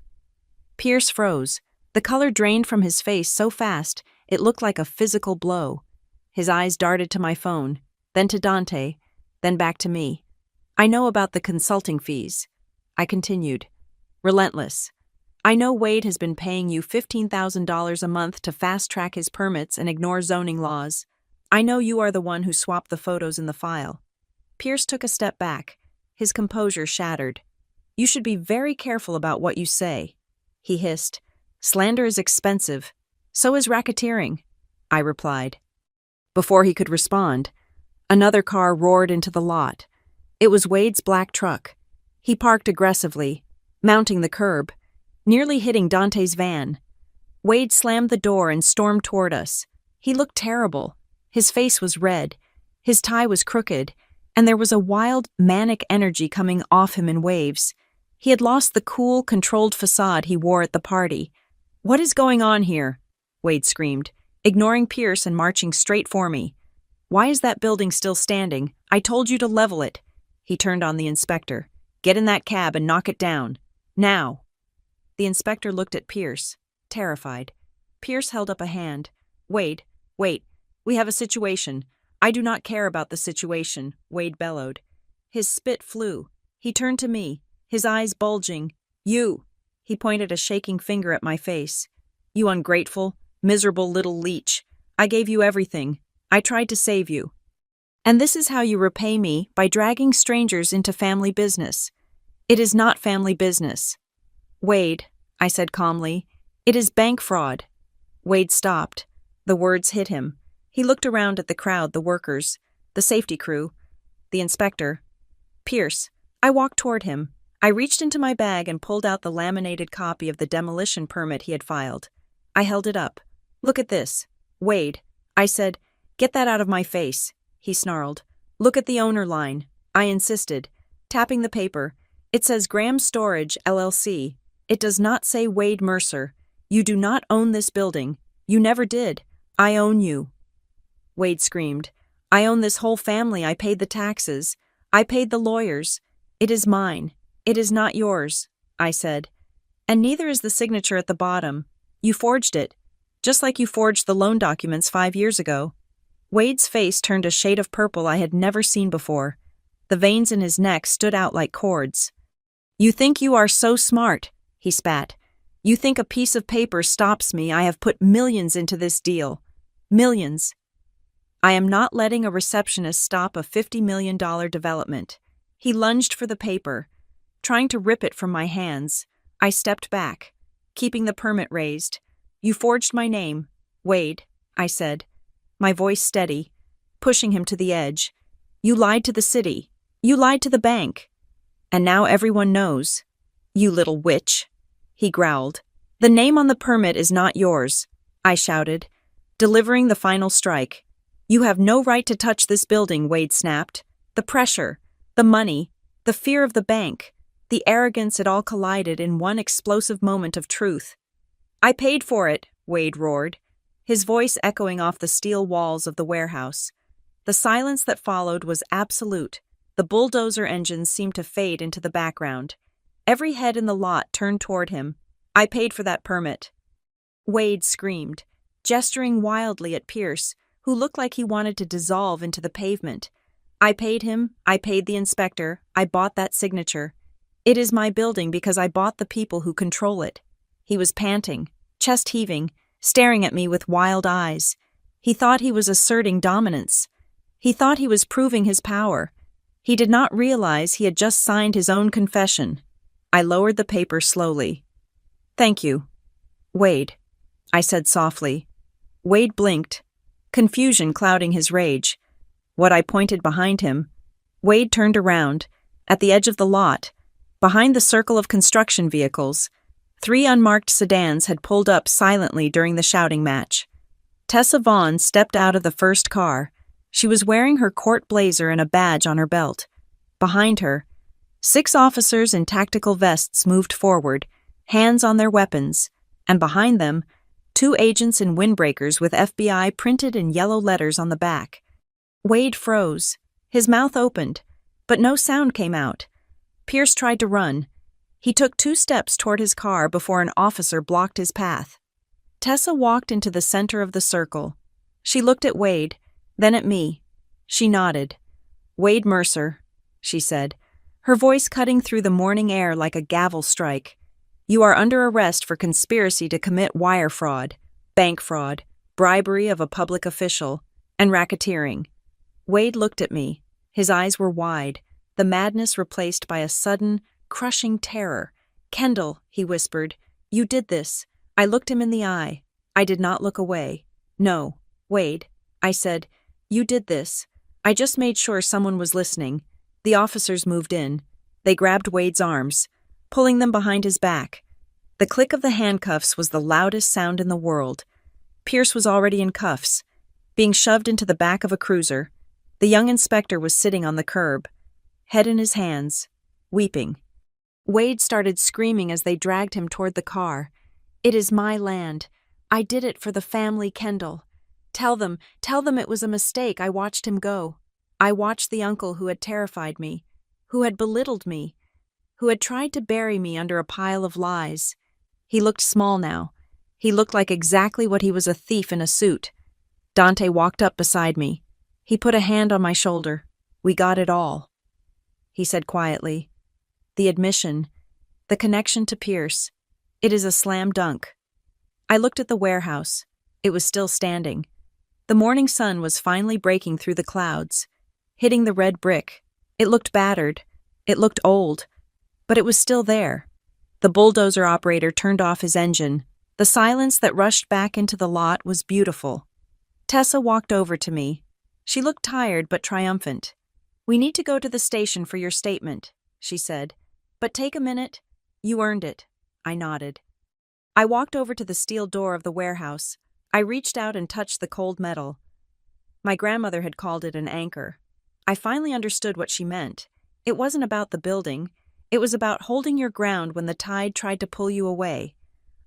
Pierce froze. The color drained from his face so fast, it looked like a physical blow. His eyes darted to my phone, then to Dante, then back to me. I know about the consulting fees. I continued. Relentless. I know Wade has been paying you $15,000 a month to fast-track his permits and ignore zoning laws. I know you are the one who swapped the photos in the file. Pierce took a step back, his composure shattered. You should be very careful about what you say, he hissed. Slander is expensive. So is racketeering, I replied. Before he could respond, another car roared into the lot. It was Wade's black truck. He parked aggressively, mounting the curb, nearly hitting Dante's van. Wade slammed the door and stormed toward us. He looked terrible. His face was red, his tie was crooked, and there was a wild, manic energy coming off him in waves. He had lost the cool, controlled facade he wore at the party. What is going on here? Wade screamed, ignoring Pierce and marching straight for me. Why is that building still standing? I told you to level it. He turned on the inspector. Get in that cab and knock it down. Now. The inspector looked at Pierce, terrified. Pierce held up a hand. Wade, wait. We have a situation. I do not care about the situation, Wade bellowed. His spit flew. He turned to me, his eyes bulging. You! He pointed a shaking finger at my face. You ungrateful, miserable little leech. I gave you everything. I tried to save you. And this is how you repay me, by dragging strangers into family business. It is not family business. Wade, I said calmly, it is bank fraud. Wade stopped. The words hit him. He looked around at the crowd, the workers, the safety crew, the inspector. Pierce. I walked toward him. I reached into my bag and pulled out the laminated copy of the demolition permit he had filed. I held it up. Look at this. Wade. I said, get that out of my face. He snarled. Look at the owner line. I insisted. Tapping the paper. It says Graham Storage, LLC. It does not say Wade Mercer. You do not own this building. You never did. I own you. Wade screamed. I own this whole family. I paid the taxes. I paid the lawyers. It is mine. It is not yours, I said. And neither is the signature at the bottom. You forged it. just like you forged the loan documents 5 years ago." Wade's face turned a shade of purple I had never seen before. The veins in his neck stood out like cords. "You think you are so smart," he spat. "You think a piece of paper stops me? I have put millions into this deal. Millions. I am not letting a receptionist stop a $50 million development." He lunged for the paper, trying to rip it from my hands. I stepped back, keeping the permit raised. "You forged my name, Wade," I said, my voice steady, pushing him to the edge. "You lied to the city. You lied to the bank. And now everyone knows. You little witch," he growled. "The name on the permit is not yours," I shouted, delivering the final strike. "You have no right to touch this building," Wade snapped. The pressure, the money, the fear of the bank, the arrogance, it all collided in one explosive moment of truth. "I paid for it," Wade roared, his voice echoing off the steel walls of the warehouse. The silence that followed was absolute. The bulldozer engines seemed to fade into the background. Every head in the lot turned toward him. "I paid for that permit." Wade screamed, gesturing wildly at Pierce, who looked like he wanted to dissolve into the pavement. "I paid him, I paid the inspector, I bought that signature. It is my building because I bought the people who control it." He was panting, chest heaving, staring at me with wild eyes. He thought he was asserting dominance. He thought he was proving his power. He did not realize he had just signed his own confession. I lowered the paper slowly. "Thank you, Wade," I said softly. Wade blinked, confusion clouding his rage. What I pointed behind him, Wade turned around. At the edge of the lot, behind the circle of construction vehicles, 3 unmarked sedans had pulled up silently during the shouting match. Tessa Vaughn stepped out of the first car. She was wearing her court blazer and a badge on her belt. Behind her, 6 officers in tactical vests moved forward, hands on their weapons, and behind them, 2 agents in windbreakers with FBI printed in yellow letters on the back. Wade froze. His mouth opened, but no sound came out. Pierce tried to run. He took 2 steps toward his car before an officer blocked his path. Tessa walked into the center of the circle. She looked at Wade, then at me. She nodded. "Wade Mercer," she said, her voice cutting through the morning air like a gavel strike. "You are under arrest for conspiracy to commit wire fraud, bank fraud, bribery of a public official, and racketeering." Wade looked at me. His eyes were wide, the madness replaced by a sudden, crushing terror. "Kendall," he whispered, "you did this." I looked him in the eye. I did not look away. "No, Wade," I said, "you did this. I just made sure someone was listening." The officers moved in. They grabbed Wade's arms, pulling them behind his back. The click of the handcuffs was the loudest sound in the world. Pierce was already in cuffs, being shoved into the back of a cruiser. The young inspector was sitting on the curb, head in his hands, weeping. Wade started screaming as they dragged him toward the car. "It is my land. I did it for the family, Kendall. Tell them it was a mistake. I watched him go. I watched the uncle who had terrified me, who had belittled me, who had tried to bury me under a pile of lies." He looked small now. He looked like exactly what he was, a thief in a suit. Dante walked up beside me. He put a hand on my shoulder. "We got it all," he said quietly. "The admission, the connection to Pierce. It is a slam dunk." I looked at the warehouse. It was still standing. The morning sun was finally breaking through the clouds, hitting the red brick. It looked battered. It looked old. But it was still there. The bulldozer operator turned off his engine. The silence that rushed back into the lot was beautiful. Tessa walked over to me. She looked tired but triumphant. "We need to go to the station for your statement," she said. "But take a minute. You earned it." I nodded. I walked over to the steel door of the warehouse. I reached out and touched the cold metal. My grandmother had called it an anchor. I finally understood what she meant. It wasn't about the building. It was about holding your ground when the tide tried to pull you away.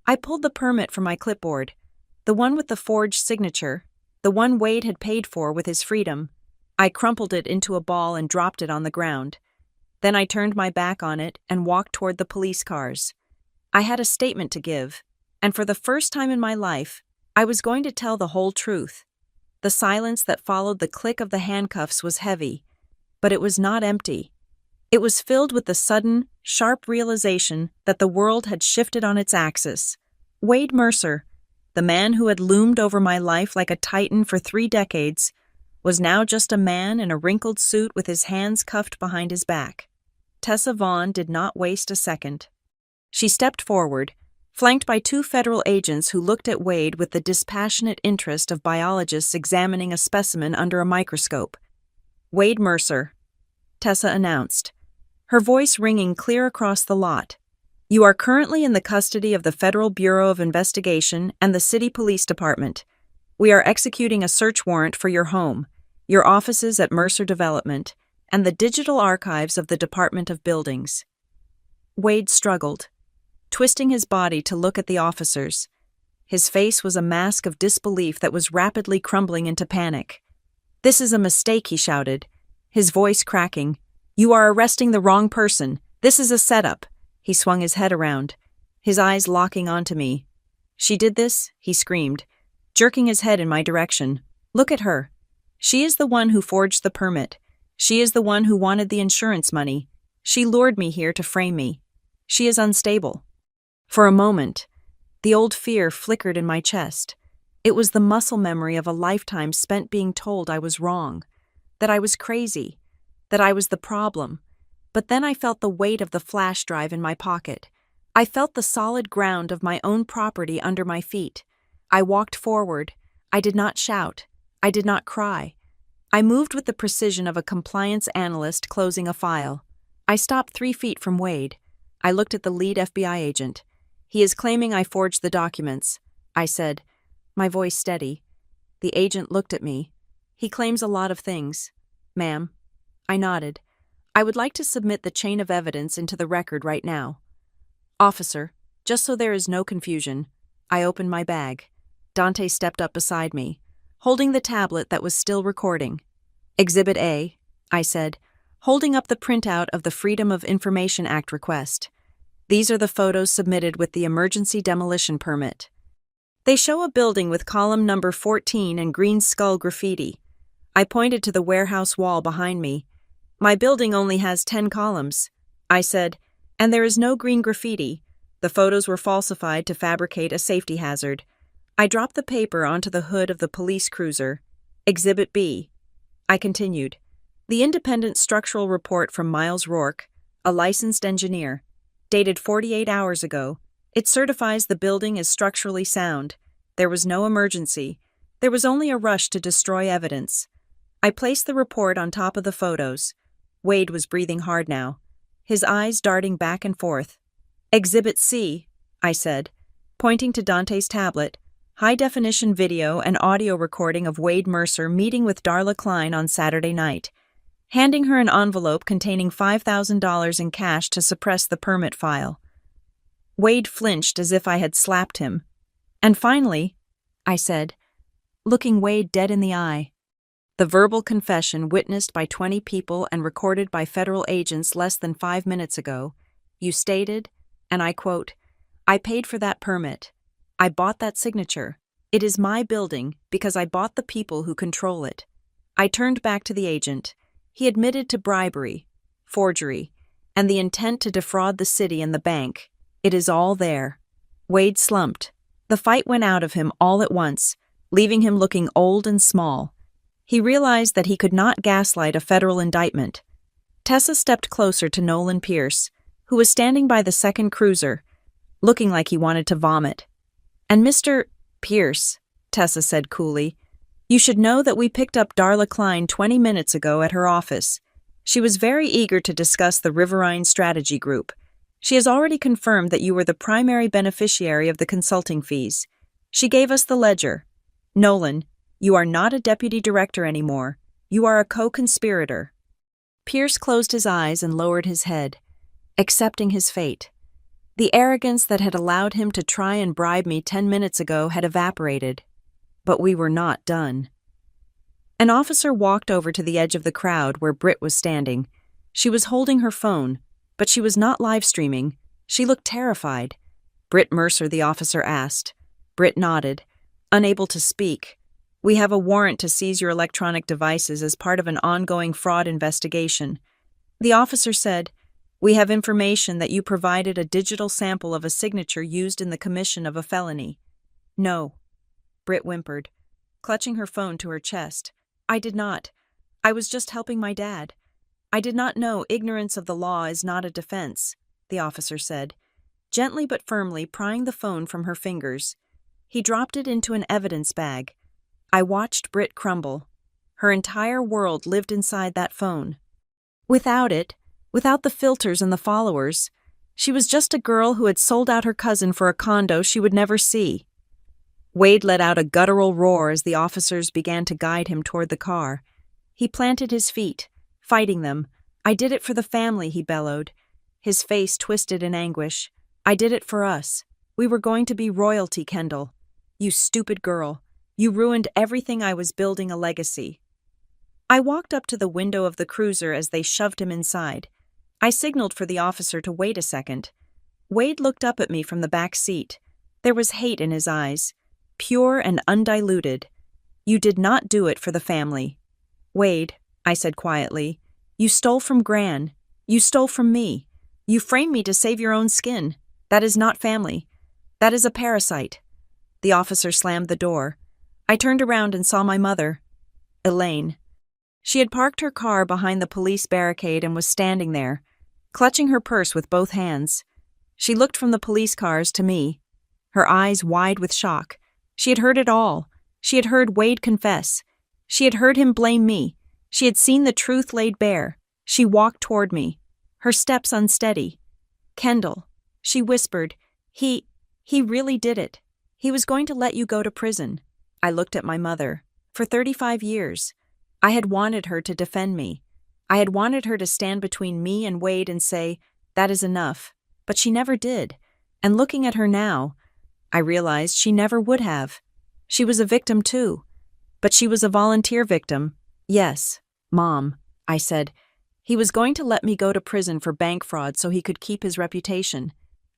I pulled the permit from my clipboard, the one with the forged signature, the one Wade had paid for with his freedom. I crumpled it into a ball and dropped it on the ground. Then I turned my back on it and walked toward the police cars. I had a statement to give, and for the first time in my life, I was going to tell the whole truth. The silence that followed the click of the handcuffs was heavy, but it was not empty. It was filled with the sudden, sharp realization that the world had shifted on its axis. Wade Mercer, the man who had loomed over my life like a titan for 3 decades, was now just a man in a wrinkled suit with his hands cuffed behind his back. Tessa Vaughn did not waste a second. She stepped forward, flanked by 2 federal agents who looked at Wade with the dispassionate interest of biologists examining a specimen under a microscope. "Wade Mercer," Tessa announced, her voice ringing clear across the lot. "You are currently in the custody of the Federal Bureau of Investigation and the City Police Department. We are executing a search warrant for your home, your offices at Mercer Development, and the digital archives of the Department of Buildings." Wade struggled, twisting his body to look at the officers. His face was a mask of disbelief that was rapidly crumbling into panic. "This is a mistake," he shouted, his voice cracking. "You are arresting the wrong person. This is a setup." He swung his head around, his eyes locking onto me. "She did this?" he screamed, jerking his head in my direction. "Look at her. She is the one who forged the permit. She is the one who wanted the insurance money. She lured me here to frame me. She is unstable." For a moment, the old fear flickered in my chest. It was the muscle memory of a lifetime spent being told I was wrong, that I was crazy, that I was the problem. But then I felt the weight of the flash drive in my pocket. I felt the solid ground of my own property under my feet. I walked forward. I did not shout. I did not cry. I moved with the precision of a compliance analyst closing a file. I stopped 3 feet from Wade. I looked at the lead FBI agent. "He is claiming I forged the documents," I said, my voice steady. The agent looked at me. "He claims a lot of things, ma'am." I nodded. "I would like to submit the chain of evidence into the record right now." "Officer, just so there is no confusion." I opened my bag. Dante stepped up beside me, holding the tablet that was still recording. "Exhibit A," I said, holding up the printout of the Freedom of Information Act request. "These are the photos submitted with the emergency demolition permit. They show a building with column number 14 and green skull graffiti." I pointed to the warehouse wall behind me. "My building only has 10 columns," I said, "and there is no green graffiti. The photos were falsified to fabricate a safety hazard." I dropped the paper onto the hood of the police cruiser. "Exhibit B," I continued. "The independent structural report from Miles Rourke, a licensed engineer, dated 48 hours ago. It certifies the building is structurally sound. There was no emergency. There was only a rush to destroy evidence." I placed the report on top of the photos. Wade was breathing hard now, his eyes darting back and forth. "Exhibit C," I said, pointing to Dante's tablet, high-definition video and audio recording of Wade Mercer meeting with Darla Klein on Saturday night, handing her an envelope containing $5,000 in cash to suppress the permit file. Wade flinched as if I had slapped him. "And finally," I said, looking Wade dead in the eye, "the verbal confession witnessed by 20 people and recorded by federal agents less than 5 minutes ago. You stated, and I quote, 'I paid for that permit. I bought that signature. It is my building because I bought the people who control it.'" I turned back to the agent. He admitted to bribery, forgery, and the intent to defraud the city and the bank. It is all there. Wade slumped. The fight went out of him all at once, leaving him looking old and small. He realized that he could not gaslight a federal indictment. Tessa stepped closer to Nolan Pierce, who was standing by the second cruiser, looking like he wanted to vomit. "And Mr. Pierce," Tessa said coolly, "you should know that we picked up Darla Klein 20 minutes ago at her office. She was very eager to discuss the Riverine Strategy Group. She has already confirmed that you were the primary beneficiary of the consulting fees. She gave us the ledger. Nolan, you are not a deputy director anymore. You are a co-conspirator." Pierce closed his eyes and lowered his head, accepting his fate. The arrogance that had allowed him to try and bribe me 10 minutes ago had evaporated. But we were not done. An officer walked over to the edge of the crowd where Britt was standing. She was holding her phone, but she was not live streaming. She looked terrified. "Britt Mercer," the officer asked. Britt nodded. Unable to speak. We have a warrant to seize your electronic devices as part of an ongoing fraud investigation. The officer said, we have information that you provided a digital sample of a signature used in the commission of a felony. No, Britt whimpered, clutching her phone to her chest. I did not. I was just helping my dad. I did not know ignorance of the law is not a defense, the officer said, gently but firmly prying the phone from her fingers. He dropped it into an evidence bag. I watched Britt crumble. Her entire world lived inside that phone. Without it, without the filters and the followers, she was just a girl who had sold out her cousin for a condo she would never see. Wade let out a guttural roar as the officers began to guide him toward the car. He planted his feet, fighting them. I did it for the family, he bellowed. His face twisted in anguish. I did it for us. We were going to be royalty, Kendall. You stupid girl. You ruined everything. I was building a legacy. I walked up to the window of the cruiser as they shoved him inside. I signaled for the officer to wait a second. Wade looked up at me from the back seat. There was hate in his eyes, pure and undiluted. You did not do it for the family. Wade, I said quietly, you stole from Gran. You stole from me. You framed me to save your own skin. That is not family. That is a parasite. The officer slammed the door. I turned around and saw my mother, Elaine. She had parked her car behind the police barricade and was standing there, clutching her purse with both hands. She looked from the police cars to me, her eyes wide with shock. She had heard it all. She had heard Wade confess. She had heard him blame me. She had seen the truth laid bare. She walked toward me, her steps unsteady. Kendall, she whispered, he really did it. He was going to let you go to prison. I looked at my mother. For 35 years, I had wanted her to defend me. I had wanted her to stand between me and Wade and say, that is enough. But she never did. And looking at her now, I realized she never would have. She was a victim too. But she was a volunteer victim. Yes, Mom, I said. He was going to let me go to prison for bank fraud so he could keep his reputation.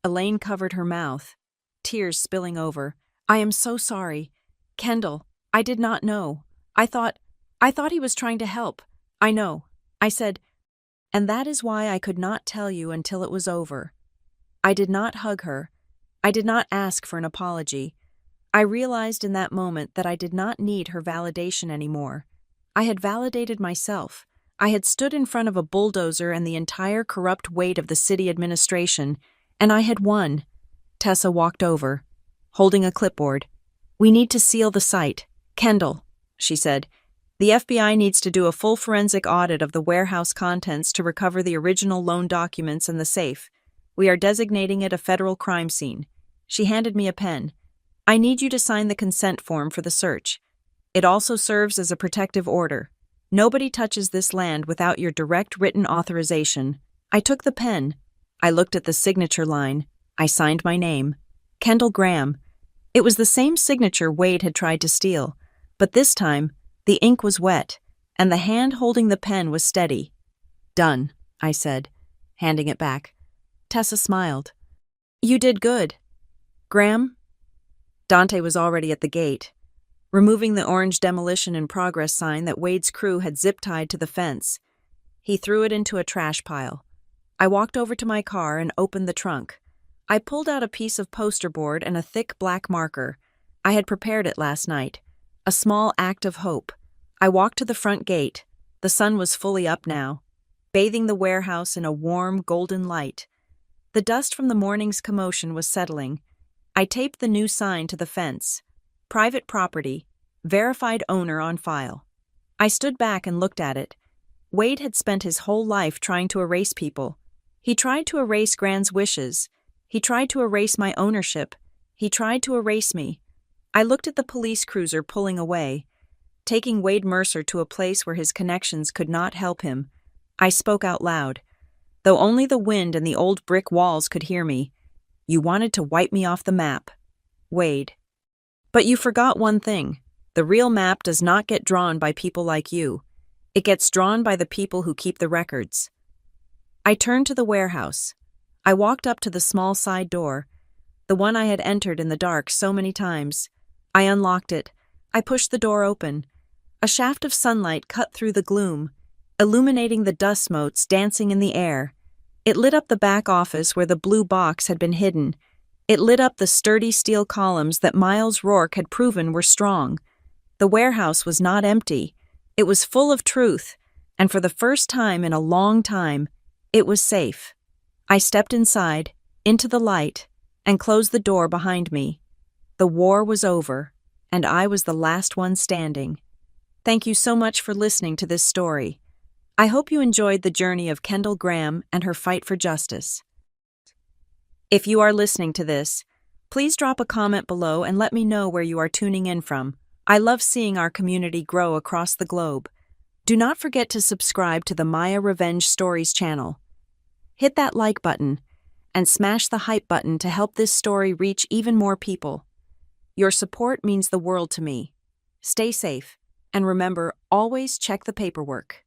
Elaine covered her mouth, tears spilling over. I am so sorry. Kendall, I did not know. I thought he was trying to help. I know. I said, and that is why I could not tell you until it was over. I did not hug her. I did not ask for an apology. I realized in that moment that I did not need her validation anymore. I had validated myself. I had stood in front of a bulldozer and the entire corrupt weight of the city administration, and I had won. Tessa walked over, holding a clipboard. We need to seal the site. Kendall, she said. The FBI needs to do a full forensic audit of the warehouse contents to recover the original loan documents and the safe. We are designating it a federal crime scene. She handed me a pen. I need you to sign the consent form for the search. It also serves as a protective order. Nobody touches this land without your direct written authorization. I took the pen. I looked at the signature line. I signed my name. Kendall Graham. It was the same signature Wade had tried to steal, but this time, the ink was wet, and the hand holding the pen was steady. Done, I said, handing it back. Tessa smiled. You did good. Graham? Dante was already at the gate, removing the orange demolition in progress sign that Wade's crew had zip-tied to the fence. He threw it into a trash pile. I walked over to my car and opened the trunk. I pulled out a piece of poster board and a thick black marker. I had prepared it last night. A small act of hope. I walked to the front gate. The sun was fully up now, bathing the warehouse in a warm, golden light. The dust from the morning's commotion was settling. I taped the new sign to the fence. Private property, verified owner on file. I stood back and looked at it. Wade had spent his whole life trying to erase people. He tried to erase Gran's wishes. He tried to erase my ownership. He tried to erase me. I looked at the police cruiser pulling away, taking Wade Mercer to a place where his connections could not help him. I spoke out loud, though only the wind and the old brick walls could hear me. You wanted to wipe me off the map, Wade. But you forgot one thing. The real map does not get drawn by people like you. It gets drawn by the people who keep the records. I turned to the warehouse. I walked up to the small side door, the one I had entered in the dark so many times. I unlocked it. I pushed the door open. A shaft of sunlight cut through the gloom, illuminating the dust motes dancing in the air. It lit up the back office where the blue box had been hidden. It lit up the sturdy steel columns that Miles Rourke had proven were strong. The warehouse was not empty. It was full of truth, and for the first time in a long time, it was safe. I stepped inside, into the light, and closed the door behind me. The war was over, and I was the last one standing. Thank you so much for listening to this story. I hope you enjoyed the journey of Kendall Graham and her fight for justice. If you are listening to this, please drop a comment below and let me know where you are tuning in from. I love seeing our community grow across the globe. Do not forget to subscribe to the Maya Revenge Stories channel. Hit that like button and smash the hype button to help this story reach even more people. Your support means the world to me. Stay safe, and remember, always check the paperwork.